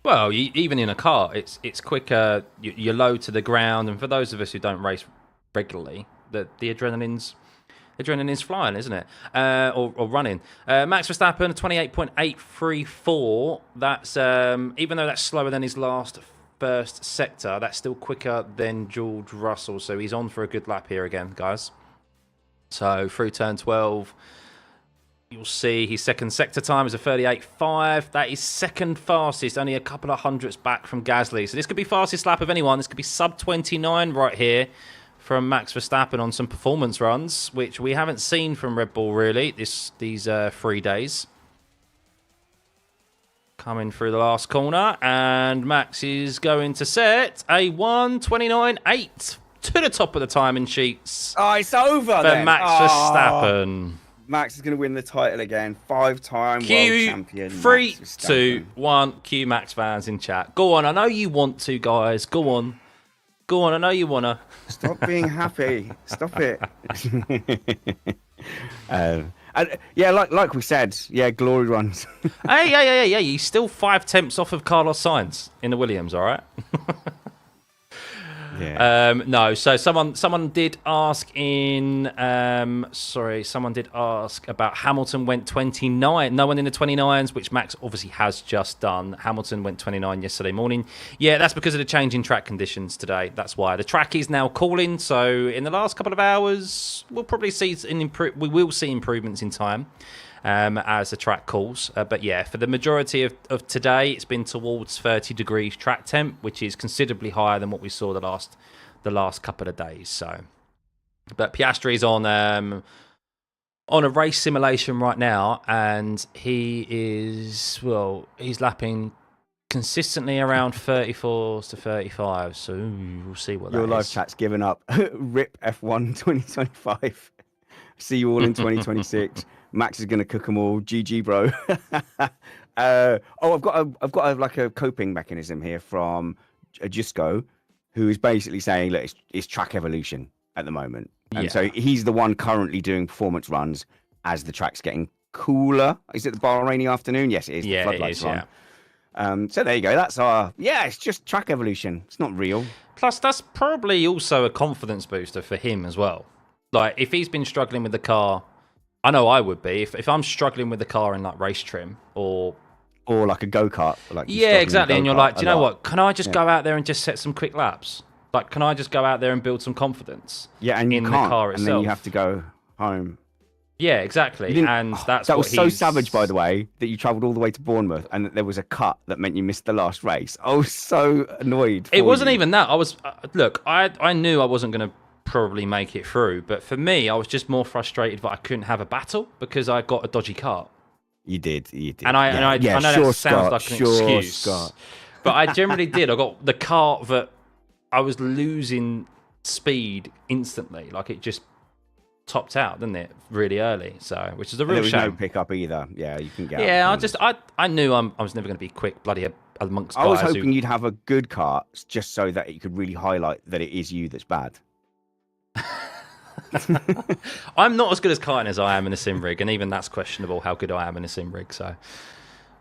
[SPEAKER 1] Well, even in a car, it's quicker. You're low to the ground. And for those of us who don't race regularly, the adrenaline's flying, isn't it? Or running. Max Verstappen, 28.834. That's even though that's slower than his last first sector, that's still quicker than George Russell. So he's on for a good lap here again, guys. So through turn 12, you'll see his second sector time is a 38.5. That is second fastest, only a couple of hundredths back from Gasly. So this could be fastest lap of anyone. This could be sub 29 right here from Max Verstappen on some performance runs, which we haven't seen from Red Bull really these 3 days. Coming through the last corner, and Max is going to set a 1:29.8 to the top of the timing sheets.
[SPEAKER 2] Oh, it's over
[SPEAKER 1] for
[SPEAKER 2] then.
[SPEAKER 1] Max Verstappen.
[SPEAKER 2] Max is going to win the title again. 5-time world champion.
[SPEAKER 1] 3, 2, 1. Cue Max fans in chat. Go on. I know you want to, guys. Go on. Go on. I know you want to.
[SPEAKER 2] Stop being happy. Stop it. Yeah, like we said, yeah, glory runs.
[SPEAKER 1] Hey, yeah. He's still 5 tenths off of Carlos Sainz in the Williams, all right?
[SPEAKER 2] Yeah.
[SPEAKER 1] No, so someone did ask someone did ask about Hamilton went 29. No one in the 29s, which Max obviously has just done. Hamilton went 29 yesterday morning. Yeah, that's because of the change in track conditions today. That's why. The track is now cooling, so in the last couple of hours, we'll probably see we will see improvements in time. As the track cools. But yeah, for the majority of today, it's been towards 30 degrees track temp, which is considerably higher than what we saw the last couple of days. So, but Piastri's on a race simulation right now, and he's lapping consistently around 34s to 35. So we'll see what
[SPEAKER 2] your
[SPEAKER 1] that
[SPEAKER 2] live
[SPEAKER 1] is.
[SPEAKER 2] chat's given up. RIP F1 2025. See you all in 2026. Max is going to cook them all. GG, bro. I've got like a coping mechanism here from Jusco, who is basically saying, look, it's track evolution at the moment. And so he's the one currently doing performance runs as the track's getting cooler. Is it the Bahraini afternoon? Yes, it is.
[SPEAKER 1] Yeah,
[SPEAKER 2] the floodlights
[SPEAKER 1] it is,
[SPEAKER 2] on. So there you go. That's it's just track evolution. It's not real.
[SPEAKER 1] Plus, that's probably also a confidence booster for him as well. Like, if he's been struggling with the car, I know I would be. If I'm struggling with the car in like race trim or
[SPEAKER 2] like a go-kart.
[SPEAKER 1] Exactly. And you're like, do you know what? Can I just go out there and just set some quick laps? Like, can I just go out there and build some confidence?
[SPEAKER 2] Yeah, and you
[SPEAKER 1] in
[SPEAKER 2] can't,
[SPEAKER 1] the car itself?
[SPEAKER 2] And then you have to go home.
[SPEAKER 1] Yeah, exactly. And that
[SPEAKER 2] was so savage, by the way, that you travelled all the way to Bournemouth and that there was a cut that meant you missed the last race. I was so annoyed.
[SPEAKER 1] It wasn't even that. I was look. I knew I wasn't going to probably make it through, but for me, I was just more frustrated that I couldn't have a battle because I got a dodgy kart.
[SPEAKER 2] You did.
[SPEAKER 1] And I know that sounds like an excuse, Scott. But I generally did. I got the kart that I was losing speed instantly. Like, it just topped out, didn't it, really early? So, which is a real shame.
[SPEAKER 2] There was no pickup either. Yeah, you can get.
[SPEAKER 1] Yeah, I knew I was never going to be quick, bloody amongst guys.
[SPEAKER 2] I was hoping you'd have a good kart just so that you could really highlight that it is you that's bad.
[SPEAKER 1] I'm not as good as karting as I am in a sim rig, and even that's questionable how good I am in a sim rig. So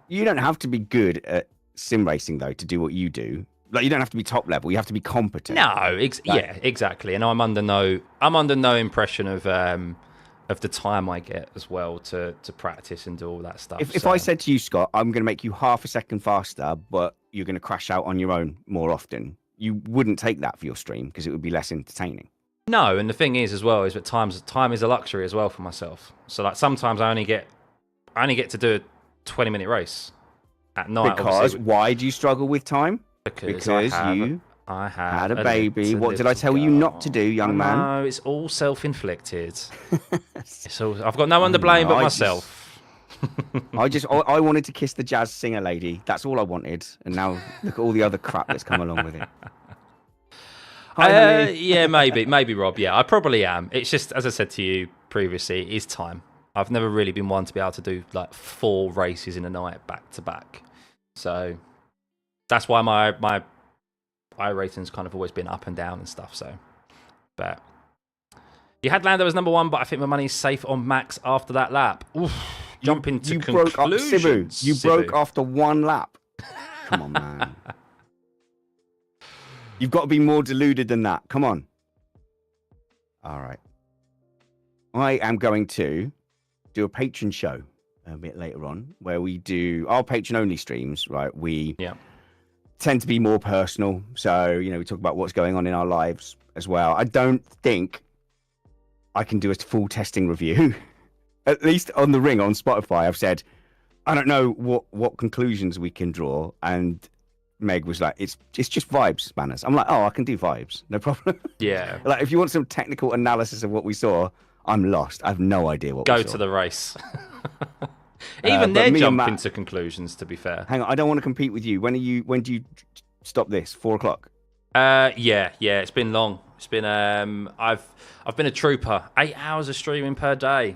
[SPEAKER 2] you don't have to be good at sim racing though to do what you do. Like, you don't have to be top level. You have to be competent.
[SPEAKER 1] No, yeah, exactly. And I'm under no impression of the time I get as well to practice and do all that stuff.
[SPEAKER 2] If I said to you, Scott, I'm going to make you half a second faster, but you're going to crash out on your own more often, you wouldn't take that for your stream because it would be less entertaining.
[SPEAKER 1] No, and the thing is as well is that time is a luxury as well for myself. So like sometimes I only get to do a 20-minute race at night.
[SPEAKER 2] Because why do you struggle with time?
[SPEAKER 1] Because I
[SPEAKER 2] had a baby. What did I tell you not to do, young man?
[SPEAKER 1] No, it's all self-inflicted. I've got no one to blame but myself.
[SPEAKER 2] I wanted to kiss the jazz singer lady. That's all I wanted. And now look at all the other crap that's come along with it.
[SPEAKER 1] Yeah, maybe Rob. Yeah, I probably am. It's just, as I said to you previously, it is time. I've never really been one to be able to do like 4 races in a night back to back. So that's why my rating's kind of always been up and down and stuff. So, but you had Lando as number 1, but I think my money's safe on Max after that lap. Oof, jump into conclusions.
[SPEAKER 2] You broke after 1 lap. Come on, man. You've got to be more deluded than that. Come on. All right. I am going to do a patron show a bit later on where we do our patron-only streams, right? We tend to be more personal. So, we talk about what's going on in our lives as well. I don't think I can do a full testing review. At least on the Ring on Spotify, I've said, I don't know what conclusions we can draw. And Meg was like, it's just vibes, Manners. I'm like, I can do vibes, no problem.
[SPEAKER 1] Yeah.
[SPEAKER 2] Like, if you want some technical analysis of what we saw, I'm lost. I have no idea what we saw.
[SPEAKER 1] Go to the race. Even they're jumping to conclusions, to be fair.
[SPEAKER 2] Hang on, I don't want to compete with you. When do you stop this? 4 o'clock?
[SPEAKER 1] Yeah. It's been long. It's been I've been a trooper. 8 hours of streaming per day.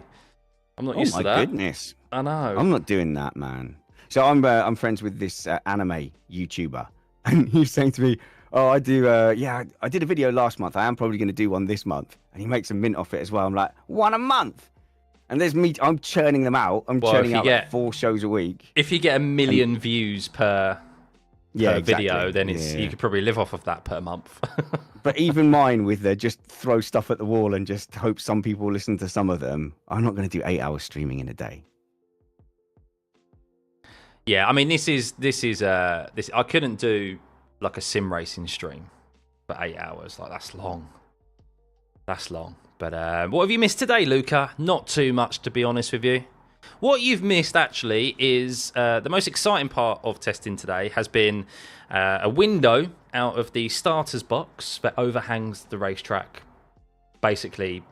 [SPEAKER 1] I'm not used to that.
[SPEAKER 2] Oh my goodness.
[SPEAKER 1] I know.
[SPEAKER 2] I'm not doing that, man. So I'm friends with this anime YouTuber, and he's saying to me, I do, I did a video last month. I am probably going to do one this month. And he makes a mint off it as well. I'm like, 1 a month? And there's me, I'm churning them out. I'm churning out like 4 shows a week.
[SPEAKER 1] If you get 1 million views per video, then you could probably live off of that per month.
[SPEAKER 2] But even mine with just throw stuff at the wall and just hope some people listen to some of them, I'm not going to do 8 hours streaming in a day.
[SPEAKER 1] Yeah, I mean, this I couldn't do like a sim racing stream for 8 hours. Like, that's long. But what have you missed today, Luca? Not too much, to be honest with you. What you've missed, actually, is the most exciting part of testing today has been a window out of the starter's box that overhangs the racetrack basically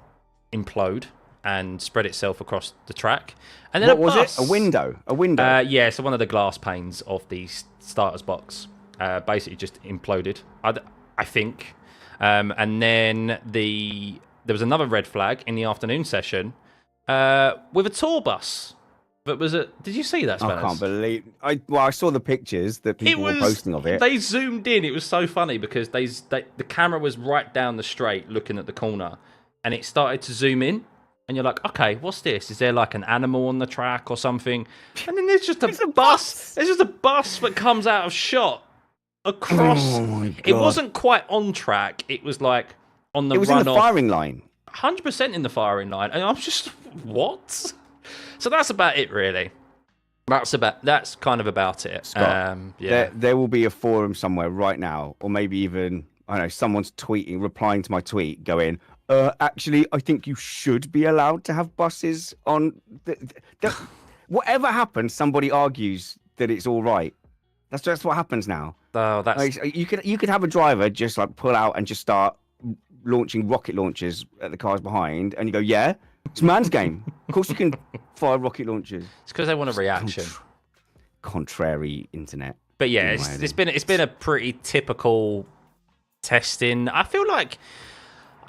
[SPEAKER 1] implode and spread itself across the track. And then
[SPEAKER 2] what was it? A window?
[SPEAKER 1] Yeah, so one of the glass panes of the starter's box basically just imploded, I think. And then there was another red flag in the afternoon session with a tour bus. That was did you see that, Spanners?
[SPEAKER 2] I can't believe. I saw the pictures that people were posting of it.
[SPEAKER 1] They zoomed in. It was so funny because the camera was right down the straight, looking at the corner, and it started to zoom in. And you're like, okay, what's this? Is there like an animal on the track or something? And then there's just a bus. There's just a bus that comes out of shot across.
[SPEAKER 2] Oh my God.
[SPEAKER 1] It wasn't quite on track. It was like on the runoff.
[SPEAKER 2] It was in the firing line.
[SPEAKER 1] 100% in the firing line. And I'm just, what? So that's about it, really. That's kind of about it.
[SPEAKER 2] Scott, there will be a forum somewhere right now, or maybe even, I don't know, someone's replying to my tweet going, actually, I think you should be allowed to have buses on. Whatever happens, somebody argues that it's all right. That's what happens now.
[SPEAKER 1] Oh, that's
[SPEAKER 2] like, you could have a driver just like pull out and just start launching rocket launchers at the cars behind, and you go, yeah, it's man's game. Of course you can fire rocket launchers.
[SPEAKER 1] It's because they want a reaction.
[SPEAKER 2] Contrary internet.
[SPEAKER 1] But yeah, it's been a pretty typical testing. I feel like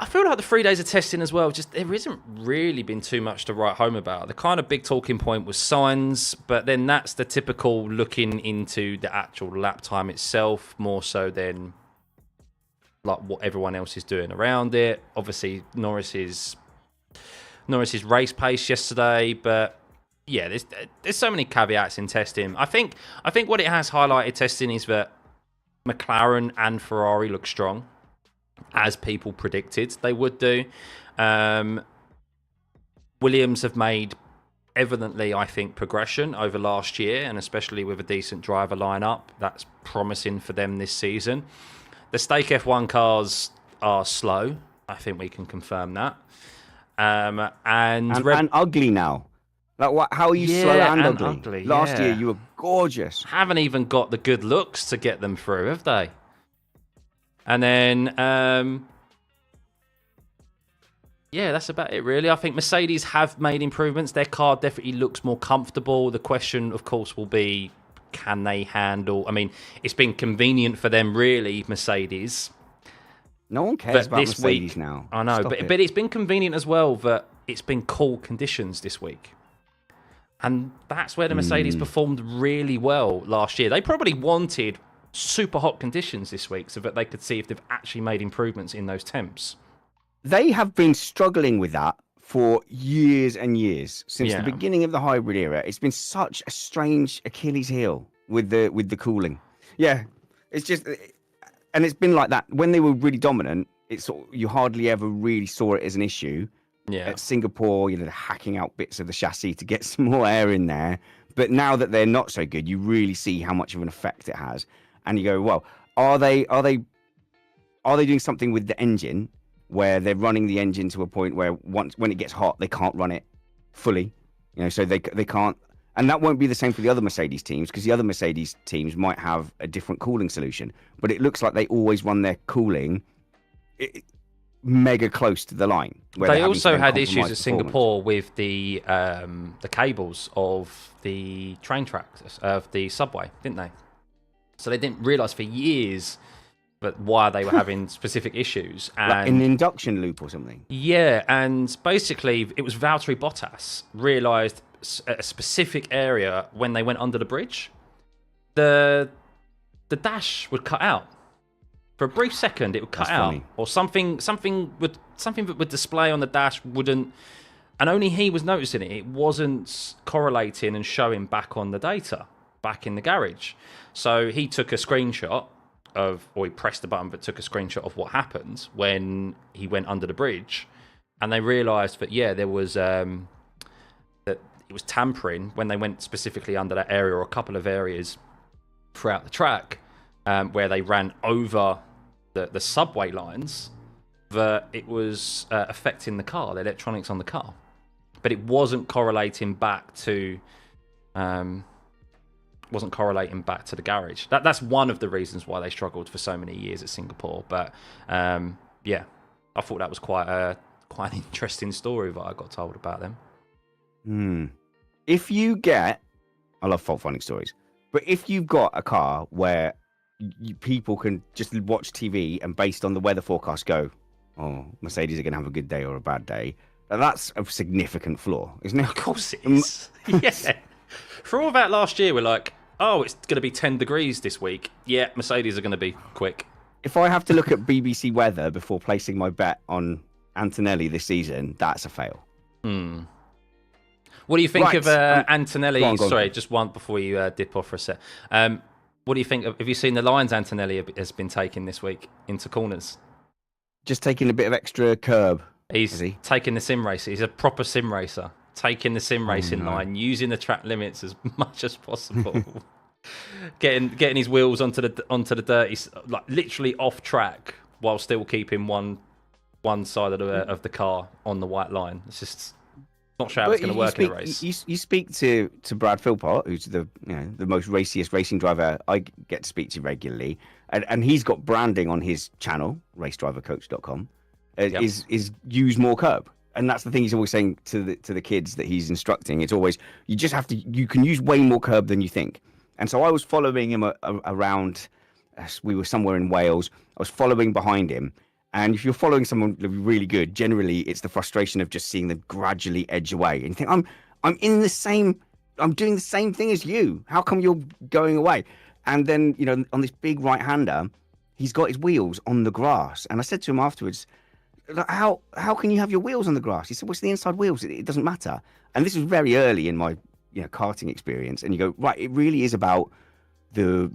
[SPEAKER 1] the 3 days of testing as well, just there isn't really been too much to write home about. The kind of big talking point was signs, but then that's the typical looking into the actual lap time itself, more so than like what everyone else is doing around it. Obviously, Norris's race pace yesterday, but yeah, there's so many caveats in testing. I think what it has highlighted testing is that McLaren and Ferrari look strong, as people predicted they would do. Williams have made evidently, I think, progression over last year, and especially with a decent driver lineup, that's promising for them this season. The Stake F1 cars are slow. I think we can confirm that. And
[SPEAKER 2] ugly now. Like, what? How are you slow and ugly? Last year you were gorgeous.
[SPEAKER 1] Haven't even got the good looks to get them through, have they? And then, yeah, that's about it, really. I think Mercedes have made improvements. Their car definitely looks more comfortable. The question, of course, will be, can they handle... I mean, it's been convenient for them, really, Mercedes.
[SPEAKER 2] No one cares about Mercedes now.
[SPEAKER 1] I know, but it's been convenient as well that it's been cool conditions this week. And that's where the Mercedes performed really well last year. They probably wanted super hot conditions this week so that they could see if they've actually made improvements in those temps.
[SPEAKER 2] They have been struggling with that for years and years. Since the beginning of the hybrid era, it's been such a strange Achilles heel with the cooling. Yeah, it's just... And it's been like that. When they were really dominant, you hardly ever really saw it as an issue.
[SPEAKER 1] Yeah.
[SPEAKER 2] At Singapore, they're hacking out bits of the chassis to get some more air in there. But now that they're not so good, you really see how much of an effect it has. And you go, well, are they doing something with the engine where they're running the engine to a point where when it gets hot, they can't run it fully? So they can't. And that won't be the same for the other Mercedes teams, because the other Mercedes teams might have a different cooling solution. But it looks like they always run their cooling mega close to the line.
[SPEAKER 1] They also had issues at Singapore with the cables of the train tracks, of the subway, didn't they? So they didn't realise for years why they were having specific issues. And
[SPEAKER 2] like an induction loop or something?
[SPEAKER 1] Yeah, and basically it was Valtteri Bottas realised a specific area when they went under the bridge, the dash would cut out for a brief second. It would cut out, or something that would display on the dash wouldn't, and only he was noticing it. It wasn't correlating and showing back on the data back in the garage. So he took a screenshot or he pressed the button but took a screenshot of what happened when he went under the bridge, and they realised that there was it was tampering when they went specifically under that area, or a couple of areas throughout the track where they ran over the subway lines, that it was affecting the car, the electronics on the car. But it wasn't correlating back to the garage. That's one of the reasons why they struggled for so many years at Singapore. But I thought that was quite an interesting story that I got told about them.
[SPEAKER 2] If you get, I love fault finding stories, but if you've got a car where people can just watch TV and based on the weather forecast go, oh, Mercedes are going to have a good day or a bad day, that's a significant flaw, isn't it?
[SPEAKER 1] Of course it is. Yeah. For all that last year, we're like, oh, it's going to be 10 degrees this week. Yeah, Mercedes are going to be quick.
[SPEAKER 2] If I have to look at BBC weather before placing my bet on Antonelli this season, that's a fail.
[SPEAKER 1] What do you think of Antonelli? Go on. Sorry, just one before you dip off for a sec. What do you think? Have you seen the lines Antonelli has been taking this week into corners?
[SPEAKER 2] Just taking a bit of extra curb.
[SPEAKER 1] He's taking the sim racer. He's a proper sim racer. Taking the sim racing line, using the track limits as much as possible. getting his wheels onto the dirty, like literally off track, while still keeping one side of the car on the white line. It's just not sure how it's going to work in a race.
[SPEAKER 2] You speak to Brad Philpott, who's the most raciest racing driver I get to speak to regularly, and he's got branding on his channel, racedrivercoach.com, is use more curb. And that's the thing he's always saying to the kids that he's instructing. It's always, you can use way more curb than you think. And so I was following him around, we were somewhere in Wales. I was following behind him. And if you're following someone really good, generally it's the frustration of just seeing them gradually edge away. And you think, I'm doing the same thing as you. How come you're going away? And then, on this big right-hander, he's got his wheels on the grass. And I said to him afterwards, how can you have your wheels on the grass? He said, what's the inside wheels? It doesn't matter. And this was very early in my karting experience. And you go, right, it really is about the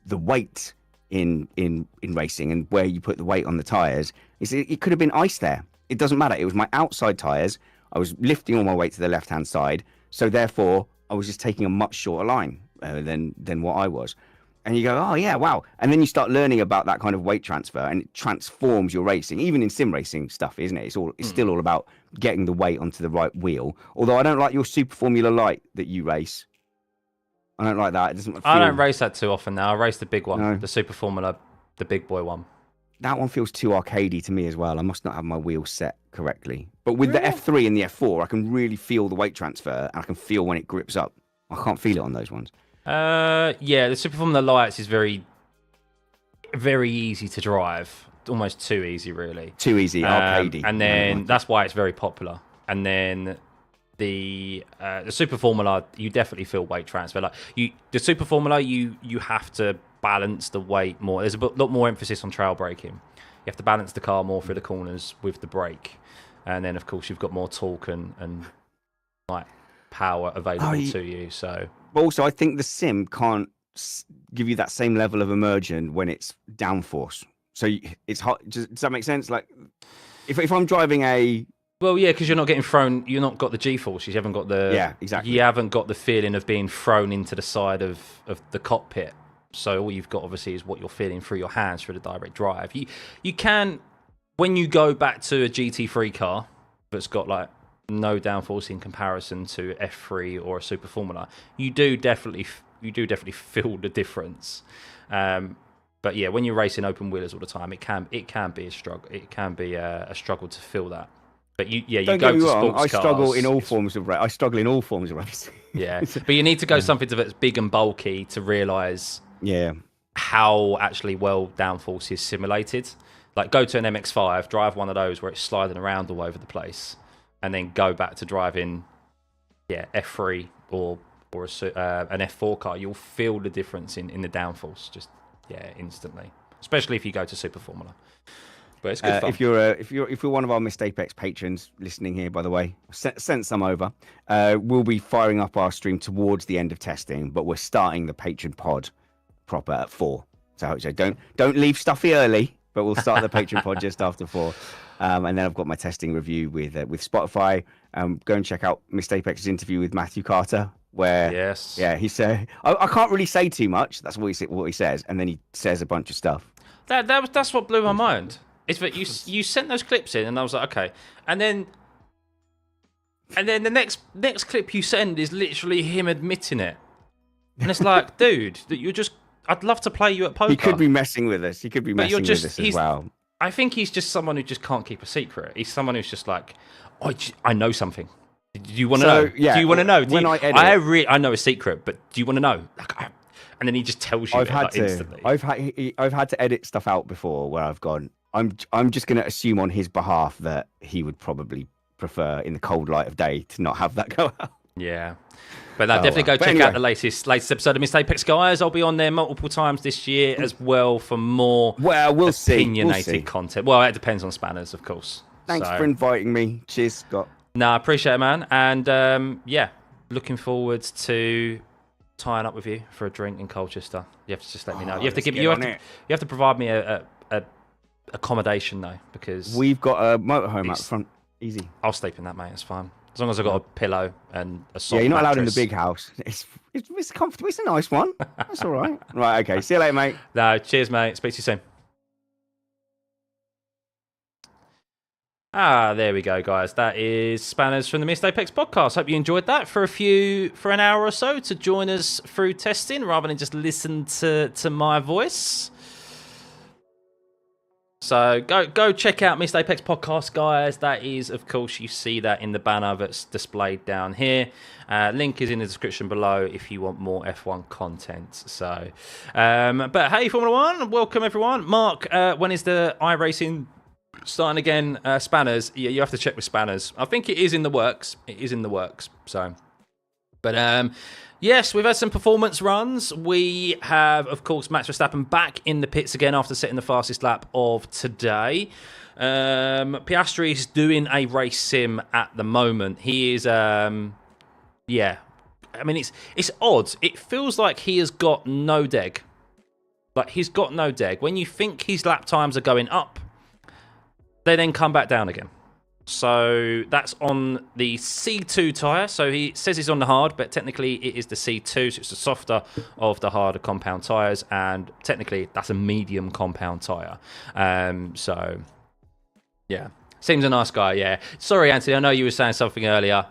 [SPEAKER 2] weight in racing and where you put the weight on the tires. It could have been ice there. It doesn't matter. It was my outside tires. I was lifting all my weight to the left-hand side. So therefore, I was just taking a much shorter line than what I was. And you go, oh yeah, wow. And then you start learning about that kind of weight transfer, and it transforms your racing, even in sim racing stuff, isn't it? It's still all about getting the weight onto the right wheel. Although I don't like your Super Formula Light that you race. I don't like that. It doesn't feel...
[SPEAKER 1] I don't race that too often now. I race the big one, the Super Formula, the big boy one.
[SPEAKER 2] That one feels too arcadey to me as well. I must not have my wheels set correctly. But with the F3 and the F4, I can really feel the weight transfer, and I can feel when it grips up. I can't feel it on those ones.
[SPEAKER 1] Yeah, the Super Formula Lights is very, very easy to drive. Almost too easy, really.
[SPEAKER 2] Too easy, arcadey.
[SPEAKER 1] And then that's why it's very popular. And then the Super Formula, you definitely feel weight transfer. Like the Super Formula, you have to balance the weight more. There's a lot more emphasis on trail braking. You have to balance the car more through the corners with the brake, and then of course you've got more torque and like power available to you. So,
[SPEAKER 2] but also I think the sim can't give you that same level of immersion when it's downforce. So it's hot. Does that make sense? Like if I'm driving a
[SPEAKER 1] well, yeah, because you're not getting thrown. You're not got the G-forces. You haven't got the
[SPEAKER 2] exactly.
[SPEAKER 1] You haven't got the feeling of being thrown into the side of the cockpit. So all you've got, obviously, is what you're feeling through your hands through the direct drive. You can, when you go back to a GT3 car that's got like no downforce in comparison to F3 or a Super Formula, you do definitely feel the difference. But yeah, when you're racing open wheelers all the time, it can be a struggle. It can be a struggle to feel that. But you go to sports cars.
[SPEAKER 2] I struggle in all forms of racing. I struggle in all forms of racing.
[SPEAKER 1] Yeah, but you need to go something that's big and bulky to realise.
[SPEAKER 2] Yeah,
[SPEAKER 1] how actually well downforce is simulated. Like go to an MX-5, drive one of those where it's sliding around all over the place, and then go back to driving, F3 or an F4 car. You'll feel the difference in the downforce just instantly. Especially if you go to Super Formula. But it's good fun.
[SPEAKER 2] If you're one of our Missed Apex patrons listening here, by the way, send some over. We'll be firing up our stream towards the end of testing, but we're starting the patron pod proper at 4. So don't leave Stuffey early, but we'll start the Patreon pod just after 4. And then I've got my testing review with Spotify. Go and check out Missed Apex's interview with Matthew Carter, where he said I can't really say too much. That's what he says, and then he says a bunch of stuff.
[SPEAKER 1] That's what blew my mind. Is that you sent those clips in, and I was like, okay, and then the next clip you send is literally him admitting it, and it's like, dude, that you're just. I'd love to play you at poker.
[SPEAKER 2] He could be messing with us. He could be messing with us as well.
[SPEAKER 1] I think he's just someone who just can't keep a secret. He's someone who's just like, I know something. Do you want to know?
[SPEAKER 2] Yeah,
[SPEAKER 1] do you want to know?
[SPEAKER 2] I
[SPEAKER 1] know a secret, but do you want to know? And then he just tells you instantly.
[SPEAKER 2] I've had to edit stuff out before where I've gone, I'm just going to assume on his behalf that he would probably prefer in the cold light of day to not have that go out.
[SPEAKER 1] Yeah. But definitely go check out the latest episode of Missed Apex, guys. I'll be on there multiple times this year as well for more opinionated content. Well, it depends on Spanners, of course.
[SPEAKER 2] Thanks for inviting me. Cheers, Scott.
[SPEAKER 1] I appreciate it, man. And looking forward to tying up with you for a drink in Colchester. You have to just let me know. You have to provide me a accommodation though, because
[SPEAKER 2] we've got a motorhome out front. Easy.
[SPEAKER 1] I'll sleep in that, mate. It's fine. As long as I've got a pillow and a soft
[SPEAKER 2] you're not allowed in
[SPEAKER 1] mattress.
[SPEAKER 2] the big house. It's comfortable. It's a nice one. That's all right. Right, okay. See you later, mate.
[SPEAKER 1] No, cheers, mate. Speak to you soon. There we go, guys. That is Spanners from the Missed Apex podcast. Hope you enjoyed that for an hour or so to join us through testing rather than just listen to my voice. So go check out Missed Apex podcast, guys. That is, of course, you see that in the banner that's displayed down here. Link is in the description below if you want more F1 content. So, but hey, Formula One, welcome everyone. Mark, when is the iRacing starting again? Spanners, you have to check with Spanners. I think it is in the works. So, but yes, we've had some performance runs. We have, of course, Max Verstappen back in the pits again after setting the fastest lap of today. Piastri is doing a race sim at the moment. He is, I mean, it's odd. It feels like he has got no deg. Like, he's got no deg. When you think his lap times are going up, they then come back down again. So that's on the C2 tyre. So he says he's on the hard, but technically it is the C2, so it's the softer of the harder compound tyres, and technically that's a medium compound tyre. So, yeah. Seems a nice guy, yeah. Sorry, Anthony, I know you were saying something earlier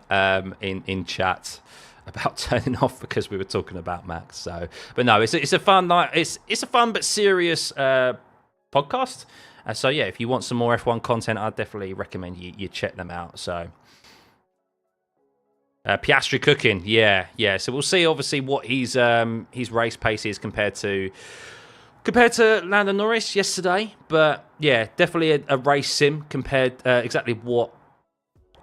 [SPEAKER 1] in chat about turning off because we were talking about Max. So, but no, it's a fun, it's a fun but serious podcast. So yeah, if you want some more F1 content, I'd definitely recommend you check them out. So Piastri cooking, yeah. So we'll see obviously what his race pace is compared to Lando Norris yesterday. But yeah, definitely a race sim compared exactly what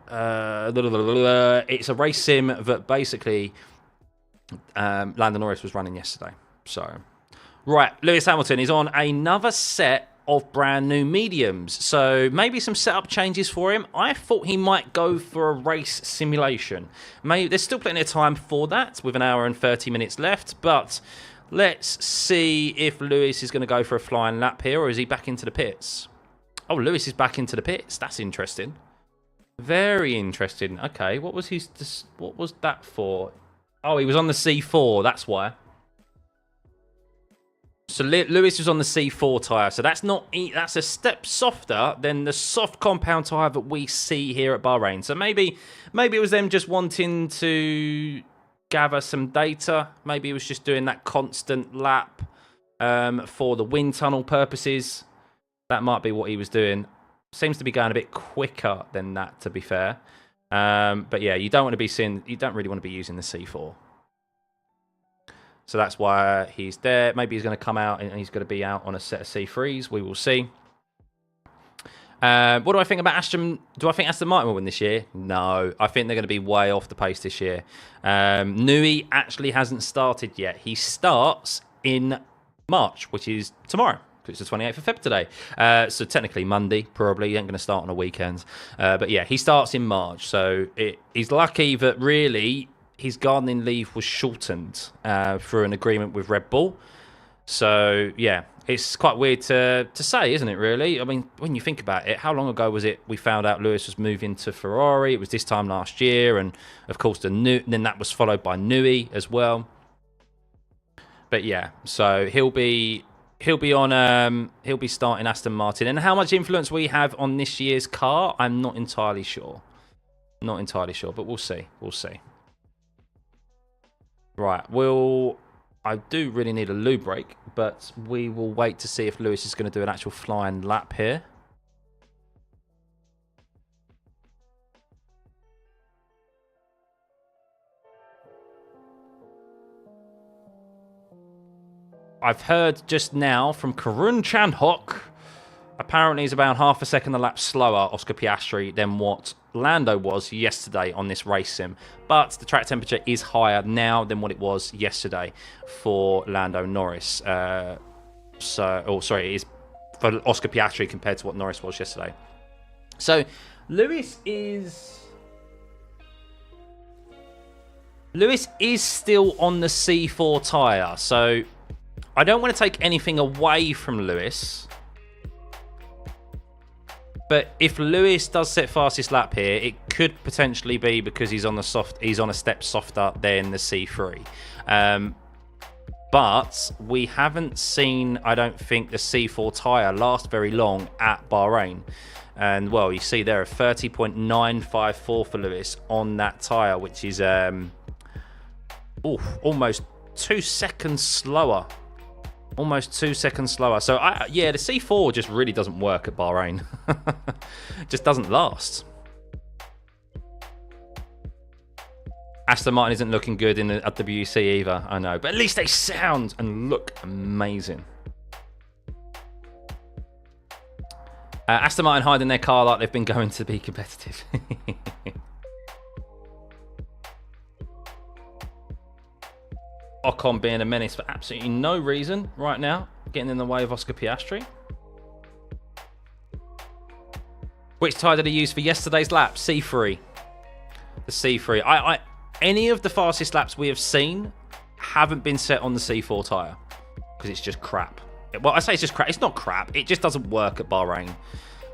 [SPEAKER 1] it's a race sim that basically Lando Norris was running yesterday. So right, Lewis Hamilton is on another set of brand new mediums, so maybe some setup changes for him. I thought he might go for a race simulation. Maybe there's still plenty of time for that with an hour and 30 minutes left, but let's see if Lewis is going to go for a flying lap here, or is he back into the pits? Oh, Lewis is back into the pits. That's interesting. Very interesting. Okay, what was that for? Oh, he was on the C4, that's why. So Lewis was on the C4 tyre, so that's a step softer than the soft compound tyre that we see here at Bahrain. So maybe it was them just wanting to gather some data. Maybe it was just doing that constant lap for the wind tunnel purposes. That might be what he was doing. Seems to be going a bit quicker than that, to be fair. But yeah, you don't really want to be using the C4. So that's why he's there. Maybe he's going to come out and he's going to be out on a set of C3s. We will see. What do I think about Aston? Do I think Aston Martin will win this year? No. I think they're going to be way off the pace this year. Newey actually hasn't started yet. He starts in March, which is tomorrow. It's the 28th of Feb today. So technically Monday, probably. He ain't going to start on a weekend. But yeah, he starts in March. So he's lucky that really his gardening leave was shortened through an agreement with Red Bull. So, yeah, it's quite weird to say, isn't it, really? I mean, when you think about it, how long ago was it we found out Lewis was moving to Ferrari? It was this time last year. And, of course, then that was followed by Newey as well. But, yeah, so he'll be starting Aston Martin. And how much influence we have on this year's car, I'm not entirely sure. Not entirely sure, but we'll see. We'll see. Right, I do really need a loo break, but we will wait to see if Lewis is going to do an actual flying lap here. I've heard just now from Karun Chandhok, apparently he's about half a second a lap slower, Oscar Piastri, than what Lando was yesterday on this race sim. But the track temperature is higher now than what it was yesterday for Lando Norris. It is for Oscar Piastri compared to what Norris was yesterday. So Lewis is still on the C4 tyre. So I don't want to take anything away from Lewis. But if Lewis does set fastest lap here, it could potentially be because he's on a step softer than the C3. But we haven't seen, I don't think, the C4 tyre last very long at Bahrain. And, well, you see there a 30.954 for Lewis on that tyre, which is almost 2 seconds slower. Almost 2 seconds slower. So, the C4 just really doesn't work at Bahrain. Just doesn't last. Aston Martin isn't looking good in the WEC either, I know. But at least they sound and look amazing. Aston Martin hiding their car like they've been going to be competitive. Ocon being a menace for absolutely no reason right now, getting in the way of Oscar Piastri. Which tyre did he use for yesterday's lap? C3. The C3. Any of the fastest laps we have seen haven't been set on the C4 tyre because it's just crap. Well, I say it's just crap. It's not crap. It just doesn't work at Bahrain.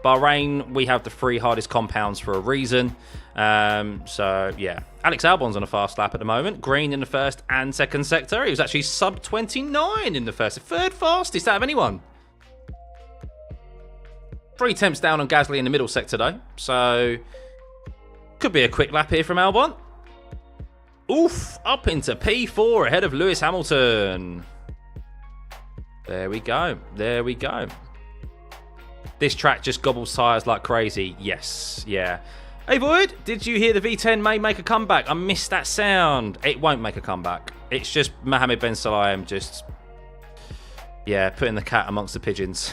[SPEAKER 1] Bahrain, we have the 3 hardest compounds for a reason. So, yeah. Alex Albon's on a fast lap at the moment. Green in the first and second sector. He was actually sub 29 in the first. Third fastest out of anyone. 3 tenths down on Gasly in the middle sector, though. So, could be a quick lap here from Albon. Oof, up into P4 ahead of Lewis Hamilton. There we go. There we go. This track just gobbles tyres like crazy. Yes, yeah. Hey, Void, did you hear the V10 may make a comeback? I missed that sound. It won't make a comeback. It's just Mohammed Ben Sulayem just, yeah, putting the cat amongst the pigeons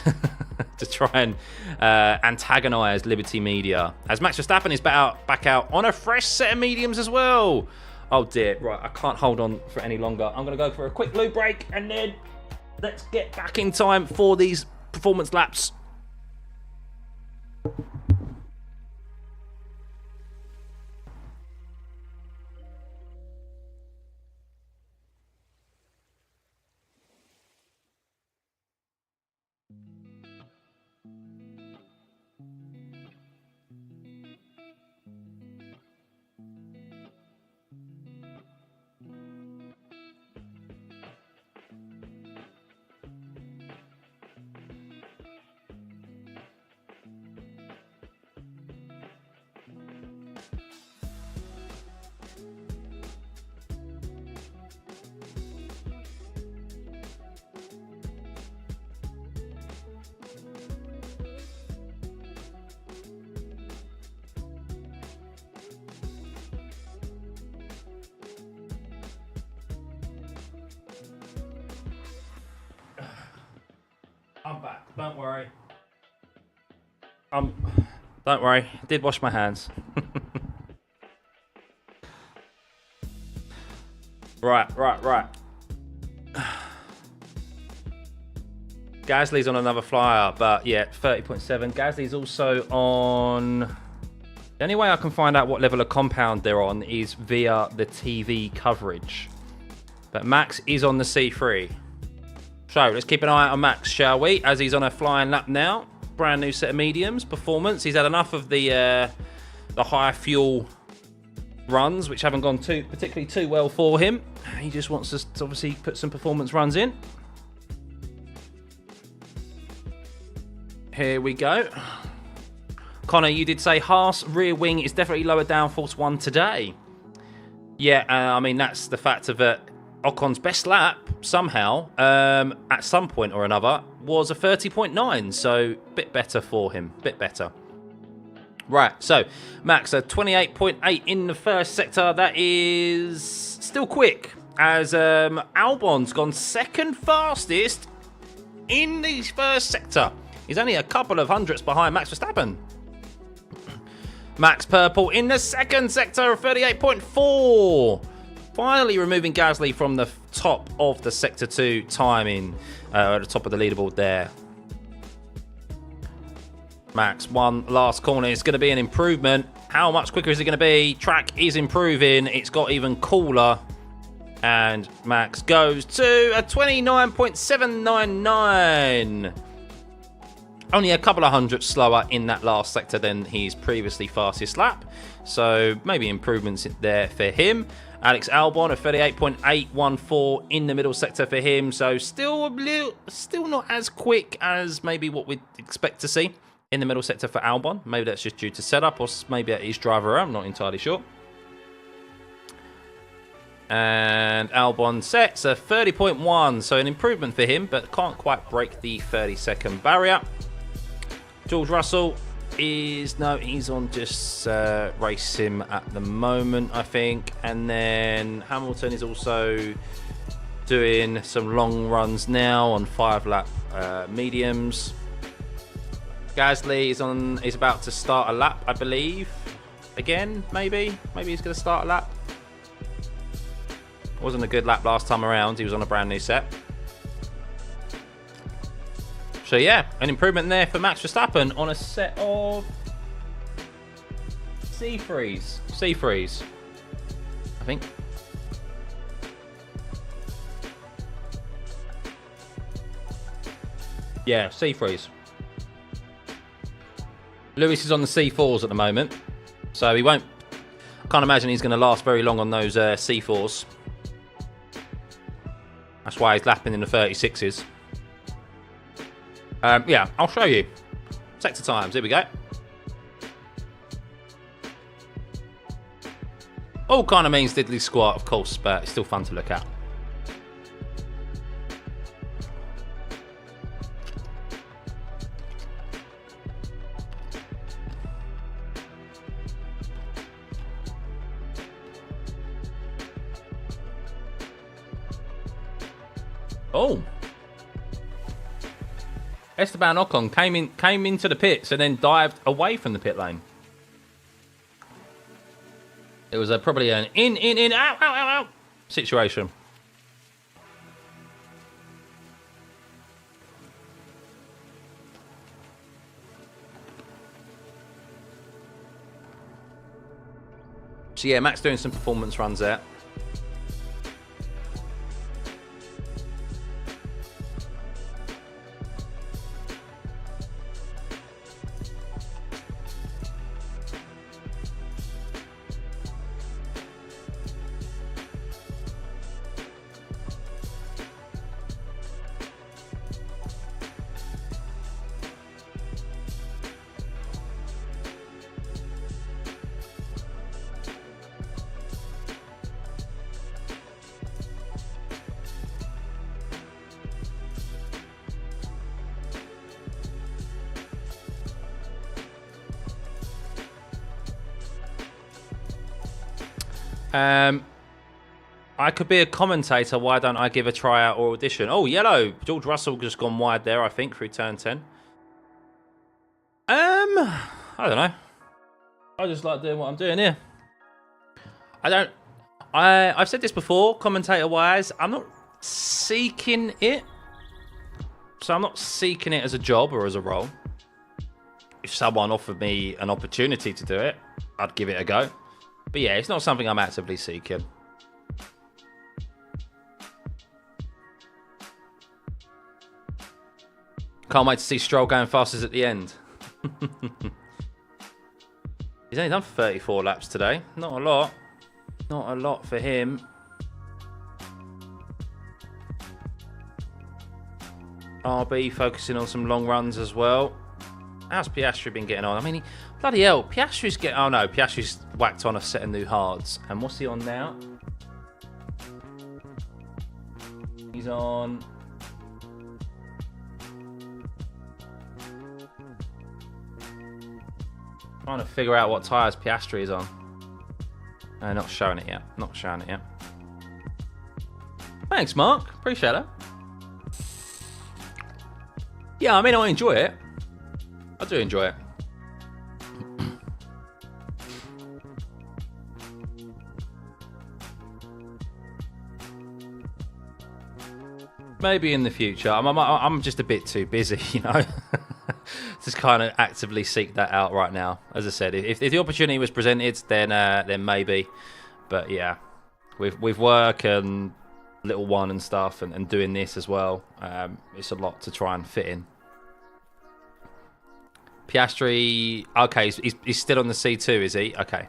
[SPEAKER 1] to try and antagonise Liberty Media. As Max Verstappen is back out on a fresh set of mediums as well. Oh, dear. Right, I can't hold on for any longer. I'm going to go for a quick lube break, and then let's get back in time for these performance laps. I'm back. Don't worry. Don't worry. I did wash my hands. Right. Gasly's on another flyer, but yeah, 30.7. Gasly's also on... The only way I can find out what level of compound they're on is via the TV coverage. But Max is on the C3. So let's keep an eye out on Max, shall we? As he's on a flying lap now. Brand new set of mediums. Performance. He's had enough of the high fuel runs, which haven't gone particularly too well for him. He just wants us to obviously put some performance runs in. Here we go. Connor, you did say Haas rear wing is definitely lower downforce one today. Yeah, I mean, that's the fact of it. Ocon's best lap, somehow, at some point or another, was a 30.9. So, bit better for him. Bit better. Right, so, Max, a 28.8 in the first sector. That is still quick, as Albon's gone second fastest in the first sector. He's only a couple of hundredths behind Max Verstappen. Max Purple in the second sector, 38.4. Finally removing Gasly from the top of the Sector 2 timing, at the top of the leaderboard there. Max, one last corner. It's going to be an improvement. How much quicker is it going to be? Track is improving. It's got even cooler. And Max goes to a 29.799. Only a couple of hundredths slower in that last sector than his previously fastest lap. So maybe improvements there for him. Alex Albon, a 38.814 in the middle sector for him. So still not as quick as maybe what we'd expect to see in the middle sector for Albon. Maybe that's just due to setup, or maybe at his driver. I'm not entirely sure. And Albon sets a 30.1, so an improvement for him, but can't quite break the 30-second barrier. George Russell he's on just race sim at the moment, I think. And then Hamilton is also doing some long runs now on 5-lap mediums. Gasly is about to start a lap, I believe. Again, maybe he's going to start a lap. Wasn't a good lap last time around. He was on a brand new set. So yeah, an improvement there for Max Verstappen on a set of C3s, I think. Yeah, C3s. Lewis is on the C4s at the moment, so he won't. I can't imagine he's going to last very long on those C4s. That's why he's lapping in the 36s. Yeah, I'll show you. Sector times. Here we go. All kind of means diddly squat, of course, but it's still fun to look at. Oh, Esteban Ocon came into the pits and then dived away from the pit lane. It was probably an in, out situation. So yeah, Max doing some performance runs there. I could be a commentator. Why don't I give a tryout or audition? Oh, yellow. George Russell just gone wide there, I think, through turn 10. I don't know. I just like doing what I'm doing here. I've said this before, commentator-wise, I'm not seeking it. So I'm not seeking it as a job or as a role. If someone offered me an opportunity to do it, I'd give it a go. But yeah, it's not something I'm actively seeking. Can't wait to see Stroll going fastest at the end. He's only done 34 laps today. Not a lot. Not a lot for him. RB focusing on some long runs as well. How's Piastri been getting on? I mean, bloody hell, Piastri's getting... Oh no, Piastri's whacked on a set of new hards. And what's he on now? He's on... Trying to figure out what tyres Piastri is on. Not showing it yet. Not showing it yet. Thanks, Mark. Appreciate it. Yeah, I mean, I enjoy it. I do enjoy it. Maybe in the future. I'm just a bit too busy, you know. Just kind of actively seek that out right now. As I said, if the opportunity was presented, then maybe. But yeah, with work and little one and stuff, and doing this as well, it's a lot to try and fit in. Piastri, okay, he's still on the C2, is he? Okay.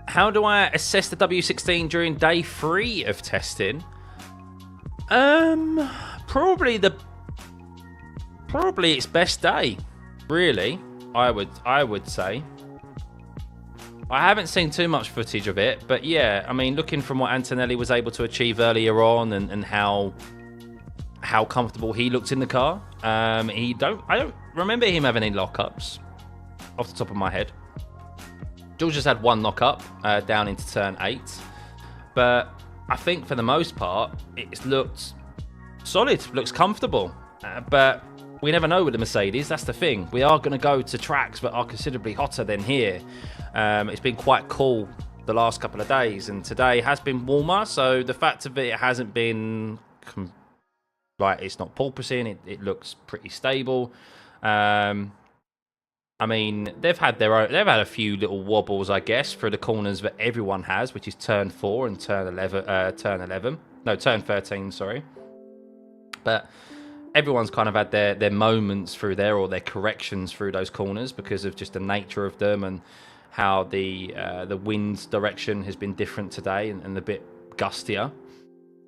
[SPEAKER 1] How do I assess the W16 during day 3 of testing? Probably its best day, really. I would say. I haven't seen too much footage of it, but yeah, I mean, looking from what Antonelli was able to achieve earlier on, and how comfortable he looked in the car. I don't remember him having any lockups off the top of my head. George just had one knock-up down into turn 8. But I think for the most part, it's looked solid, looks comfortable. But we never know with the Mercedes, that's the thing. We are going to go to tracks that are considerably hotter than here. It's been quite cool the last couple of days, and today has been warmer. So the fact of it hasn't been... it's not porpoising, it looks pretty stable. I mean, they've had a few little wobbles, I guess, for the corners that everyone has, which is turn 4 and turn 11. No, turn 13, sorry. But everyone's kind of had their moments through there, or their corrections through those corners, because of just the nature of them and how the wind direction has been different today and a bit gustier.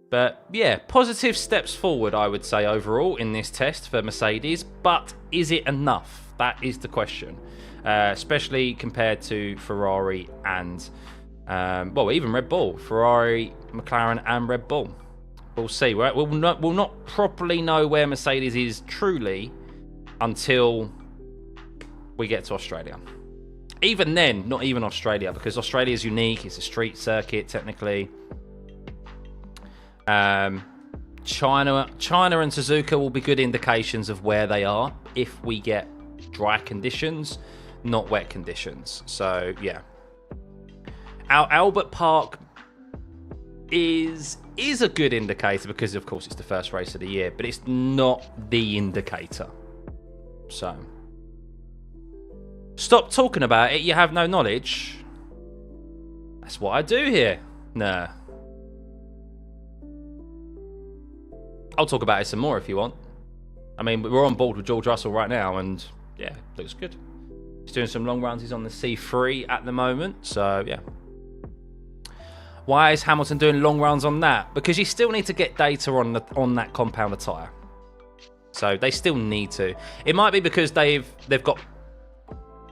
[SPEAKER 1] But yeah, positive steps forward, I would say, overall in this test for Mercedes. But is it enough? That is the question. Especially compared to Ferrari and, well, even Red Bull. Ferrari, McLaren and Red Bull. We'll see. We'll not properly know where Mercedes is truly until we get to Australia. Even then, not even Australia, because Australia is unique. It's a street circuit, technically. China and Suzuka will be good indications of where they are if we get dry conditions, not wet conditions. So yeah, our Albert Park is a good indicator, because of course it's the first race of the year, but it's not the indicator. So stop talking about it. You have no knowledge. That's what I do here. Nah. I'll talk about it some more if you want. I mean, we're on board with George Russell right now, and yeah, looks good. He's doing some long runs. He's on the C3 at the moment, so yeah. Why is Hamilton doing long runs on that? Because you still need to get data on that compounder tyre. So they still need to. It might be because they've got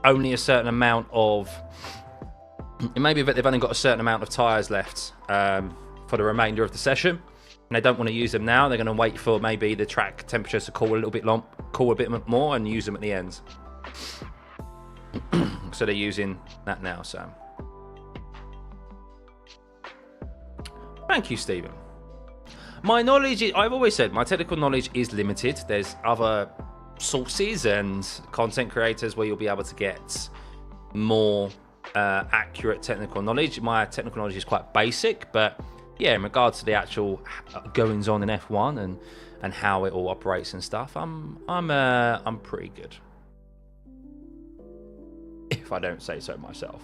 [SPEAKER 1] only a certain amount of. It may be that they've only got a certain amount of tyres left for the remainder of the session. And they don't want to use them now. They're going to wait for maybe the track temperatures to cool a little bit cool a bit more, and use them at the end. So they're using that now. So thank you, Stephen. My knowledge is, I've always said, my technical knowledge is limited. There's other sources and content creators where you'll be able to get more accurate technical knowledge. My technical knowledge is quite basic, but yeah, in regards to the actual goings on in F1 and how it all operates and stuff, I'm pretty good, if I don't say so myself.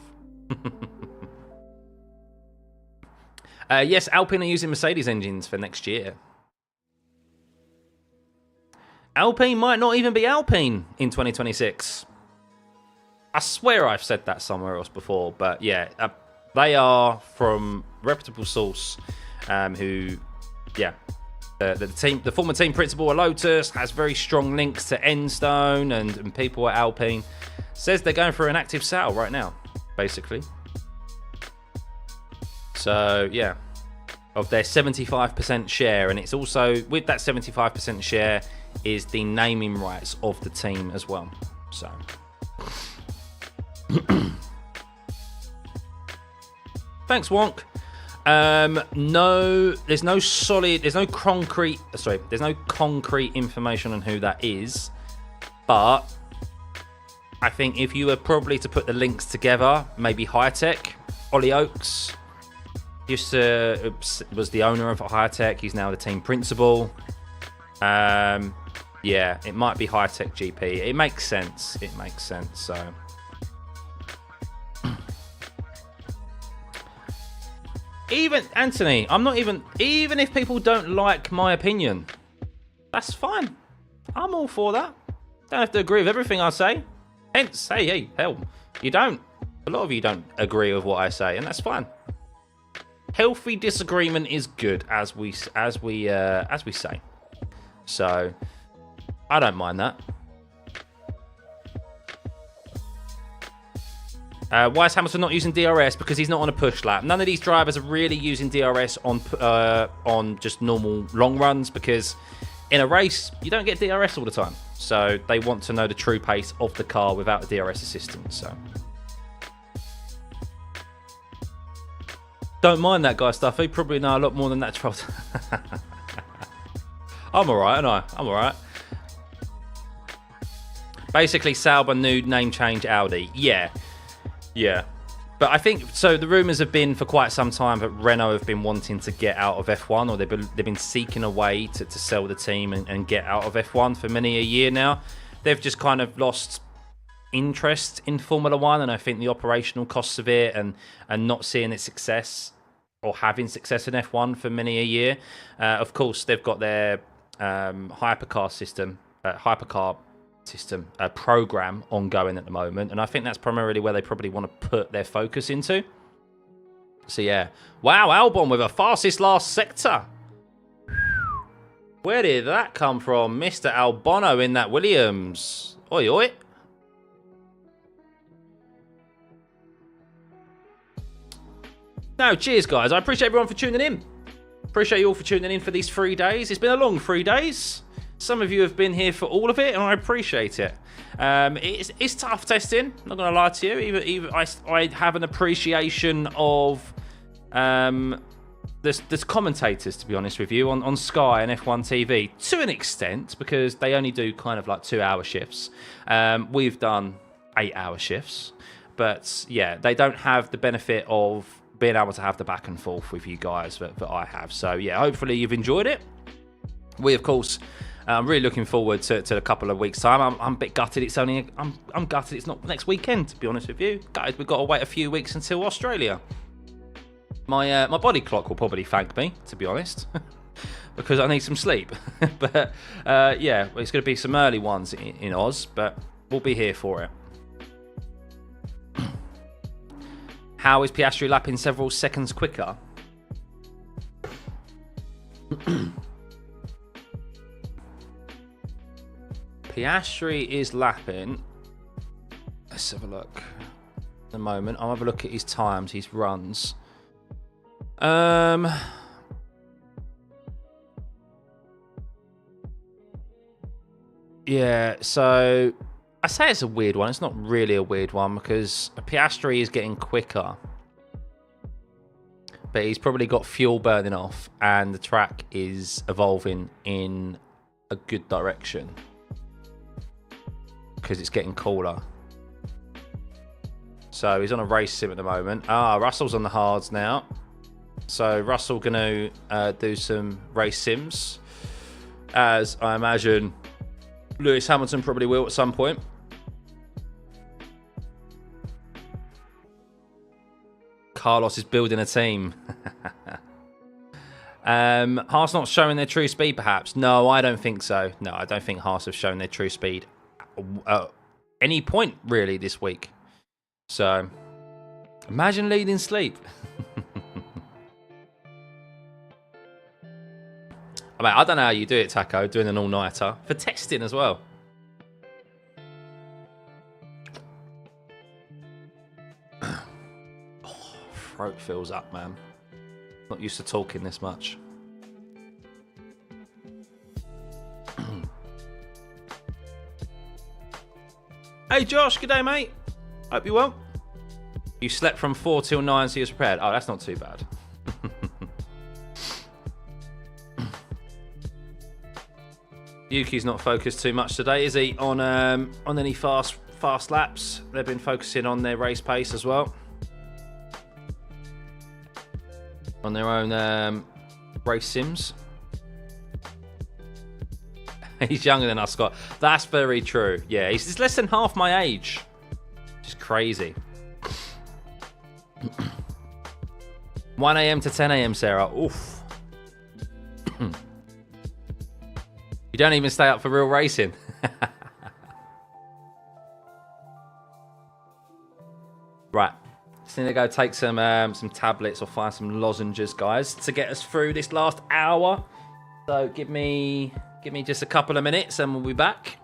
[SPEAKER 1] Yes, Alpine are using Mercedes engines for next year. Alpine might not even be Alpine in 2026. I swear I've said that somewhere else before, but yeah, they are from reputable source, who, yeah, the former team principal at Lotus has very strong links to Enstone and people at Alpine. Says they're going for an active sale right now, basically. So yeah, of their 75% share, and it's also with that 75% share is the naming rights of the team as well. So. Thanks, Wonk. No, there's no concrete information on who that is, but I think if you were probably to put the links together, maybe Hitech, Ollie Oakes was the owner of Hitech. He's now the team principal. Yeah, it might be Hitech GP. It makes sense. So. Even Anthony, I'm not even if people don't like my opinion, that's fine. I'm all for that. Don't have to agree with everything I say. Hence, hey, hell, you don't. A lot of you don't agree with what I say, and that's fine. Healthy disagreement is good, as we say. So, I don't mind that. Why is Hamilton not using DRS? Because he's not on a push lap. None of these drivers are really using DRS on just normal long runs, because in a race you don't get DRS all the time. So they want to know the true pace of the car without the DRS assistance. So don't mind that guy, Stuffeyy. Probably know a lot more than that. I'm alright, aren't I? I'm alright. Basically, Sauber new name change Audi. Yeah, but I think so. The rumours have been for quite some time that Renault have been wanting to get out of F1, or they've been seeking a way to sell the team and get out of F1 for many a year now. They've just kind of lost interest in Formula One, and I think the operational costs of it and not seeing its success or having success in F1 for many a year. Of course, they've got their hypercar system program ongoing at the moment, and I think that's primarily where they probably want to put their focus into. So yeah, wow, Albon with a fastest last sector. Where did that come from, Mr. Albono in that Williams? Oi, oi. No, cheers, guys. I appreciate everyone for tuning in. Appreciate you all for tuning in for these 3 days. It's been a long 3 days. Some of you have been here for all of it, and I appreciate it. It's tough testing. Not going to lie to you. Even I have an appreciation of there's commentators, to be honest with you, on Sky and F1 TV to an extent, because they only do kind of like 2-hour shifts. We've done 8-hour shifts, but yeah, they don't have the benefit of being able to have the back and forth with you guys that I have. So yeah, hopefully you've enjoyed it. We, of course, I'm really looking forward to a couple of weeks' time. I'm a bit gutted. It's only I'm gutted. It's not next weekend, to be honest with you, guys. We've got to wait a few weeks until Australia. My body clock will probably thank me, to be honest, because I need some sleep. But yeah, it's going to be some early ones in Oz, but we'll be here for it. How is Piastri lapping several seconds quicker? Piastri is lapping. Let's have a look. At the moment, I'll have a look at his times, his runs. Yeah, so I say it's a weird one. It's not really a weird one because Piastri is getting quicker, but he's probably got fuel burning off, and the track is evolving in a good direction because it's getting cooler. So he's on a race sim at the moment. Russell's on the hards now. So Russell going to do some race sims, as I imagine Lewis Hamilton probably will at some point. Carlos is building a team. Haas not showing their true speed, perhaps? No, I don't think so. No, I don't think Haas have shown their true speed at any point, really, this week. So, imagine leading sleep. I mean, I don't know how you do it, Taco, doing an all-nighter. For testing as well. Throat fills up, man. Not used to talking this much. Hey Josh, good day, mate. Hope you're well. You slept from 4 till 9, so you're prepared. Oh, that's not too bad. Yuki's not focused too much today, is he? On any fast laps. They've been focusing on their race pace as well. On their own race sims. He's younger than us, Scott. That's very true. Yeah, he's less than half my age. Just crazy. 1 a.m. to 10 a.m, Sarah. Oof. You don't even stay up for real racing. Right. Just need to go take some tablets or find some lozenges, guys, to get us through this last hour. So give me just a couple of minutes and we'll be back.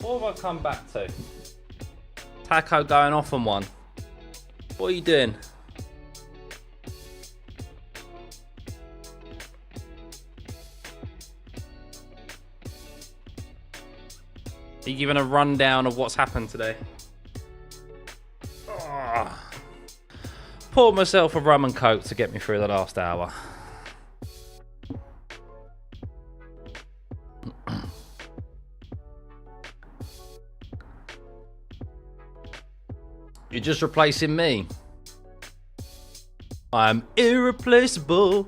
[SPEAKER 1] What have I come back to? Taco going off on one. What are you doing? Are you giving a rundown of what's happened today? Oh. Poured myself a rum and coke to get me through the last hour. You're just replacing me. I'm irreplaceable.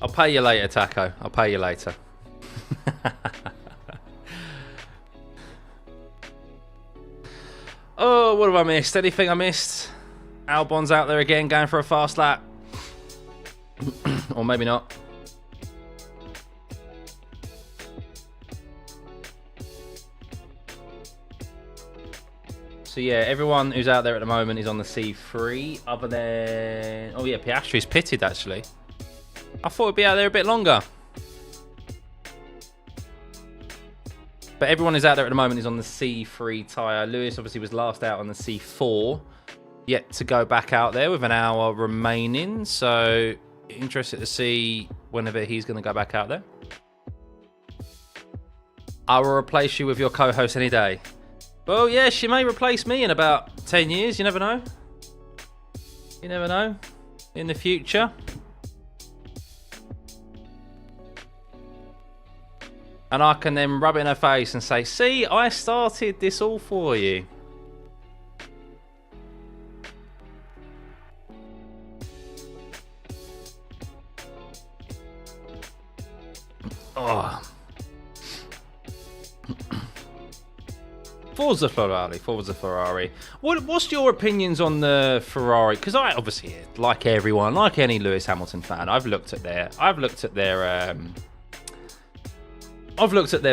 [SPEAKER 1] I'll pay you later, Taco. I'll pay you later. Oh, what have I missed? Anything I missed? Albon's out there again going for a fast lap. Or maybe not. So yeah, everyone who's out there at the moment is on the C3, other than... Oh yeah, Piastri's pitted actually. I thought it'd be out there a bit longer. But everyone who's out there at the moment is on the C3 tyre. Lewis obviously was last out on the C4. Yet to go back out there with an hour remaining. So interested to see whenever he's going to go back out there. I will replace you with your co-host any day. Well, yeah, she may replace me in about 10 years. You never know. You never know. In the future. And I can then rub it in her face and say, see, I started this all for you. Oh. Forza Ferrari, Forza Ferrari. What's your opinions on the Ferrari? Because I obviously, like everyone, like any Lewis Hamilton fan, I've looked at their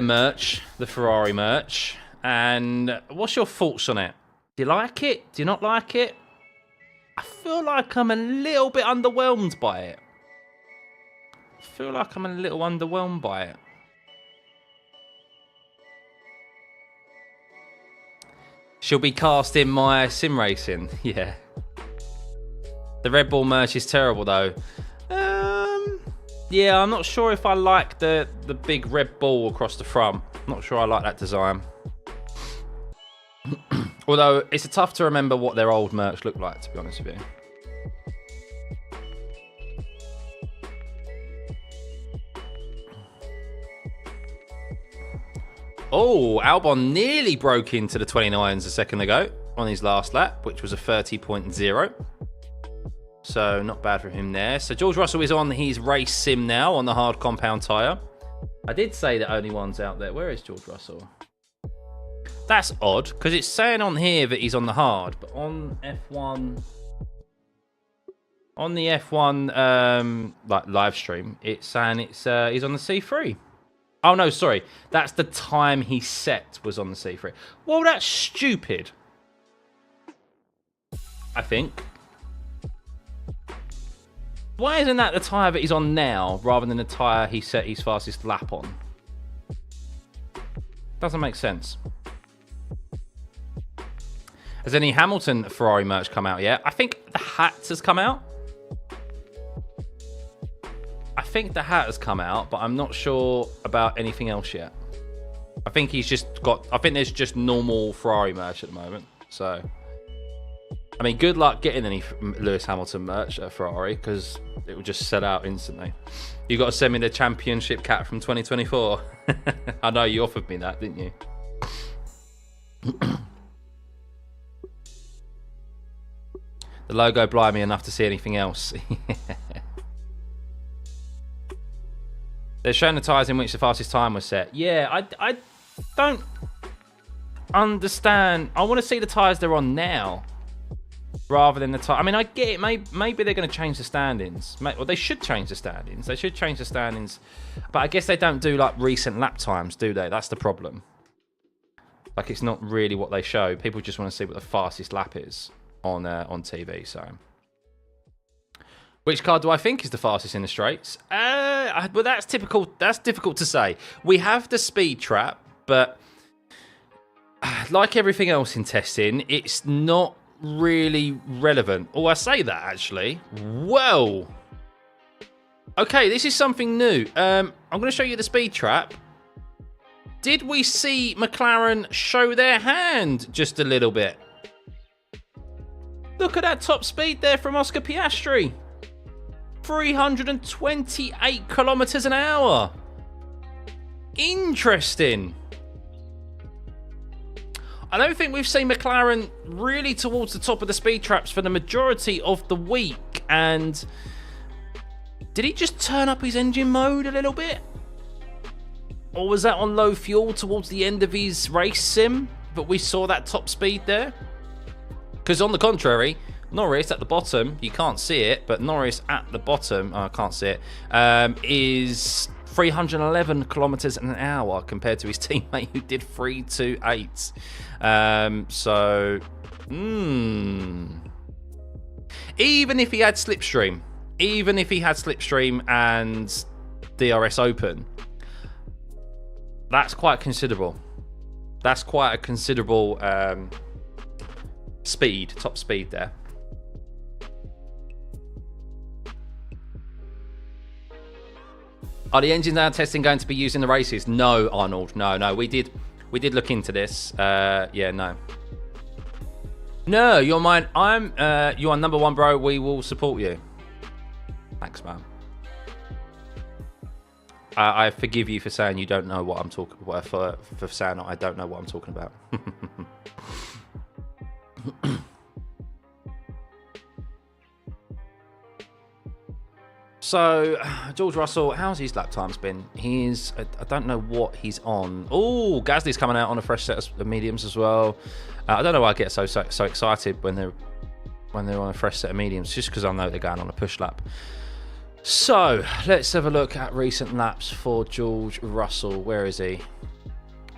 [SPEAKER 1] merch, the Ferrari merch. And what's your thoughts on it? Do you like it? Do you not like it? I feel like I'm a little bit underwhelmed by it. She'll be cast in my sim racing. Yeah. The Red Bull merch is terrible though. Yeah, I'm not sure if I like the big Red Bull across the front. Not sure I like that design. Although it's tough to remember what their old merch looked like, to be honest with you. Oh, Albon nearly broke into the 29s a second ago on his last lap, which was a 30.0. So not bad for him there. So George Russell is on his race sim now on the hard compound tyre. I did say that only one's out there. Where is George Russell? That's odd, because it's saying on here that he's on the hard, but on F1... On the F1 like live stream, it's saying he's on the C3. Oh, no, sorry. That's the time he set was on the C3. Well, that's stupid. I think. Why isn't that the tyre that he's on now, rather than the tyre he set his fastest lap on? Doesn't make sense. Has any Hamilton Ferrari merch come out yet? I think the hat has come out. I think the hat has come out, but I'm not sure about anything else yet. I think he's just got... I think there's just normal Ferrari merch at the moment. So, I mean, good luck getting any Lewis Hamilton merch at Ferrari, because it will just sell out instantly. You got to send me the championship cap from 2024. I know you offered me that, didn't you? The logo blind me enough to see anything else. They're showing the tyres in which the fastest time was set. Yeah, I don't understand. I want to see the tyres they're on now, rather than the tyre. I mean, I get it. Maybe they're going to change the standings. Well, they should change the standings. They should change the standings. But I guess they don't do like recent lap times, do they? That's the problem. Like, it's not really what they show. People just want to see what the fastest lap is on TV. So Which car do I think is the fastest in the straights? Well, that's typical. That's difficult to say. We have the speed trap, but like everything else in testing, it's not really relevant. Oh, I say that actually. Well, okay, this is something new. I'm going to show you the speed trap. Did we see McLaren show their hand just a little bit? Look at that top speed there from Oscar Piastri. 328 kilometers an hour. Interesting. I don't think we've seen McLaren really towards the top of the speed traps for the majority of the week. And did he just turn up his engine mode a little bit? Or was that on low fuel towards the end of his race sim? But we saw that top speed there? Because on the contrary, Norris at the bottom, you can't see it, but Norris at the bottom, I can't see it, is 311 kilometers an hour compared to his teammate who did 328. Even if he had slipstream, and DRS open, that's quite considerable. That's quite a considerable top speed there. Are the engines now testing going to be used in the races? No, Arnold. No. We did look into this. Yeah, no. No, you're mine. You are number one, bro. We will support you. Thanks, man. I forgive you for saying you don't know what I'm talking about. For saying I don't know what I'm talking about. So, George Russell, how's his lap times been? I don't know what he's on. Oh, Gasly's coming out on a fresh set of mediums as well. I don't know why I get so excited when they're on a fresh set of mediums, just because I know they're going on a push lap. So, let's have a look at recent laps for George Russell. Where is he?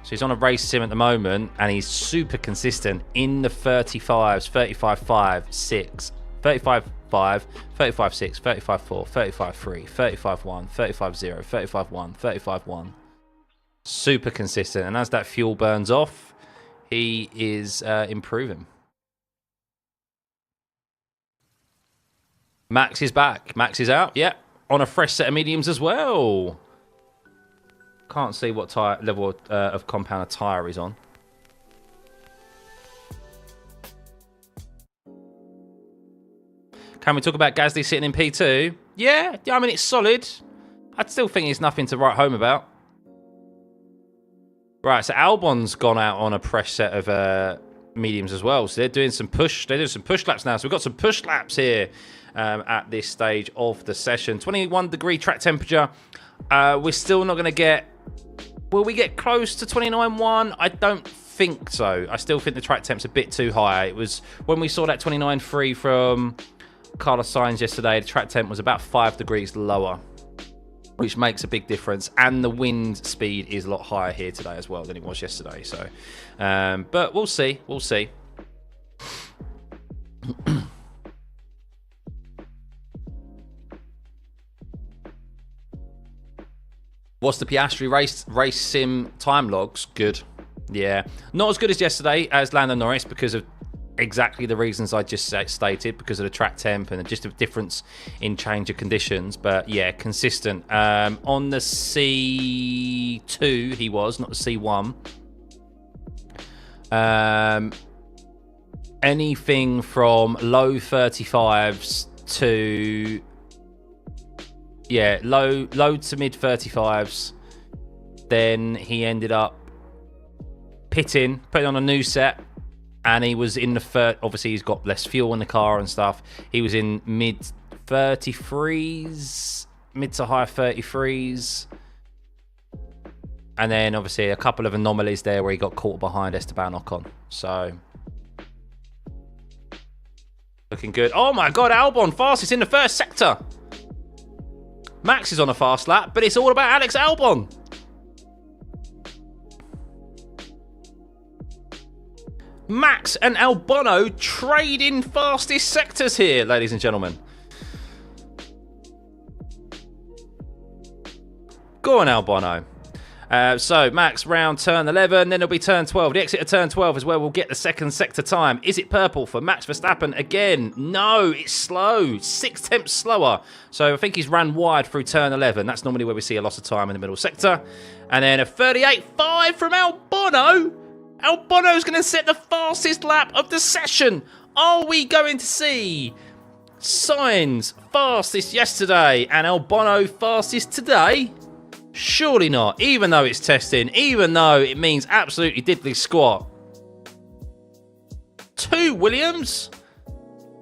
[SPEAKER 1] So he's on a race sim at the moment, and he's super consistent in the 35s, 35.5, 6, 35.5, 35.6, 35.4, 35.3, 35.1, 35.0, 35.1, 35.1. Super consistent. And as that fuel burns off, he is improving. Max is back. Max is out. Yep. On a fresh set of mediums as well. Can't see what level of compounder tyre he's on. Can we talk about Gasly sitting in P2? Yeah, I mean, it's solid. I still think it's nothing to write home about. Right, so Albon's gone out on a fresh set of mediums as well. So they're doing some push laps now. So we've got some push laps here at this stage of the session. 21-degree track temperature. We're still not going to get... Will we get close to 29.1? I don't think so. I still think the track temp's a bit too high. It was when we saw that 29.3 from Carlos Sainz yesterday, the track temp was about 5 degrees lower, which makes a big difference. And the wind speed is a lot higher here today as well than it was yesterday. So, but we'll see. We'll see. What's the Piastri race sim time logs? Good. Yeah. Not as good as yesterday as Lando Norris because of exactly the reasons I just stated, because of the track temp and just a difference in change of conditions. But yeah, consistent. On the C2 he was, not the C1. Anything from low 35s to... Yeah, low to mid 35s. Then he ended up putting on a new set, and he was in the obviously he's got less fuel in the car and stuff. He was in mid 33s, mid to high 33s, and then obviously a couple of anomalies there where he got caught behind Esteban Ocon. So looking good. Oh my God, Albon fastest in the first sector. Max is on a fast lap, but it's all about Alex Albon. Max and Albon trade in fastest sectors here, ladies and gentlemen. Go on, Albon. So, Max, round turn 11, then it'll be turn 12. The exit of turn 12 is where we'll get the second sector time. Is it purple for Max Verstappen again? No, it's slow. 6/10 slower. So, I think he's run wide through turn 11. That's normally where we see a loss of time in the middle sector. And then a 38.5 from Albon. Albon's going to set the fastest lap of the session. Are we going to see Sainz fastest yesterday and Albon fastest today? Surely not, even though it's testing, even though it means absolutely diddly squat. 2 Williams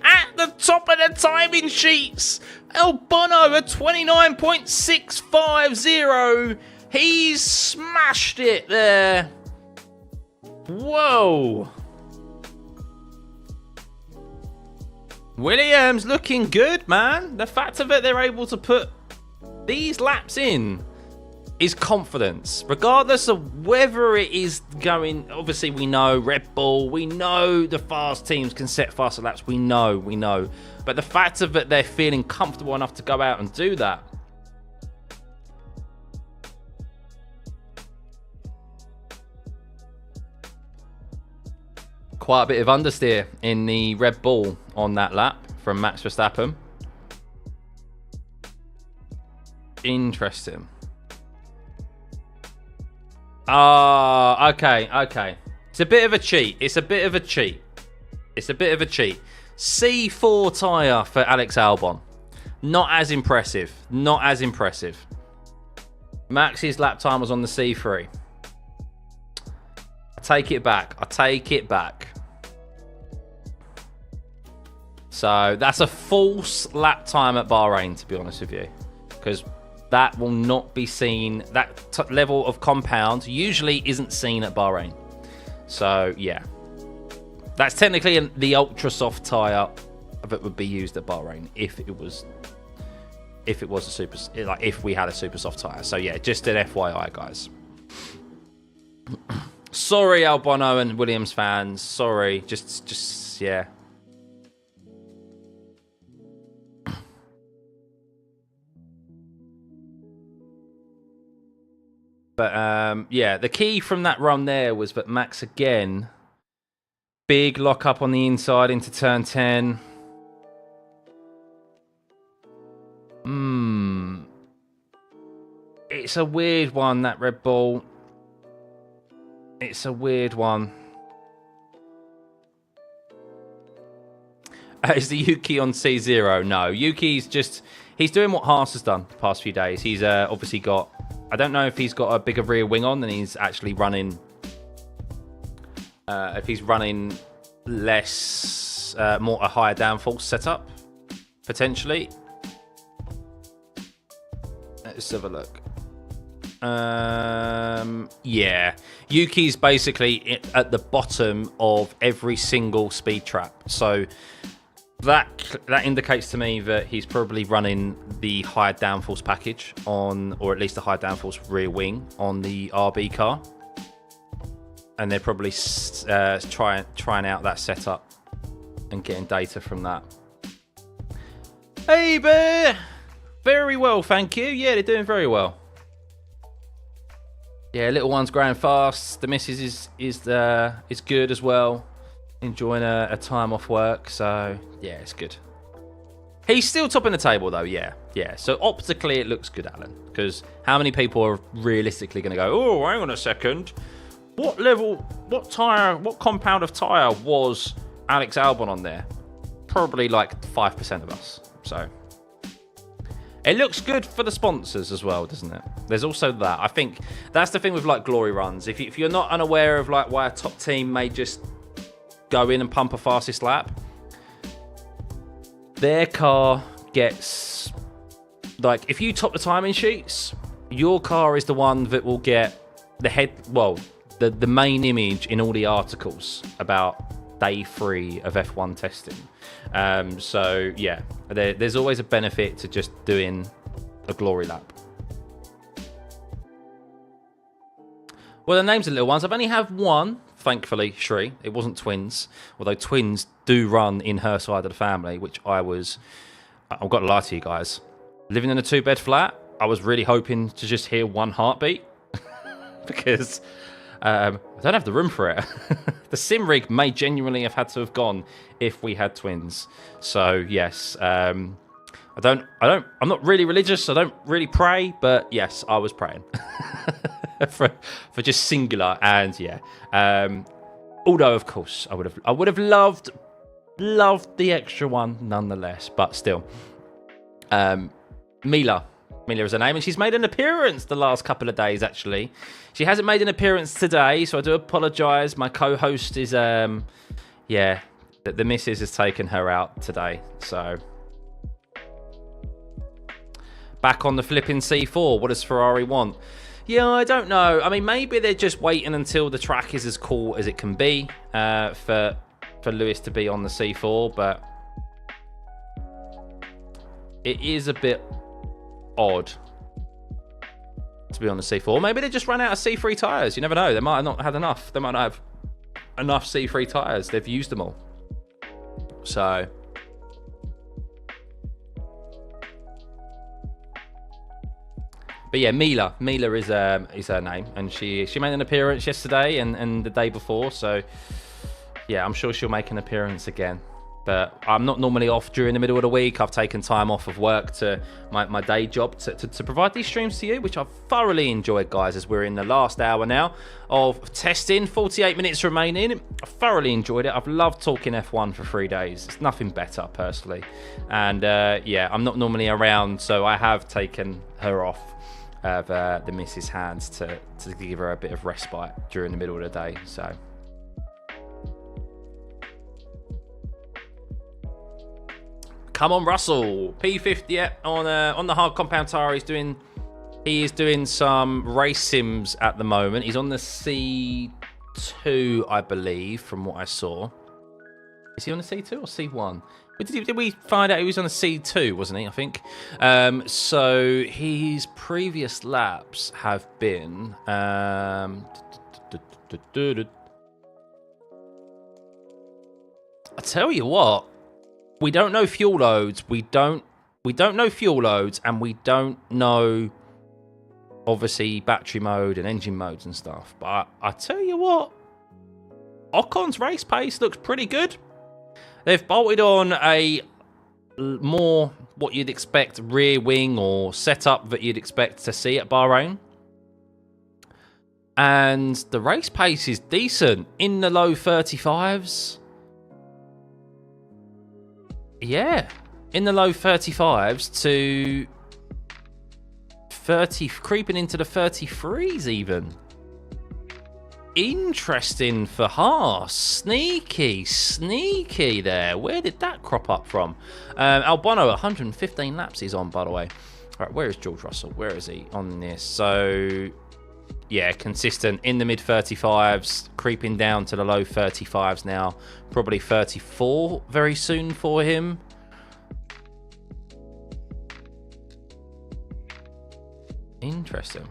[SPEAKER 1] at the top of the timing sheets. Albon at 29.650. He's smashed it there. Whoa. Williams looking good, man. The fact of it they're able to put these laps in is confidence, regardless of whether it is going. Obviously, we know Red Bull, we know the fast teams can set faster laps. We know. But the fact of it, they're feeling comfortable enough to go out and do that. Quite a bit of understeer in the Red Bull on that lap from Max Verstappen. Interesting. Okay. It's a bit of a cheat. C4 tyre for Alex Albon. Not as impressive. Max's lap time was on the C3. I take it back. So that's a false lap time at Bahrain, to be honest with you. Because that will not be seen. That level of compound usually isn't seen at Bahrain. So, yeah. That's technically the ultra soft tyre that would be used at Bahrain if we had a super soft tyre. So, yeah, just an FYI, guys. Sorry, Albon and Williams fans. Sorry. Just yeah. But, yeah, the key from that run there was that Max, again, big lock up on the inside into turn 10. It's a weird one, that Red Bull. It's a weird one. Is the Yuki on C0? No, Yuki's just... He's doing what Haas has done the past few days. He's obviously got... I don't know if he's got a bigger rear wing on than he's actually running. If he's running less, more a higher downforce setup, potentially. Let's have a look. Yeah, Yuki's basically at the bottom of every single speed trap. So that indicates to me that he's probably running the higher downforce package on, or at least the high downforce rear wing on the RB car, and they're probably trying out that setup and getting data from that. Hey bear, very well, thank you. Yeah, they're doing very well. Yeah, little one's growing fast. The missus is good as well. Enjoying a time off work, so yeah, it's good. He's still topping the table though, yeah. So optically it looks good, Alan, because how many people are realistically going to go, oh, hang on a second, what compound of tyre was Alex Albon on there? Probably like 5% of us. So it looks good for the sponsors as well, doesn't it? There's also that. I think that's the thing with like glory runs. If you're not unaware of like why a top team may just go in and pump a fastest lap, their car gets, like, if you top the timing sheets, your car is the one that will get the main image in all the articles about day 3 of F1 testing. So yeah, there's always a benefit to just doing a glory lap. Well, the names of the little ones, I've only had one, thankfully, Shri. It wasn't twins, although twins do run in her side of the family, which I've got to lie to you guys. Living in a 2-bed flat, I was really hoping to just hear one heartbeat because I don't have the room for it. The sim rig may genuinely have had to have gone if we had twins. So yes, I'm not really religious. I don't really pray, but yes, I was praying for just singular. And yeah, although of course I would have loved the extra one nonetheless, but still, Mila is her name, and she's made an appearance the last couple of days, actually. She hasn't made an appearance today, so I do apologise. My co-host is, the missus has taken her out today, so. Back on the flipping C4, what does Ferrari want? Yeah, I don't know. I mean, maybe they're just waiting until the track is as cool as it can be for Lewis to be on the C4, but it is a bit odd to be on the C4. Or maybe they just ran out of C3 tyres. You never know. They might have not had enough. They might not have enough C3 tyres. They've used them all. So, but yeah, Mila is her name, and she made an appearance yesterday and the day before. So yeah, I'm sure she'll make an appearance again. But I'm not normally off during the middle of the week. I've taken time off of work to my day job to provide these streams to you, which I've thoroughly enjoyed, guys, as we're in the last hour now of testing. 48 minutes remaining. I thoroughly enjoyed it. I've loved talking F1 for 3 days. It's nothing better, personally. And yeah, I'm not normally around, so I have taken her off of the missus' hands to give her a bit of respite during the middle of the day. So. Come on, Russell. P50 yeah, on the hard compound tire. He is doing some race sims at the moment. He's on the C2, I believe, from what I saw. Is he on the C2 or C1? Did we find out he was on the C2, wasn't he, I think? So his previous laps have been... I tell you what. We don't know fuel loads. We don't know fuel loads, and we don't know, obviously, battery mode and engine modes and stuff. But I tell you what, Ocon's race pace looks pretty good. They've bolted on a more what you'd expect rear wing or setup that you'd expect to see at Bahrain. And the race pace is decent, in the low 35s. Yeah, in the low 35s to 30, creeping into the 33s even. Interesting for Haas. Sneaky there. Where did that crop up from? Albon, 115 laps he's on, by the way. All right, where is George Russell? Where is he on this? So, yeah, consistent in the mid-35s, creeping down to the low 35s now. Probably 34 very soon for him. Interesting.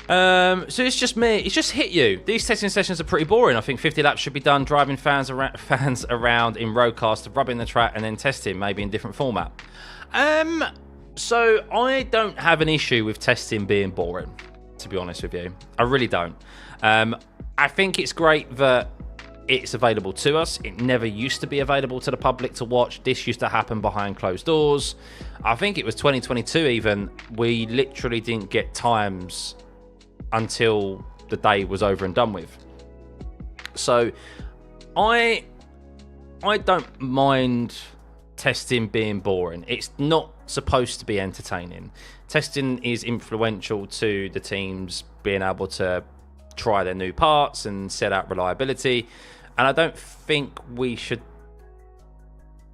[SPEAKER 1] So it's just me. It's just hit you. These testing sessions are pretty boring. I think 50 laps should be done driving fans around in roadcast, rubbing the track, and then testing, maybe in different format. So I don't have an issue with testing being boring, to be honest with you. I really don't. I think it's great that it's available to us. It never used to be available to the public to watch. This used to happen behind closed doors. I think it was 2022 even. We literally didn't get times until the day was over and done with. So I don't mind testing being boring. It's not supposed to be entertaining. Testing is influential to the teams being able to try their new parts and set out reliability, and I don't think we should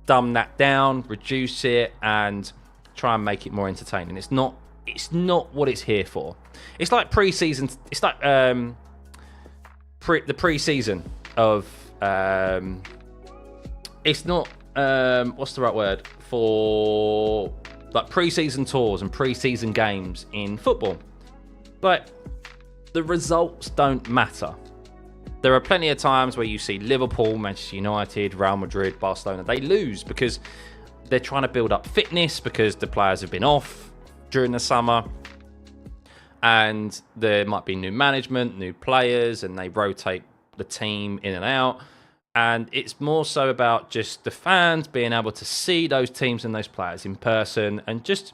[SPEAKER 1] dumb that down, reduce it, and try and make it more entertaining. It's not what it's here for. It's like pre-season. It's like the pre-season of it's not what's the right word for, like, pre-season tours and pre-season games in football. Like, the results don't matter. There are plenty of times where you see Liverpool, Manchester United, Real Madrid, Barcelona, they lose because they're trying to build up fitness because the players have been off during the summer. And there might be new management, new players, and they rotate the team in and out. And it's more so about just the fans being able to see those teams and those players in person and just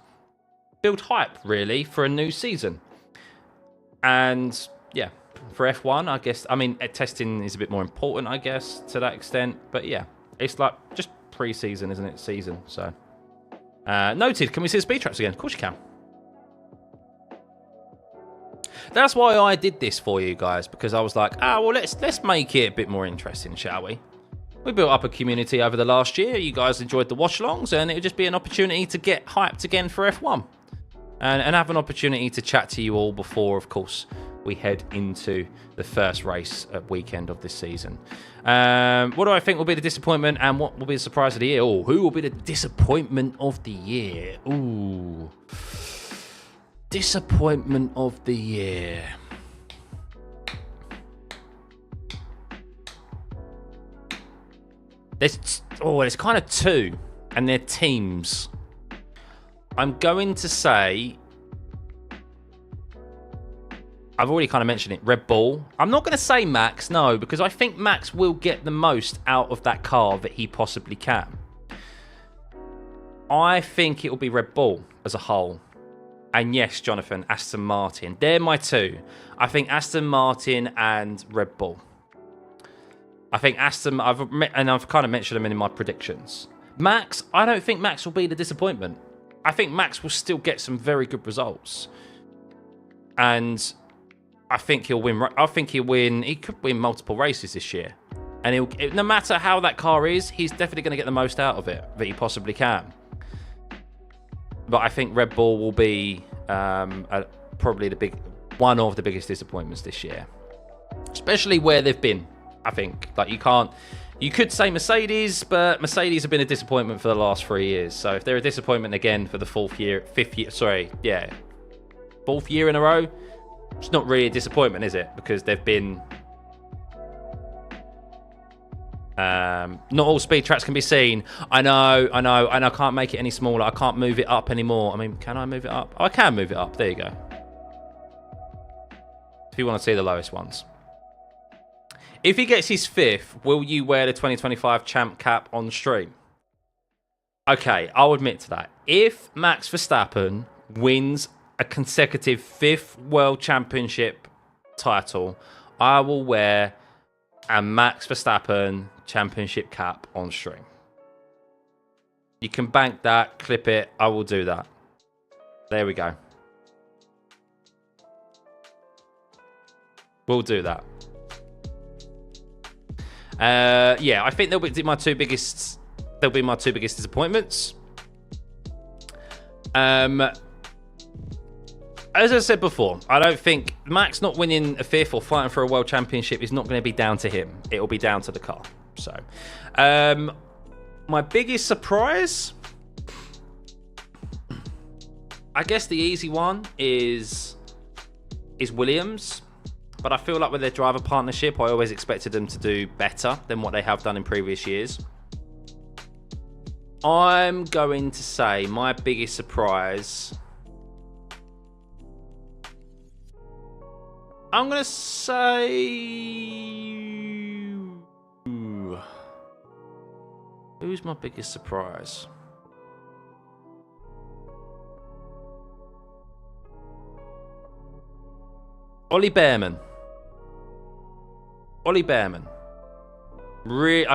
[SPEAKER 1] build hype, really, for a new season. And, yeah, for F1, I guess, I mean, testing is a bit more important, I guess, to that extent. But, yeah, it's like just pre-season, isn't it? Season, so. Noted. Can we see the speed traps again? Of course you can. That's why I did this for you guys, because I was like, well, let's make it a bit more interesting, shall we? We built up a community over the last year. You guys enjoyed the watch-alongs, and it would just be an opportunity to get hyped again for F1. And have an opportunity to chat to you all before, of course, we head into the first race weekend of this season. What do I think will be the disappointment, and what will be the surprise of the year? Oh, who will be the disappointment of the year? Ooh. Disappointment of the year. There's kind of two, and they're teams. I'm going to say, I've already kind of mentioned it, Red Bull. I'm not going to say Max, no, because I think Max will get the most out of that car that he possibly can. I think it will be Red Bull as a whole. And yes, Jonathan, Aston Martin. They're my two. I think Aston Martin and Red Bull. I think Aston, I've kind of mentioned them in my predictions. Max, I don't think Max will be the disappointment. I think Max will still get some very good results. And I think he'll win. He could win multiple races this year. And no matter how that car is, he's definitely going to get the most out of it that he possibly can. But I think Red Bull will be probably one of the biggest disappointments this year, especially where they've been. I think you could say Mercedes, but Mercedes have been a disappointment for the last 3 years. So if they're a disappointment again for the fourth year in a row, it's not really a disappointment, is it? Because they've been. Not all speed traps can be seen. I know, and I can't make it any smaller. I can't move it up anymore. I mean, can I move it up? Oh, I can move it up. There you go. If you want to see the lowest ones. If he gets his 5th, will you wear the 2025 champ cap on stream? Okay, I'll admit to that. If Max Verstappen wins a consecutive 5th World Championship title, I will wear a Max Verstappen championship cap on stream. You can bank that, clip it. I will do that. There we go. We'll do that. Yeah, I think they'll be my two biggest disappointments. As I said before, I don't think Max not winning a 5th or fighting for a world championship is not going to be down to him. It will be down to the car. So, my biggest surprise, I guess the easy one is Williams. But I feel like with their driver partnership, I always expected them to do better than what they have done in previous years. I'm going to say my biggest surprise, I'm going to say, who's my biggest surprise? Ollie Bearman. I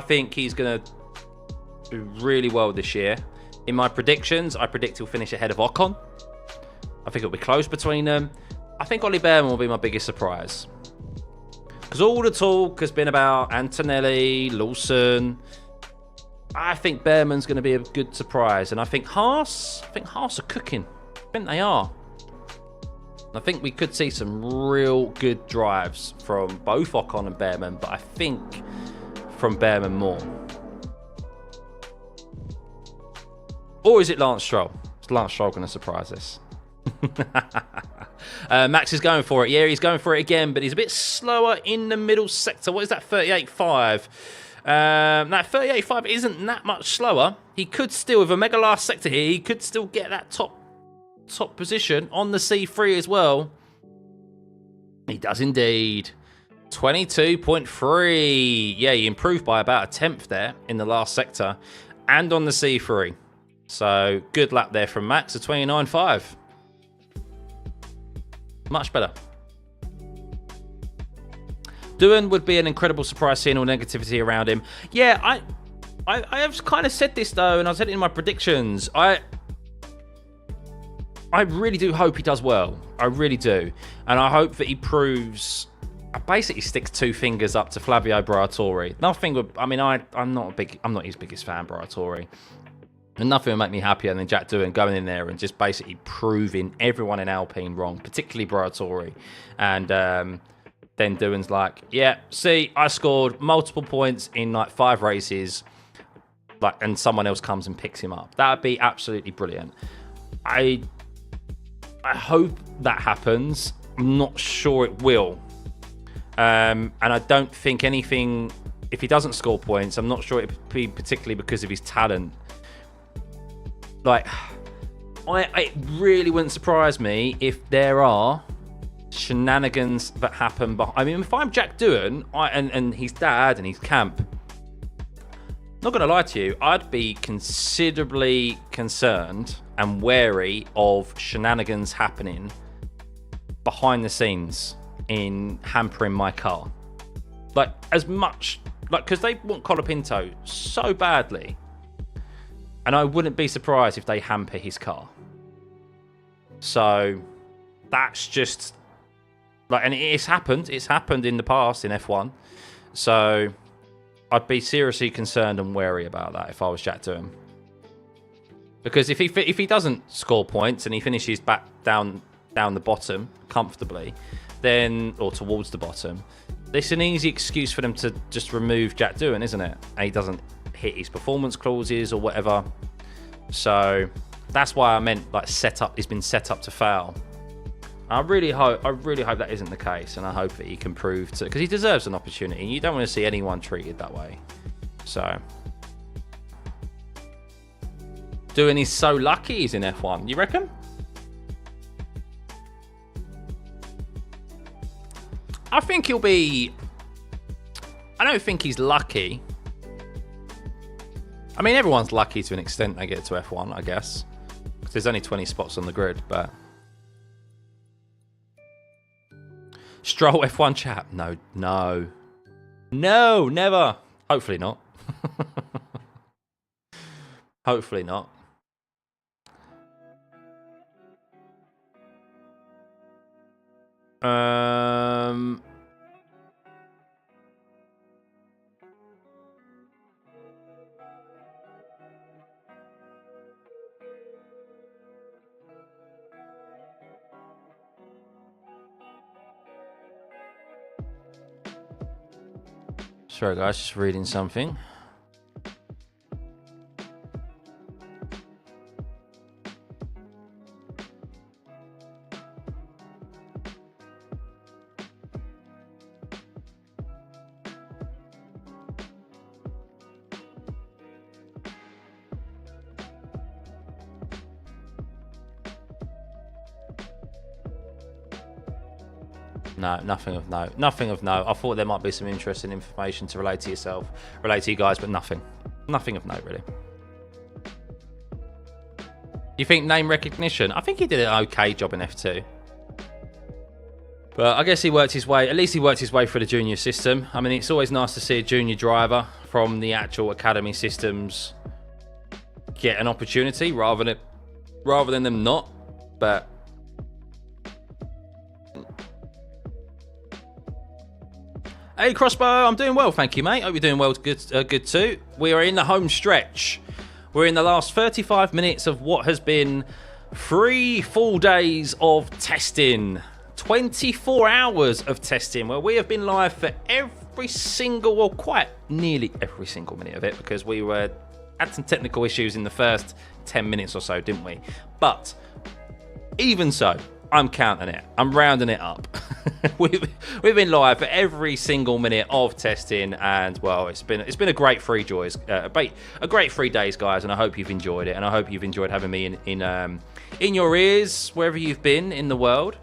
[SPEAKER 1] think he's going to do really well this year. In my predictions, I predict he'll finish ahead of Ocon. I think it'll be close between them. I think Ollie Bearman will be my biggest surprise. Because all the talk has been about Antonelli, Lawson. I think Bearman's going to be a good surprise. And I think Haas are cooking. I think they are. I think we could see some real good drives from both Ocon and Bearman, but I think from Bearman more. Or is it Lance Stroll? Is Lance Stroll going to surprise us? Max is going for it. Yeah, he's going for it again, but he's a bit slower in the middle sector. What is that, 38.5? That 38.5 isn't that much slower. He could still, with a mega last sector here, he could still get that top position on the C3 as well. He does indeed. 22.3. Yeah, he improved by about a tenth there in the last sector and on the C3. So good lap there from Max, a 29.5. Much better. Doohan would be an incredible surprise seeing all negativity around him. Yeah, I have kind of said this though, and I said it in my predictions. I really do hope he does well. I really do. And I hope that he proves... I basically sticks two fingers up to Flavio Briatore. Nothing would... I mean, I'm not his biggest fan, Briatore. And nothing would make me happier than Jack Doohan going in there and just basically proving everyone in Alpine wrong, particularly Briatore. And then Doohan's like, yeah, see, I scored multiple points in like 5 races, like, and someone else comes and picks him up. That would be absolutely brilliant. I hope that happens. I'm not sure it will. And I don't think anything... If he doesn't score points, I'm not sure it would be particularly because of his talent. Like, it really wouldn't surprise me if there are shenanigans that happen. I mean, if I'm Jack Doohan and his dad and his camp, not going to lie to you, I'd be considerably concerned and wary of shenanigans happening behind the scenes in hampering my car. Like, as much... Like, because they want Colapinto so badly. And I wouldn't be surprised if they hamper his car. So, that's just... Like, and it's happened. It's happened in the past in F1. So, I'd be seriously concerned and wary about that if I was Jack Doohan. Because if he doesn't score points and he finishes back down the bottom comfortably, then... Or towards the bottom... It's an easy excuse for them to just remove Jack Doohan, isn't it? And he doesn't hit his performance clauses or whatever. So that's why I meant like he's been set up to fail. I really hope that isn't the case, and I hope that he can prove to, because he deserves an opportunity. You don't want to see anyone treated that way. So Doohan is so lucky he's in F1. You reckon? I think he'll be... I don't think he's lucky. I mean, everyone's lucky to an extent they get to F1, I guess. Because there's only 20 spots on the grid, but... Stroll F1 chat? No. No, never. Hopefully not. Hopefully not. Sorry guys, just reading something. No, nothing of note. Nothing of note. I thought there might be some interesting information to relate to yourself, relate to you guys, but nothing. Nothing of note, really. You think name recognition? I think he did an okay job in F2. But I guess he worked his way, at least he worked his way through the junior system. I mean, it's always nice to see a junior driver from the actual academy systems get an opportunity rather than them not. But hey, Crossbow, I'm doing well, thank you, mate. Hope you're doing well, good too. We are in the home stretch. We're in the last 35 minutes of what has been 3 full days of testing. 24 hours of testing, where we have been live for every single, well, quite nearly every single minute of it, because we had some technical issues in the first 10 minutes or so, didn't we? But even so, I'm counting it. I'm rounding it up. we've been live for every single minute of testing, and well, it's been a great 3 joys, a great 3 days, guys, and I hope you've enjoyed it, and I hope you've enjoyed having me in your ears wherever you've been in the world,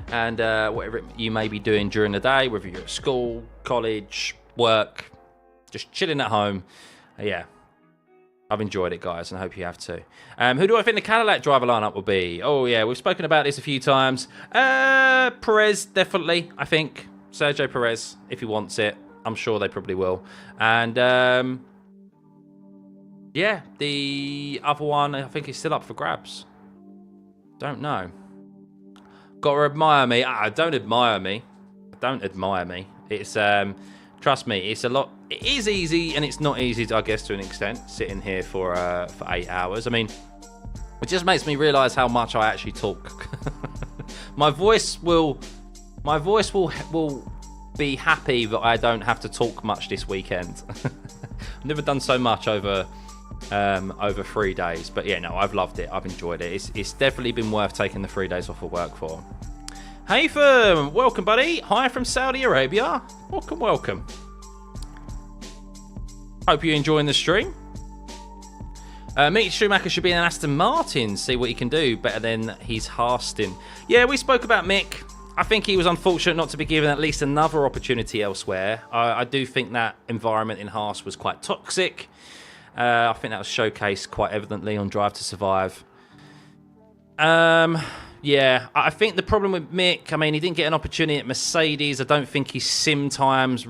[SPEAKER 1] and whatever you may be doing during the day, whether you're at school, college, work, just chilling at home. Yeah, I've enjoyed it, guys, and I hope you have too. Who do I think the Cadillac driver lineup will be? Oh, yeah, we've spoken about this a few times. Perez, definitely, I think. Sergio Perez, if he wants it. I'm sure they probably will. And, yeah, the other one, I think, is still up for grabs. Don't know. Got to admire me. Don't admire me. Don't admire me. It's, trust me, it's a lot. It is easy, and it's not easy, I guess, to an extent, sitting here for 8 hours. I mean, it just makes me realise how much I actually talk. my voice will be happy that I don't have to talk much this weekend. I've never done so much over 3 days, but yeah, no, I've loved it. I've enjoyed it. It's definitely been worth taking the 3 days off of work for. Hey, Firm, welcome, buddy. Hi from Saudi Arabia. Welcome. Hope you're enjoying the stream. Mick Schumacher should be an Aston Martin. See what he can do better than his Haastin. Yeah, we spoke about Mick. I think he was unfortunate not to be given at least another opportunity elsewhere. I do think that environment in Haas was quite toxic. I think that was showcased quite evidently on Drive to Survive. Yeah, I think the problem with Mick, I mean, he didn't get an opportunity at Mercedes. I don't think his sim times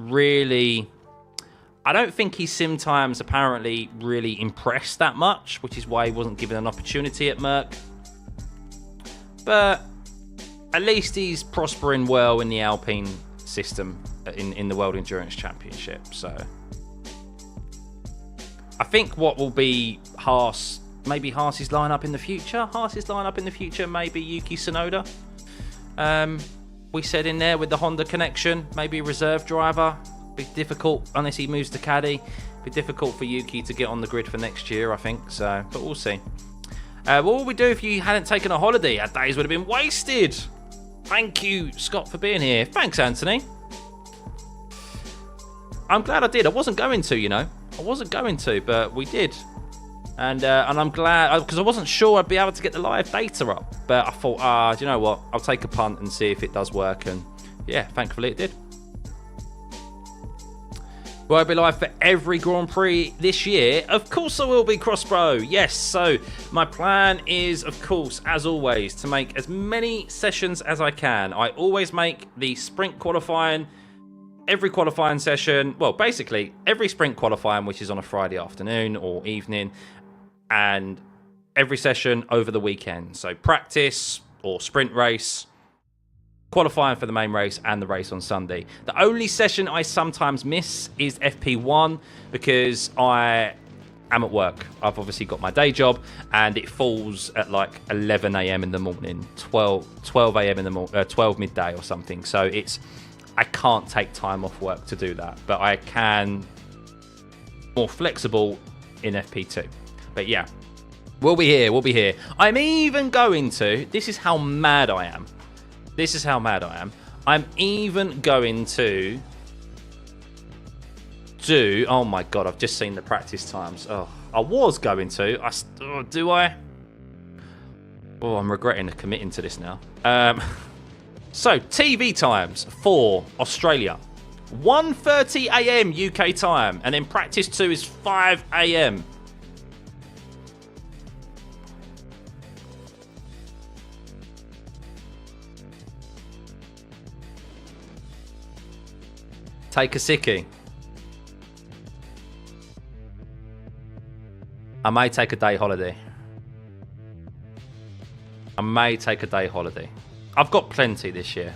[SPEAKER 1] apparently really impressed that much, which is why he wasn't given an opportunity at Merc. But at least he's prospering well in the Alpine system in the World Endurance Championship. So I think what will be maybe Haas's lineup in the future. Maybe Yuki Tsunoda. We said in there with the Honda connection, maybe a reserve driver. Be difficult unless he moves to Caddy. Be difficult for Yuki to get on the grid for next year, I think. So, but we'll see. What would we do if you hadn't taken a holiday? Our days would have been wasted. Thank you, Scott, for being here. Thanks, Anthony. I'm glad I did. I wasn't going to, but we did. And I'm glad, because I wasn't sure I'd be able to get the live data up. But I thought, do you know what? I'll take a punt and see if it does work. And yeah, thankfully it did. Will I be live for every Grand Prix this year? Of course I will be, Crossbro. Yes, so my plan is, of course, as always, to make as many sessions as I can. I always make the sprint qualifying, every qualifying session, well, basically every sprint qualifying, which is on a Friday afternoon or evening, and every session over the weekend. So practice or sprint race, qualifying for the main race, and the race on Sunday. The only session I sometimes miss is FP1 because I am at work. I've obviously got my day job, and it falls at like 11 a.m. in the morning, 12 a.m. in the morning, 12 midday or something. So I can't take time off work to do that, but I can more flexible in FP2. But yeah, we'll be here. I'm even going to, this is how mad I am. I'm even going to do, oh my God, I've just seen the practice times. Oh, I was going to, do I? Oh, I'm regretting committing to this now. So, TV times for Australia. 1:30 a.m. UK time, and then practice 2 is 5 a.m. Take a sickie. I may take a day holiday. I've got plenty this year.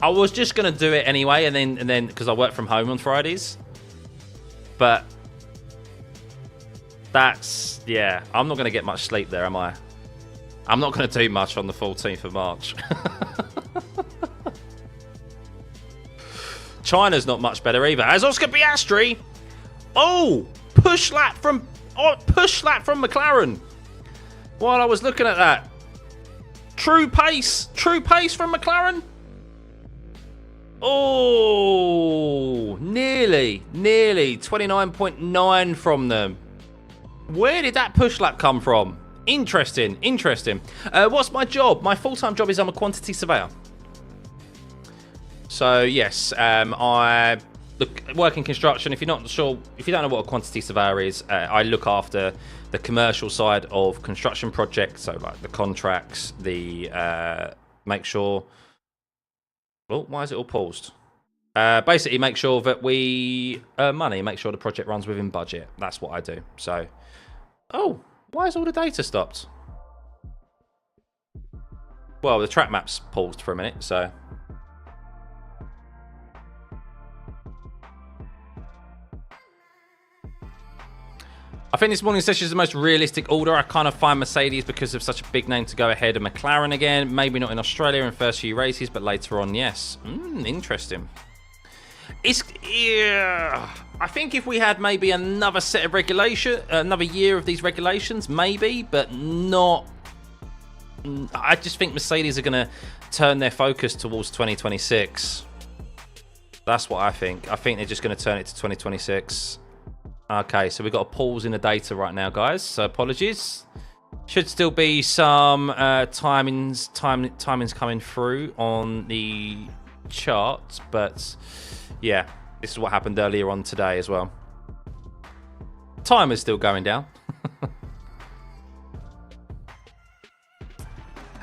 [SPEAKER 1] I was just going to do it anyway, and then because I work from home on Fridays. But that's, yeah, I'm not going to get much sleep there, am I? I'm not going to do much on the 14th of March. China's not much better either. As Oscar Piastri, push lap from McLaren. While I was looking at that, True pace from McLaren. Oh, nearly 29.9 from them. Where did that push lap come from? Interesting. What's my job? My full-time job is I'm a quantity surveyor. So yes, I work in construction. If you're not sure, if you don't know what a quantity surveyor is, I look after the commercial side of construction projects. So like the contracts, the make sure. Well, why is it all paused? Basically, make sure that we earn money, make sure the project runs within budget. That's what I do. So, oh, why is all the data stopped? Well, the track map's paused for a minute, so. I think this morning's session is the most realistic order. I kind of find Mercedes because of such a big name to go ahead of McLaren again. Maybe not in Australia in first few races, but later on, yes. Interesting. I think if we had maybe another set of another year of these regulations, maybe, but not. I just think Mercedes are going to turn their focus towards 2026. That's what I think. I think they're just going to turn it to 2026. Okay, so we've got a pause in the data right now, guys. So apologies. Should still be some timings coming through on the chart, but yeah, this is what happened earlier on today as well. Timer's still going down.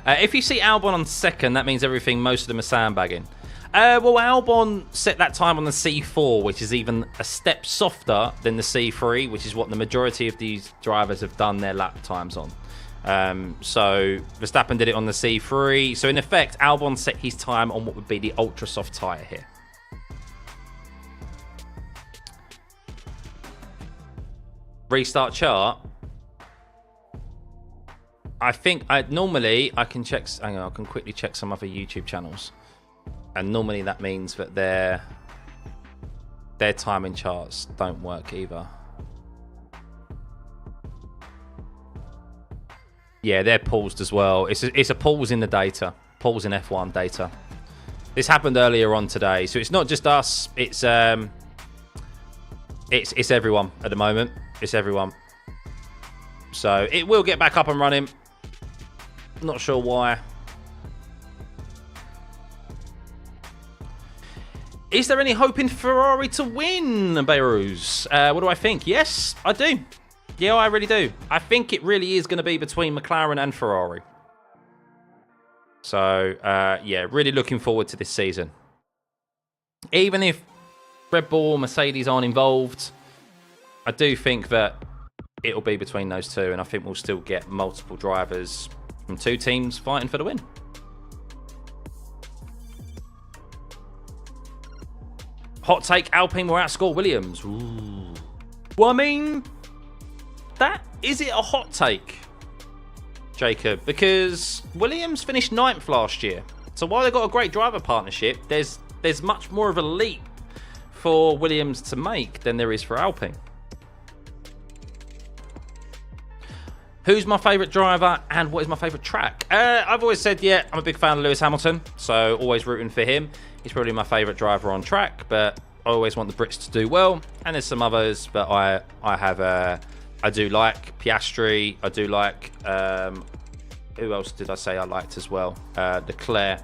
[SPEAKER 1] If you see Albon on second, that means most of them are sandbagging. Well, Albon set that time on the C4, which is even a step softer than the C3, which is what the majority of these drivers have done their lap times on. So Verstappen did it on the C3. So in effect, Albon set his time on what would be the ultra soft tyre here. Restart chart. I think normally I can check. Hang on, I can quickly check some other YouTube channels. And normally that means that their timing charts don't work either. Yeah, they're paused as well. It's a pause in the data. Pause in F1 data. This happened earlier on today, so it's not just us. It's everyone at the moment. It's everyone. So it will get back up and running. Not sure why. Is there any hope in Ferrari to win, Beirut? What do I think? Yes, I do. Yeah, I really do. I think it really is going to be between McLaren and Ferrari. So, yeah, really looking forward to this season. Even if Red Bull or Mercedes aren't involved, I do think that it'll be between those two, and I think we'll still get multiple drivers from two teams fighting for the win. Hot take, Alpine will outscore Williams. Ooh. Well, I mean, is it a hot take, Jacob? Because Williams finished 9th last year. So while they've got a great driver partnership, there's much more of a leap for Williams to make than there is for Alpine. Who's my favourite driver and what is my favourite track? I've always said, yeah, I'm a big fan of Lewis Hamilton, so always rooting for him. He's probably my favourite driver on track, but I always want the Brits to do well. And there's some others, but I do like Piastri. I do like, who else did I say I liked as well? Leclerc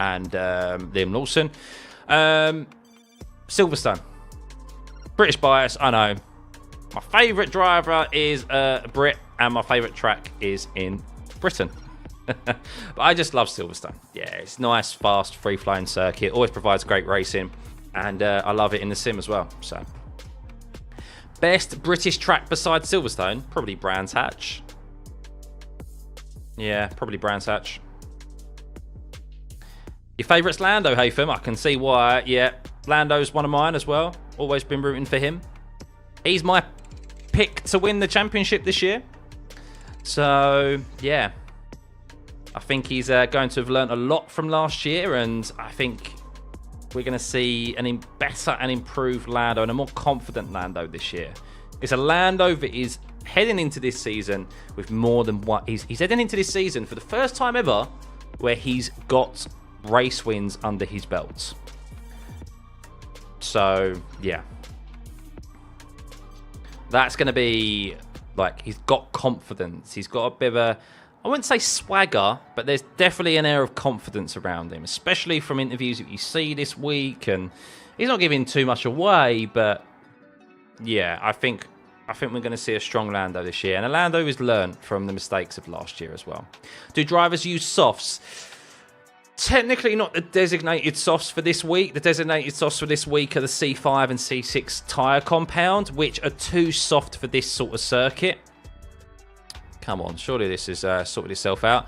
[SPEAKER 1] and Liam Lawson. Silverstone. British bias, I know. My favourite driver is a Brit, and my favourite track is in Britain. But I just love Silverstone. Yeah, it's nice, fast, free-flowing circuit. Always provides great racing. And I love it in the sim as well. So, best British track besides Silverstone? Probably Brands Hatch. Yeah, probably Brands Hatch. Your favourite's Lando, Haytham. I can see why. Yeah, Lando's one of mine as well. Always been rooting for him. He's my pick to win the championship this year. So, yeah. I think he's going to have learnt a lot from last year, and I think we're going to see a better and improved Lando and a more confident Lando this year. It's a Lando that is heading into this season with more than what he's heading into this season for the first time ever where he's got race wins under his belt. So, yeah. That's going to be, like, he's got confidence. He's got a bit of a, I wouldn't say swagger, but there's definitely an air of confidence around him, especially from interviews that you see this week. And he's not giving too much away, but yeah, I think we're going to see a strong Lando this year. And Lando has learned from the mistakes of last year as well. Do drivers use softs? Technically not the designated softs for this week. The designated softs for this week are the C5 and C6 tyre compound, which are too soft for this sort of circuit. Come on, surely this is sorted itself out.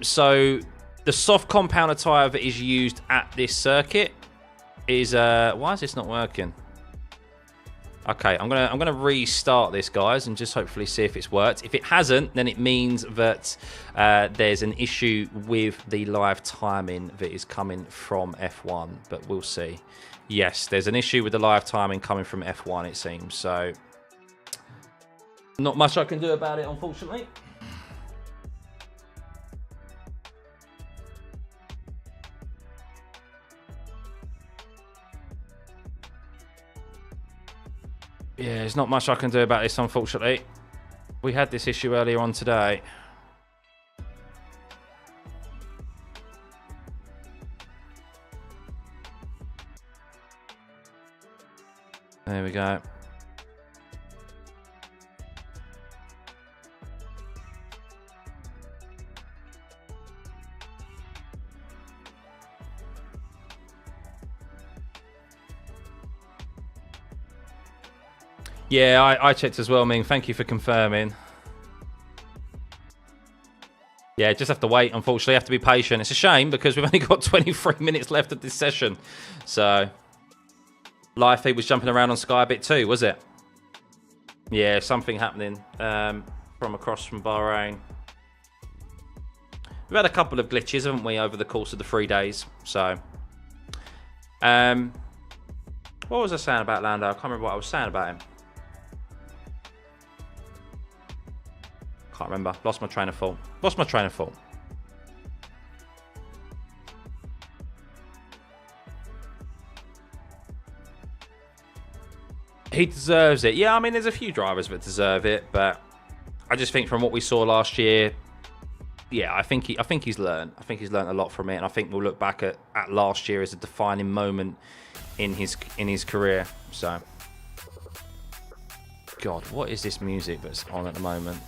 [SPEAKER 1] So the soft compounder tyre that is used at this circuit is... why is this not working? Okay, I'm gonna restart this, guys, and just hopefully see if it's worked. If it hasn't, then it means that there's an issue with the live timing that is coming from F1, but we'll see. Yes, there's an issue with the live timing coming from F1, it seems. So, not much I can do about it, unfortunately. Yeah, there's not much I can do about this, unfortunately. We had this issue earlier on today. There we go. Yeah, I checked as well, Ming. Thank you for confirming. Yeah, just have to wait, unfortunately. Have to be patient. It's a shame because we've only got 23 minutes left of this session. So, live feed was jumping around on Sky a bit too, was it? Yeah, something happening from across from Bahrain. We've had a couple of glitches, haven't we, over the course of the 3 days. So, what was I saying about Lando? I can't remember what I was saying about him. Can't remember. Lost my train of thought. Lost my train of thought. He deserves it. Yeah, I mean, there's a few drivers that deserve it, but I just think from what we saw last year, yeah, I think he's learned. I think he's learned a lot from it, and I think we'll look back at last year as a defining moment in his career. So, God, what is this music that's on at the moment?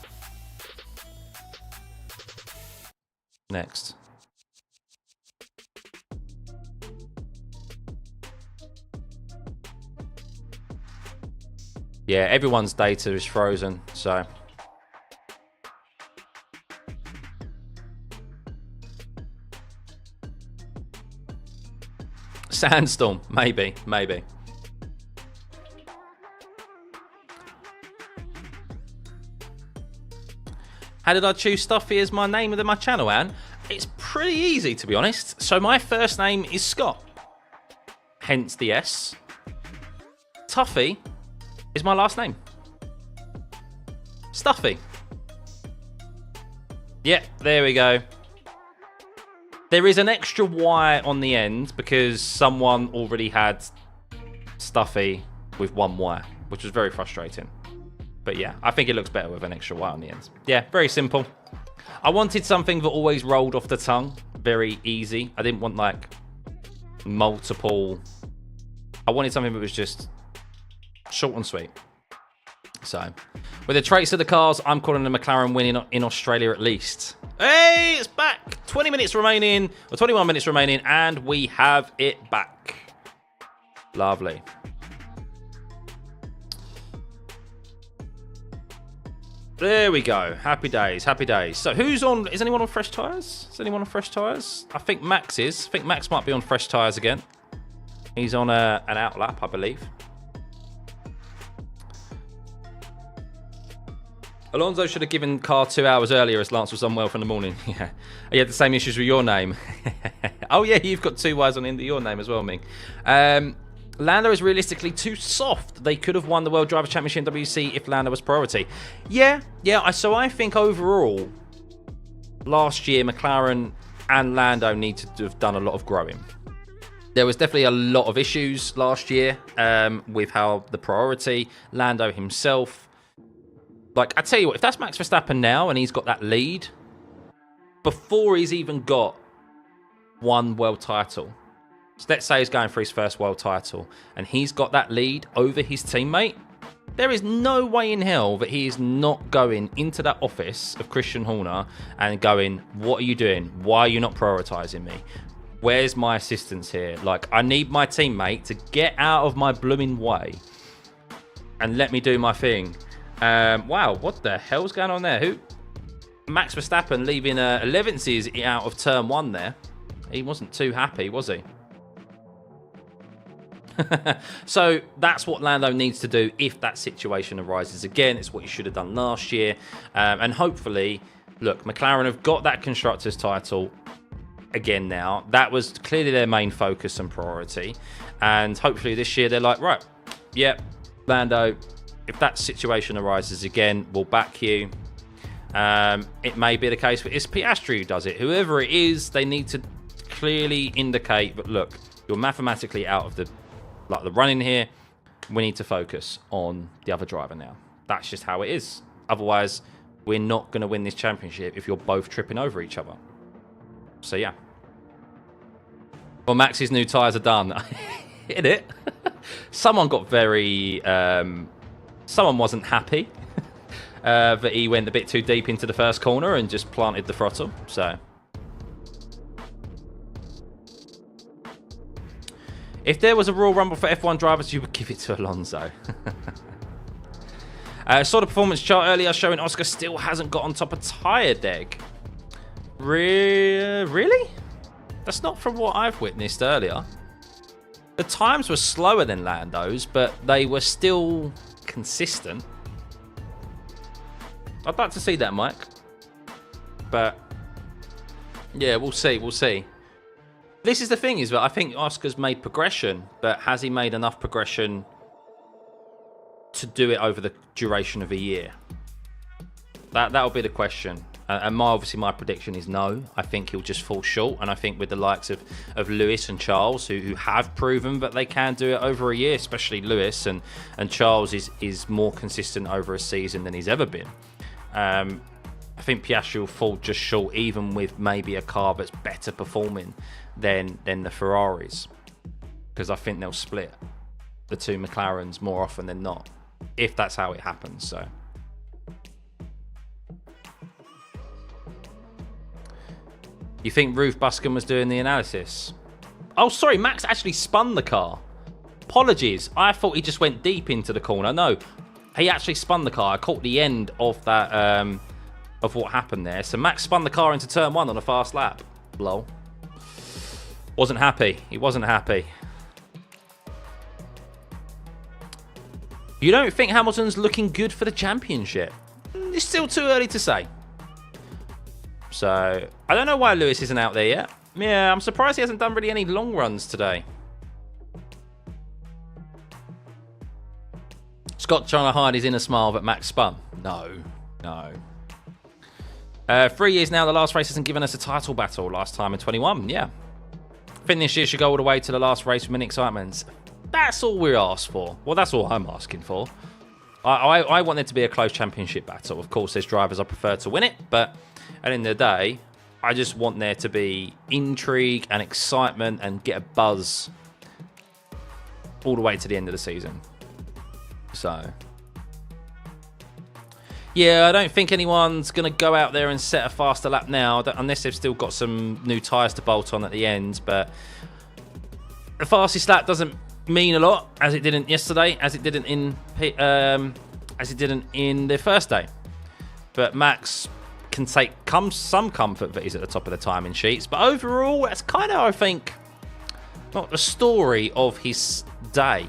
[SPEAKER 1] Next. Yeah, everyone's data is frozen, so. Sandstorm, maybe. How did I choose Stuffeyy as my name within my channel, Anne? It's pretty easy, to be honest. So my first name is Scott, hence the S. Tuffy is my last name. Stuffey. Yeah, there we go. There is an extra Y on the end because someone already had Stuffey with one Y, which was very frustrating. But yeah, I think it looks better with an extra Y on the end. Yeah, very simple. I wanted something that always rolled off the tongue. Very easy. I didn't want like multiple. I wanted something that was just short and sweet. So, with the traits of the cars, I'm calling the McLaren win in Australia at least. Hey, it's back. 20 minutes remaining, or 21 minutes remaining, and we have it back. Lovely. There we go. Happy days, happy days. So who's on? Is anyone on fresh tyres? Is anyone on fresh tyres? I think Max is. I think Max might be on fresh tyres again. He's on an outlap, I believe. Alonso should have given car 2 hours earlier as Lance was unwell from the morning. Yeah. He had the same issues with your name. Oh yeah, you've got 2 Ys on the end of your name as well, Ming. Lando is realistically too soft. They could have won the World Driver Championship in WC if Lando was priority. Yeah. So I think overall, last year McLaren and Lando need to have done a lot of growing. There was definitely a lot of issues last year with how the priority, Lando himself. Like, I tell you what, if that's Max Verstappen now and he's got that lead, before he's even got one world title, so let's say he's going for his first world title, and he's got that lead over his teammate, there is no way in hell that he is not going into that office of Christian Horner and going, what are you doing? Why are you not prioritising me? Where's my assistance here? Like, I need my teammate to get out of my blooming way and let me do my thing. Wow, what the hell's going on there? Who? Max Verstappen leaving 11th out of turn 1 there. He wasn't too happy, was he? So that's what Lando needs to do if that situation arises again. It's what he should have done last year. And hopefully, look, McLaren have got that Constructors title again now. That was clearly their main focus and priority. And hopefully this year they're like, right, yeah, Lando, if that situation arises again, we'll back you. It may be the case that it's Piastri who does it. Whoever it is, they need to clearly indicate that, look, you're mathematically out of the running here. We need to focus on the other driver now. That's just how it is. Otherwise, we're not going to win this championship if you're both tripping over each other. So, yeah. Well, Max's new tyres are done. Hit it. Someone got very... someone wasn't happy that he went a bit too deep into the first corner and just planted the throttle. So... if there was a Royal Rumble for F1 drivers, you would give it to Alonso. Saw the performance chart earlier showing Oscar still hasn't got on top of tyre deck. Really? That's not from what I've witnessed earlier. The times were slower than Lando's, but they were still consistent. I'd like to see that, Mike. But, yeah, we'll see. We'll see. This is the thing, is that I think Oscar's made progression, but has he made enough progression to do it over the duration of a year? That'll be the question. And obviously my prediction is no. I think he'll just fall short. And I think with the likes of Lewis and Charles, who have proven that they can do it over a year, especially Lewis, and Charles is more consistent over a season than he's ever been. I think Piastri will fall just short, even with maybe a car that's better performing than the Ferraris, because I think they'll split the two McLarens more often than not, if that's how it happens. So you think Ruth Buscombe was doing the analysis? Oh, sorry, Max actually spun the car. Apologies, I thought he just went deep into the corner. No, he actually spun the car. I caught the end of that of what happened there. So Max spun the car into turn 1 on a fast lap. Lol. Wasn't happy. He wasn't happy. You don't think Hamilton's looking good for the championship? It's still too early to say. So, I don't know why Lewis isn't out there yet. Yeah, I'm surprised he hasn't done really any long runs today. Scott trying to hide his inner smile that Max spun. No. 3 years now, the last race hasn't given us a title battle. Last time in 21, yeah. Finish year should go all the way to the last race with many excitements. That's all we're asked for. Well, that's all I'm asking for. I want there to be a close championship battle. Of course, there's drivers I prefer to win it, but at the end of the day, I just want there to be intrigue and excitement and get a buzz all the way to the end of the season. So, yeah, I don't think anyone's going to go out there and set a faster lap now, unless they've still got some new tyres to bolt on at the end. But the fastest lap doesn't mean a lot, as it didn't yesterday, as it didn't in the first day. But Max can take some comfort that he's at the top of the timing sheets. But overall, that's kind of, I think, not the story of his day.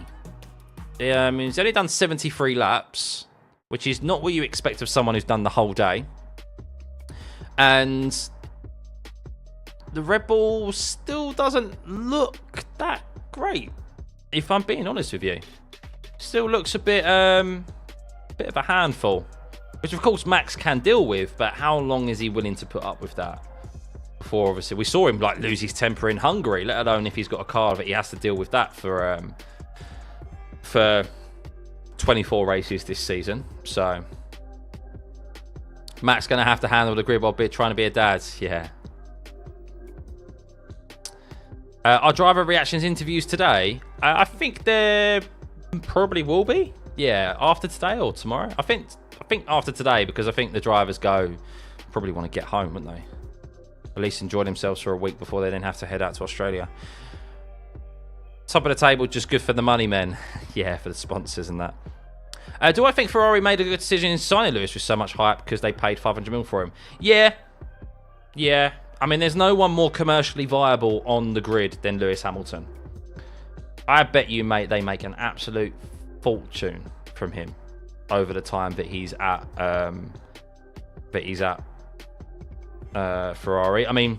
[SPEAKER 1] He's only done 73 laps, which is not what you expect of someone who's done the whole day. And the Red Bull still doesn't look that great, if I'm being honest with you. Still looks a bit of a handful, which of course Max can deal with, but how long is he willing to put up with that before, obviously. We saw him like lose his temper in Hungary, let alone if he's got a car that he has to deal with that for 24 races this season. So Mac's going to have to handle the grid while trying to be a dad. Yeah. Our driver reactions interviews today, I think there probably will be. Yeah, after today or tomorrow. I think after today, because I think the drivers probably want to get home, wouldn't they? At least enjoy themselves for a week before they then have to head out to Australia. Top of the table, just good for the money, men. Yeah, for the sponsors and that. Do I think Ferrari made a good decision in signing Lewis with so much hype because they paid 500 mil for him? Yeah. I mean, there's no one more commercially viable on the grid than Lewis Hamilton. I bet you, mate, they make an absolute fortune from him over the time that he's at Ferrari. I mean,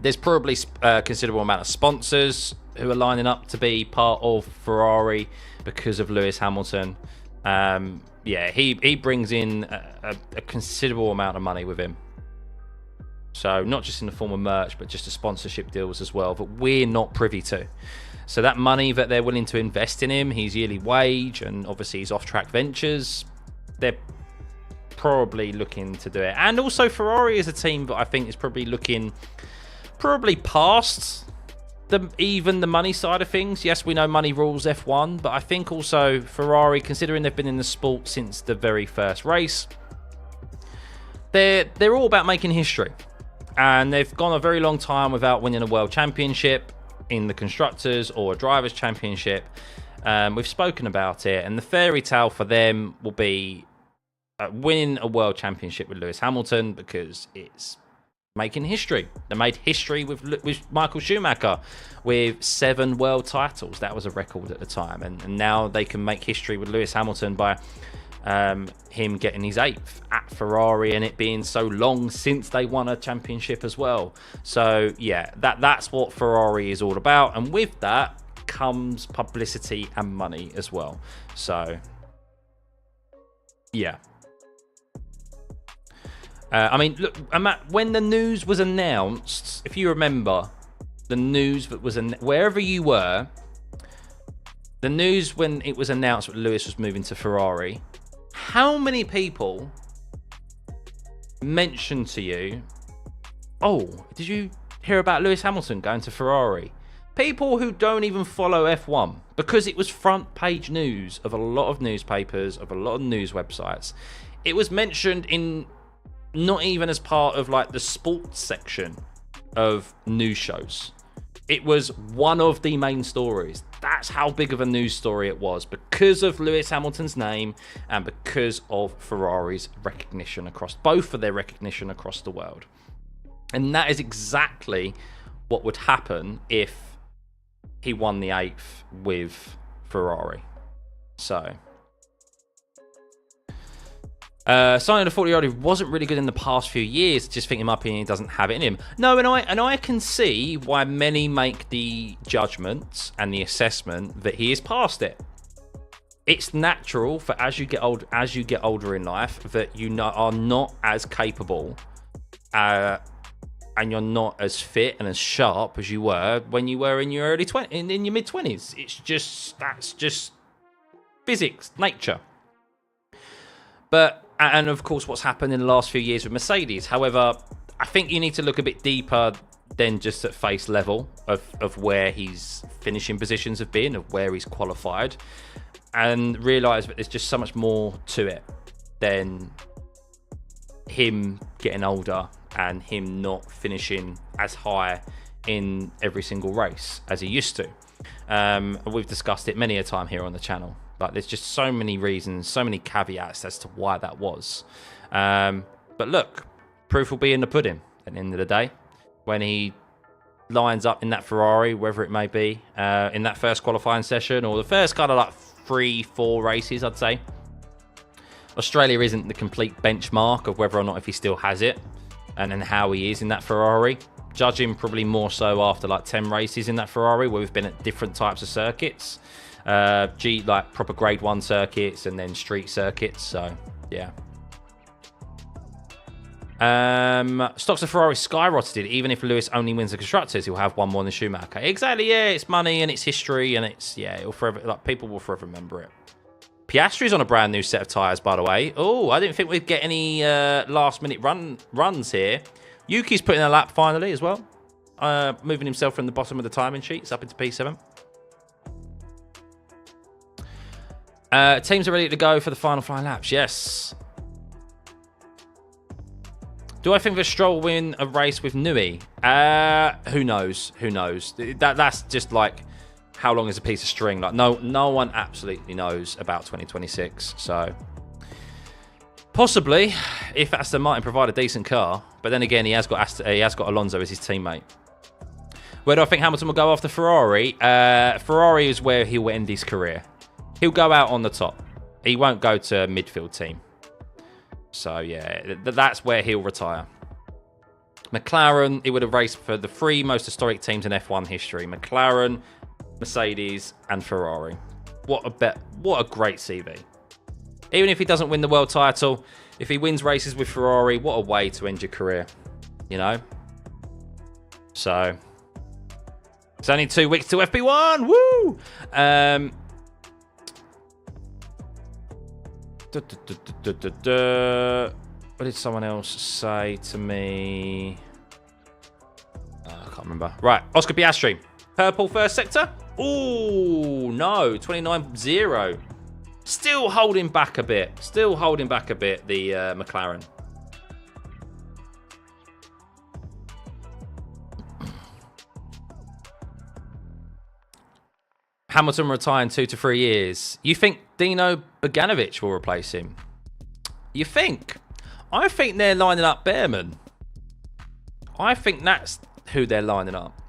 [SPEAKER 1] there's probably a considerable amount of sponsors who are lining up to be part of Ferrari because of Lewis Hamilton. Yeah, he brings in a considerable amount of money with him. So not just in the form of merch, but just the sponsorship deals as well, that we're not privy to. So that money that they're willing to invest in him, his yearly wage, and obviously his off-track ventures, they're probably looking to do it. And also Ferrari is a team that I think is probably looking past even the money side of things. Yes, we know money rules F1, but I think also Ferrari, considering they've been in the sport since the very first race, they're all about making history. And they've gone a very long time without winning a world championship in the constructors or a drivers championship. We've spoken about it, and the fairy tale for them will be winning a world championship with Lewis Hamilton, because it's making history. They made history with Michael Schumacher with 7 world titles. That was a record at the time, and now they can make history with Lewis Hamilton by him getting his 8th at Ferrari, and it being so long since they won a championship as well. So yeah, that's what Ferrari is all about, and with that comes publicity and money as well. So yeah. I mean, look, when the news was announced, if you remember, the news that was wherever you were, the news when it was announced that Lewis was moving to Ferrari, how many people mentioned to you, oh, did you hear about Lewis Hamilton going to Ferrari? People who don't even follow F1, because it was front page news of a lot of newspapers, of a lot of news websites. It was mentioned in, not even as part of like the sports section of news shows. It was one of the main stories. That's how big of a news story it was, because of Lewis Hamilton's name and because of Ferrari's recognition both of their recognition across the world. And that is exactly what would happen if he won the 8th with Ferrari. So signing a 40-year-old who wasn't really good in the past few years, just think in my opinion he doesn't have it in him. No, and I can see why many make the judgment and the assessment that he is past it. It's natural for as you get older in life that you are not as capable and you're not as fit and as sharp as you were when you were in your in your mid-20s. That's just physics, nature. And of course, what's happened in the last few years with Mercedes. However, I think you need to look a bit deeper than just at face level of where his finishing positions have been, of where he's qualified, and realise that there's just so much more to it than him getting older and him not finishing as high in every single race as he used to. We've discussed it many a time here on the channel. But there's just so many reasons, so many caveats as to why that was. But look, proof will be in the pudding at the end of the day. When he lines up in that Ferrari, wherever it may be, in that first qualifying session, or the first kind of like 3-4 races, I'd say. Australia isn't the complete benchmark of whether or not if he still has it, and then how he is in that Ferrari. Judge him probably more so after like 10 races in that Ferrari, where we've been at different types of circuits. Like proper grade 1 circuits and then street circuits. So yeah. Stocks of Ferrari skyrocketed. Even if Lewis only wins the constructors, he'll have one more than Schumacher. Exactly, yeah. It's money and it's history and it's, yeah, it'll forever, like, people will forever remember it. Piastri's on a brand new set of tyres, by the way. Oh, I didn't think we'd get any last-minute runs here. Yuki's putting a lap finally as well. Moving himself from the bottom of the timing sheets up into P7. Teams are ready to go for the final 5 laps. Yes. Do I think that Stroll will win a race with Nui? Who knows? Who knows? That's just like, how long is a piece of string? Like, no one absolutely knows about 2026. So possibly, if Aston Martin provide a decent car, but then again, he has got Alonso as his teammate. Where do I think Hamilton will go after Ferrari? Ferrari is where he'll end his career. He'll go out on the top. He won't go to a midfield team. So, yeah, that's where he'll retire. McLaren, he would have raced for the 3 most historic teams in F1 history. McLaren, Mercedes, and Ferrari. What a great CV. Even if he doesn't win the world title, if he wins races with Ferrari, what a way to end your career, you know? So, it's only 2 weeks to FP1. Woo! What did someone else say to me? I can't remember. Right, Oscar Piastri. Purple first sector. Ooh, no. 29.0. Still holding back a bit. Still holding back a bit, the McLaren. Hamilton retire in 2 to 3 years. You think Dino Bogdanovic will replace him? You think? I think they're lining up Behrman. I think that's who they're lining up.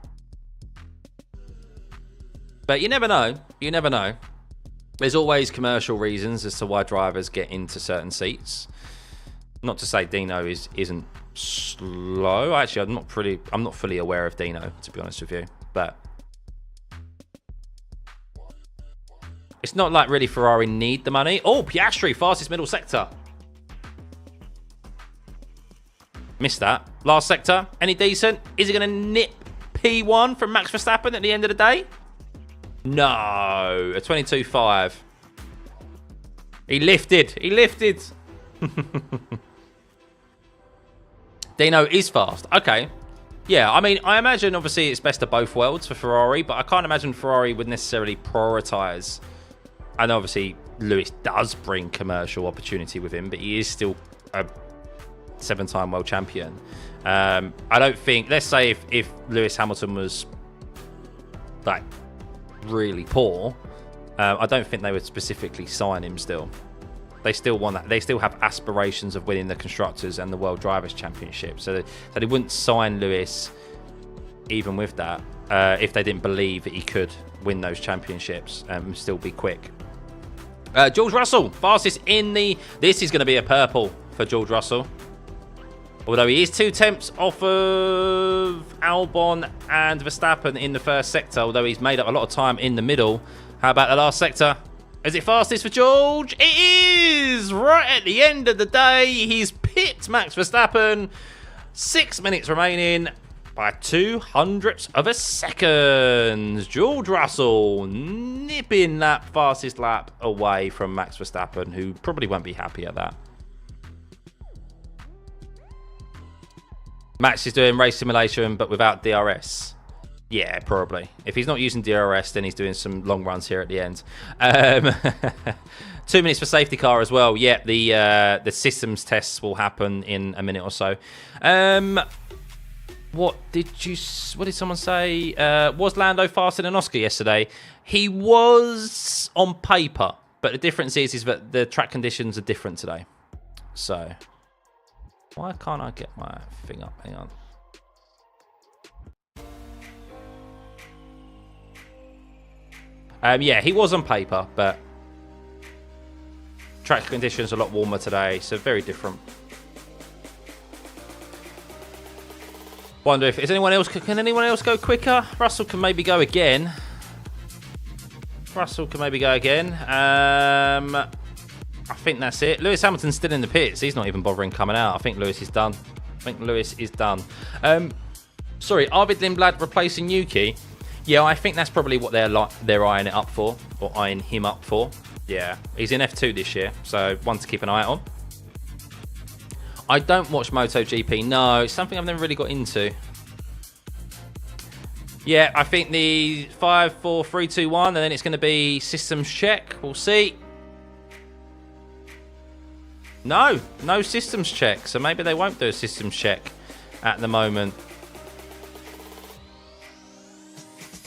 [SPEAKER 1] But you never know. You never know. There's always commercial reasons as to why drivers get into certain seats. Not to say Dino isn't slow. Actually, I'm not fully aware of Dino, to be honest with you. But it's not like really Ferrari need the money. Oh, Piastri, fastest middle sector. Missed that. Last sector, any decent? Is he going to nip P1 from Max Verstappen at the end of the day? No, a 22.5. He lifted. He lifted. Dino is fast. Okay. Yeah, I mean, I imagine obviously it's best of both worlds for Ferrari, but I can't imagine Ferrari would necessarily prioritise. And obviously, Lewis does bring commercial opportunity with him, but he is still a 7-time world champion. I don't think, let's say if Lewis Hamilton was like really poor, I don't think they would specifically sign him still. They still want that. They still have aspirations of winning the Constructors and the World Drivers' Championship. So they wouldn't sign Lewis even with that if they didn't believe that he could win those championships and still be quick. George Russell, fastest in the... This is going to be a purple for George Russell. Although he is 2 tenths off of Albon and Verstappen in the first sector. Although he's made up a lot of time in the middle. How about the last sector? Is it fastest for George? It is! Right at the end of the day, he's pipped Max Verstappen. 6 minutes remaining by 0.02 of a second. George Russell nipping that fastest lap away from Max Verstappen, who probably won't be happy at that. Max is doing race simulation, but without DRS. Yeah, probably. If he's not using DRS, then he's doing some long runs here at the end. 2 minutes for safety car as well. Yeah, the systems tests will happen in a minute or so. What did someone say? Was Lando faster than Oscar yesterday? He was on paper, but the difference is that the track conditions are different today. So why can't I get my thing up? Hang on. Yeah, he was on paper, but track conditions are a lot warmer today, so very different. Wonder if can anyone else go quicker? Russell can maybe go again. I think that's it. Lewis Hamilton's still in the pits. He's not even bothering coming out. I think Lewis is done. think Lewis is done. Sorry, Arvid Lindblad replacing Yuki. Yeah, I think that's probably what they're eyeing it up for, or eyeing him up for. Yeah, he's in F2 this year, so one to keep an eye out on. I don't watch MotoGP. No, it's something I've never really got into. Yeah, I think the 5, 4, 3, 2, 1, and then it's going to be systems check. We'll see. No systems check. So maybe they won't do a systems check at the moment.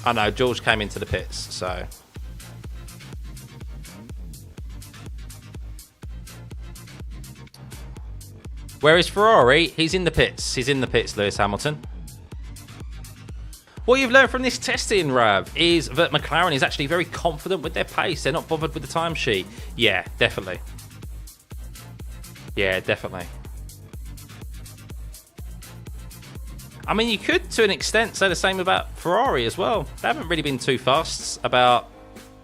[SPEAKER 1] I know, George came into the pits, so... Where is Ferrari? He's in the pits. He's in the pits, Lewis Hamilton. What you've learned from this testing, Rav, is that McLaren is actually very confident with their pace. They're not bothered with the timesheet. Yeah, definitely. Yeah, definitely. I mean, you could, to an extent, say the same about Ferrari as well. They haven't really been too fast about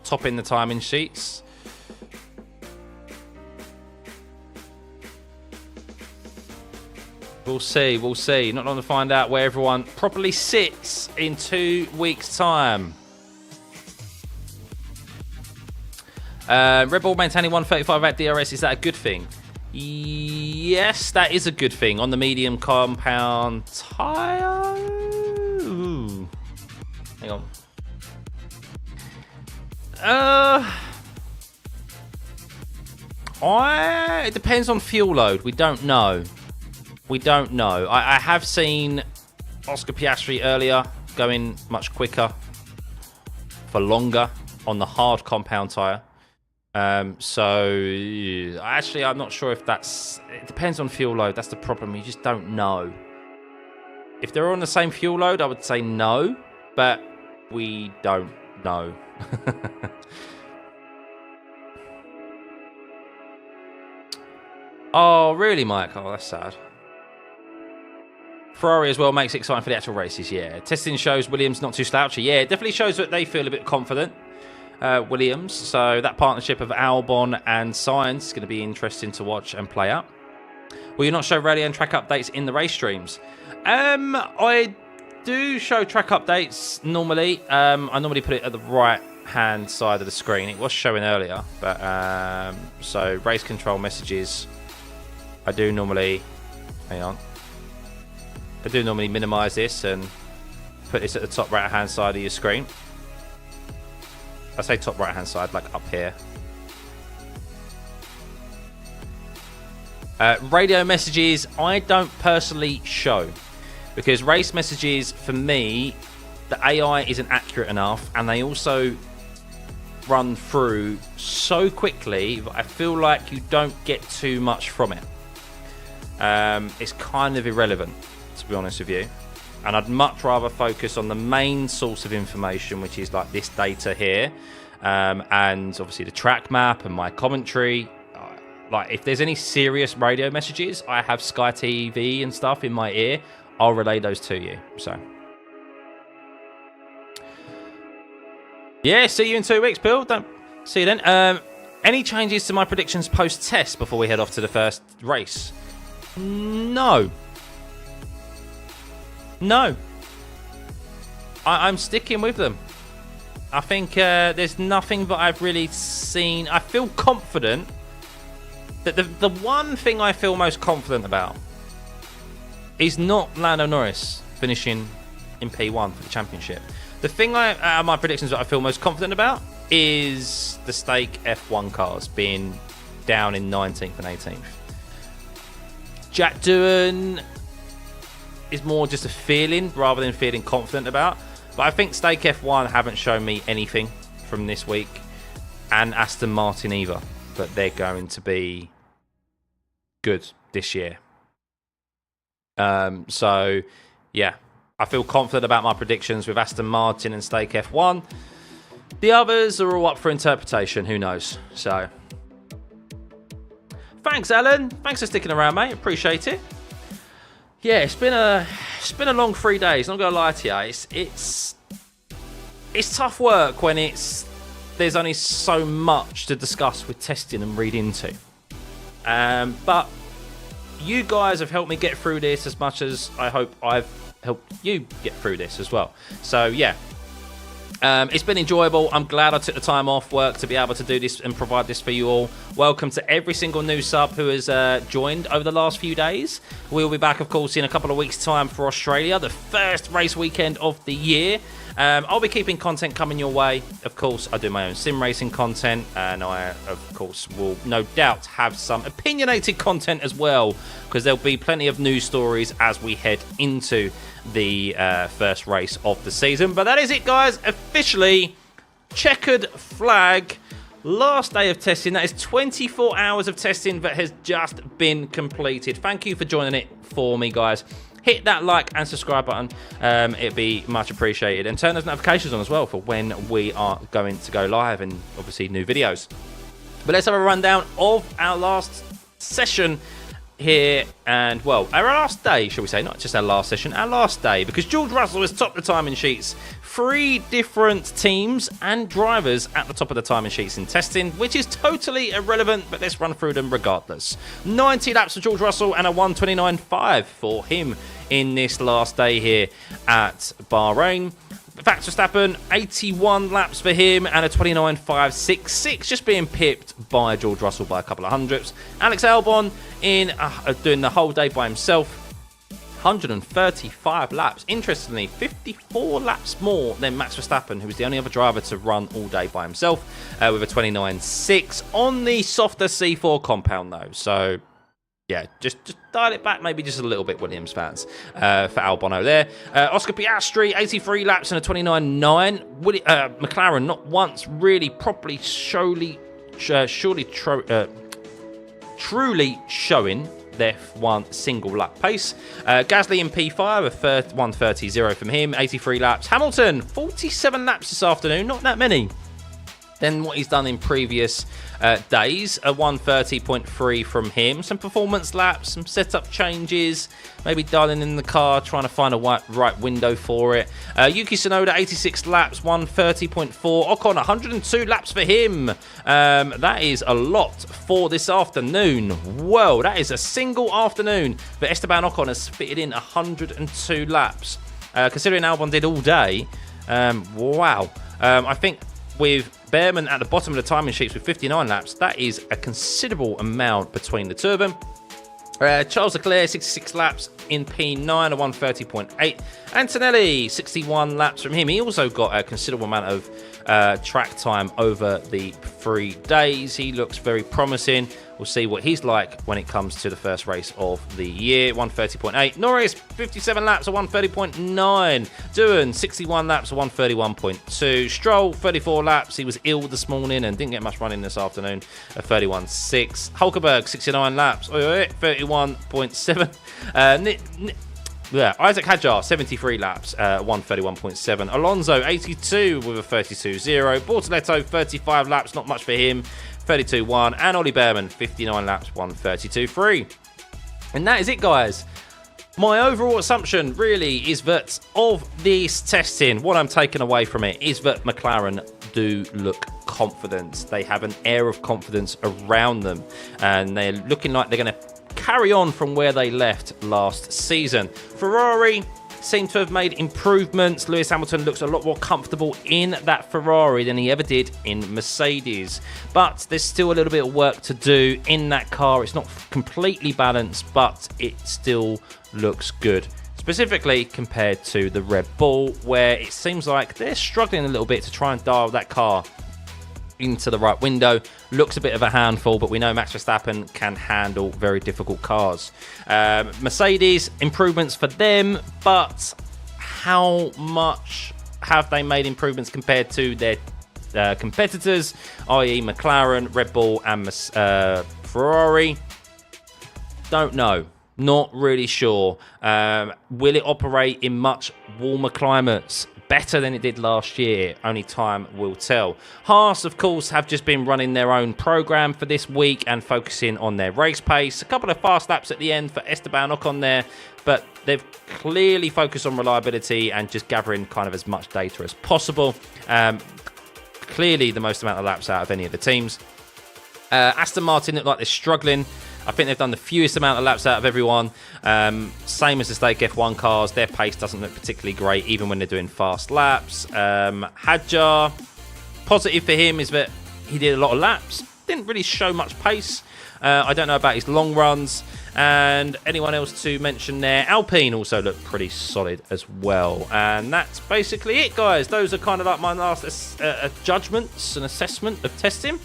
[SPEAKER 1] topping the timing sheets. We'll see, we'll see. Not long to find out where everyone properly sits in 2 weeks' time. Red Bull maintaining 135 at DRS, is that a good thing? Yes, that is a good thing on the medium compound tyre. Ooh. Hang on. It depends on fuel load. We don't know. We don't know. I have seen Oscar Piastri earlier going much quicker for longer on the hard compound tyre. So actually, I'm not sure if that's... It depends on fuel load. That's the problem. You just don't know. If they're on the same fuel load, I would say no, but we don't know. Oh, really, Mike? Oh, that's sad. Ferrari as well makes it exciting for the actual races, yeah. Testing shows Williams not too slouchy. Yeah, it definitely shows that they feel a bit confident, Williams. So that partnership of Albon and Sainz is going to be interesting to watch and play out. Will you not show rally and track updates in the race streams? I do show track updates normally. I normally put it at the right-hand side of the screen. It was showing earlier, but so race control messages, I do normally... Hang on. I do normally minimize this and put this at the top right hand side of your screen. I say top right hand side, like up here. Radio messages I don't personally show, because race messages for me, the AI isn't accurate enough, and they also run through so quickly that I feel like you don't get too much from it. It's kind of irrelevant, to be honest with you, and I'd much rather focus on the main source of information, which is like this data here, and obviously the track map and my commentary. Like if there's any serious radio messages, I have Sky TV and stuff in my ear. I'll relay those to you. So yeah, see you in 2 weeks, Bill. Don't see you then. Any changes to my predictions post-test before we head off to the first race? No. I'm sticking with them. I think there's nothing that I've really seen. I feel confident that the one thing I feel most confident about is not Lando Norris finishing in P1 for the championship. The thing my predictions that I feel most confident about is the stake F1 cars being down in 19th and 18th. Jack Doohan is more just a feeling rather than feeling confident about. But I think Stake F1 haven't shown me anything from this week, and Aston Martin either, that they're going to be good this year. So, yeah, I feel confident about my predictions with Aston Martin and Stake F1. The others are all up for interpretation. Who knows? So, thanks, Alan. Thanks for sticking around, mate. Appreciate it. Yeah, it's been a long 3 days. Not gonna lie to you, it's tough work when there's only so much to discuss with testing and read into. But you guys have helped me get through this as much as I hope I've helped you get through this as well. So yeah, it's been enjoyable. I'm glad I took the time off work to be able to do this and provide this for you all. Welcome to every single new sub who has joined over the last few days. We'll be back, of course, in a couple of weeks' time for Australia, the first race weekend of the year. I'll be keeping content coming your way. Of course, I do my own sim racing content, and I, of course, will no doubt have some opinionated content as well, because there'll be plenty of news stories as we head into the first race of the season. But that is it, guys. Officially, checkered flag. Last day of testing. That is 24 hours of testing that has just been completed. Thank you for joining it for me, guys. Hit that like and subscribe button. It'd be much appreciated. And turn those notifications on as well for when we are going to go live and obviously new videos. But let's have a rundown of our last session here, and well, our last day, shall we say, not just our last session, our last day, because George Russell has topped the timing sheets. 3 different teams and drivers at the top of the timing sheets in testing, which is totally irrelevant, but let's run through them regardless. 90 laps for George Russell and a 1:29.5 for him in this last day here at Bahrain. Max Verstappen, 81 laps for him and a 29.566, just being pipped by George Russell by a couple of hundredths. Alex Albon in doing the whole day by himself, 135 laps. Interestingly, 54 laps more than Max Verstappen, who was the only other driver to run all day by himself, with a 29.6 on the softer C4 compound though. So yeah, just dial it back maybe just a little bit, Williams fans, for Albon there. Oscar Piastri, 83 laps and a 29.9. McLaren not once really properly truly showing their one single lap pace. Gasly in P5, a 1:30.0 from him, 83 laps. Hamilton, 47 laps this afternoon, not that many than what he's done in previous days. A 1:30.3 from him. Some performance laps, some setup changes, maybe dialing in the car, trying to find a right window for it. Yuki Tsunoda, 86 laps, 1:30.4. Ocon, 102 laps for him. That is a lot for this afternoon. Whoa, that is a single afternoon. But Esteban Ocon has fitted in 102 laps. Considering Albon did all day, wow. I think with Behrman at the bottom of the timing sheets with 59 laps, that is a considerable amount between the two of them. Charles Leclerc, 66 laps in P9, a 1:30.8. Antonelli, 61 laps from him. He also got a considerable amount of track time over the 3 days. He looks very promising. We'll see what he's like when it comes to the first race of the year. 1:30.8. Norris, 57 laps, a 1:30.9. Doohan, 61 laps, a 1:31.2. Stroll, 34 laps. He was ill this morning and didn't get much running this afternoon. A 31.6. Hulkenberg, 69 laps, 31.7. Isaac Hadjar, 73 laps, 1:31.7. Alonso, 82 with a 32.0. Bortoletto, 35 laps, not much for him, 32.1. And Ollie Behrman, 59 laps, 1:32.3. And that is it, guys. My overall assumption really is that of this testing, what I'm taking away from it is that McLaren do look confident. They have an air of confidence around them, and they're looking like they're going to carry on from where they left last season. Ferrari seem to have made improvements. Lewis Hamilton looks a lot more comfortable in that Ferrari than he ever did in Mercedes. But there's still a little bit of work to do in that car. It's not completely balanced, but it still looks good. Specifically compared to the Red Bull, where it seems like they're struggling a little bit to try and dial that car into the right window. Looks a bit of a handful, but we know Max Verstappen can handle very difficult cars. Mercedes, improvements for them, but how much have they made improvements compared to their competitors, i.e. McLaren, Red Bull and Ferrari? Don't know. Not really sure. Will it operate in much warmer climates better than it did last year? Only time will tell. Haas, of course, have just been running their own program for this week and focusing on their race pace. A couple of fast laps at the end for Esteban Ocon there, but they've clearly focused on reliability and just gathering kind of as much data as possible. Clearly the most amount of laps out of any of the teams. Aston Martin look like they're struggling I think they've done the fewest amount of laps out of everyone. Same as the Stake F1 cars. Their pace doesn't look particularly great, even when they're doing fast laps. Hadjar, positive for him is that he did a lot of laps. Didn't really show much pace. I don't know about his long runs. And anyone else to mention there? Alpine also looked pretty solid as well. And that's basically it, guys. Those are kind of like my last judgments and assessment of testing.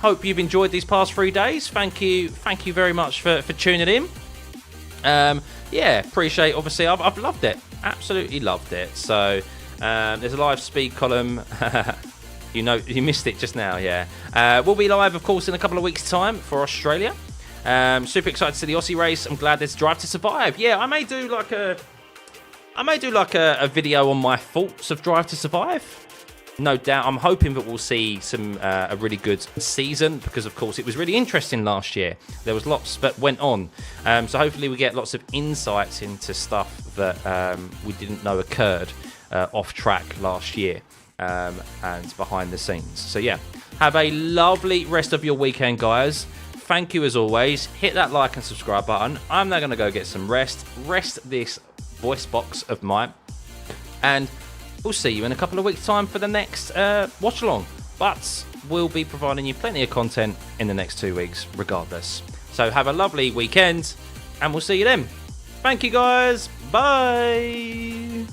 [SPEAKER 1] Hope you've enjoyed these past 3 days. Thank you very much for tuning in. Yeah, appreciate. Obviously, I've loved it. Absolutely loved it. So there's a live speed column. You missed it just now. Yeah, we'll be live, of course, in a couple of weeks' time for Australia. Super excited to see the Aussie race. I'm glad there's Drive to Survive. Yeah, I may do like a video on my thoughts of Drive to Survive. No doubt. I'm hoping that we'll see a really good season because, of course, it was really interesting last year. There was lots that went on. So hopefully we get lots of insights into stuff that we didn't know occurred off track last year and behind the scenes. So yeah, have a lovely rest of your weekend, guys. Thank you as always. Hit that like and subscribe button. I'm now going to go get some rest this voice box of mine, and we'll see you in a couple of weeks' time for the next watch along. But we'll be providing you plenty of content in the next 2 weeks regardless. So have a lovely weekend, and we'll see you then. Thank you, guys. Bye.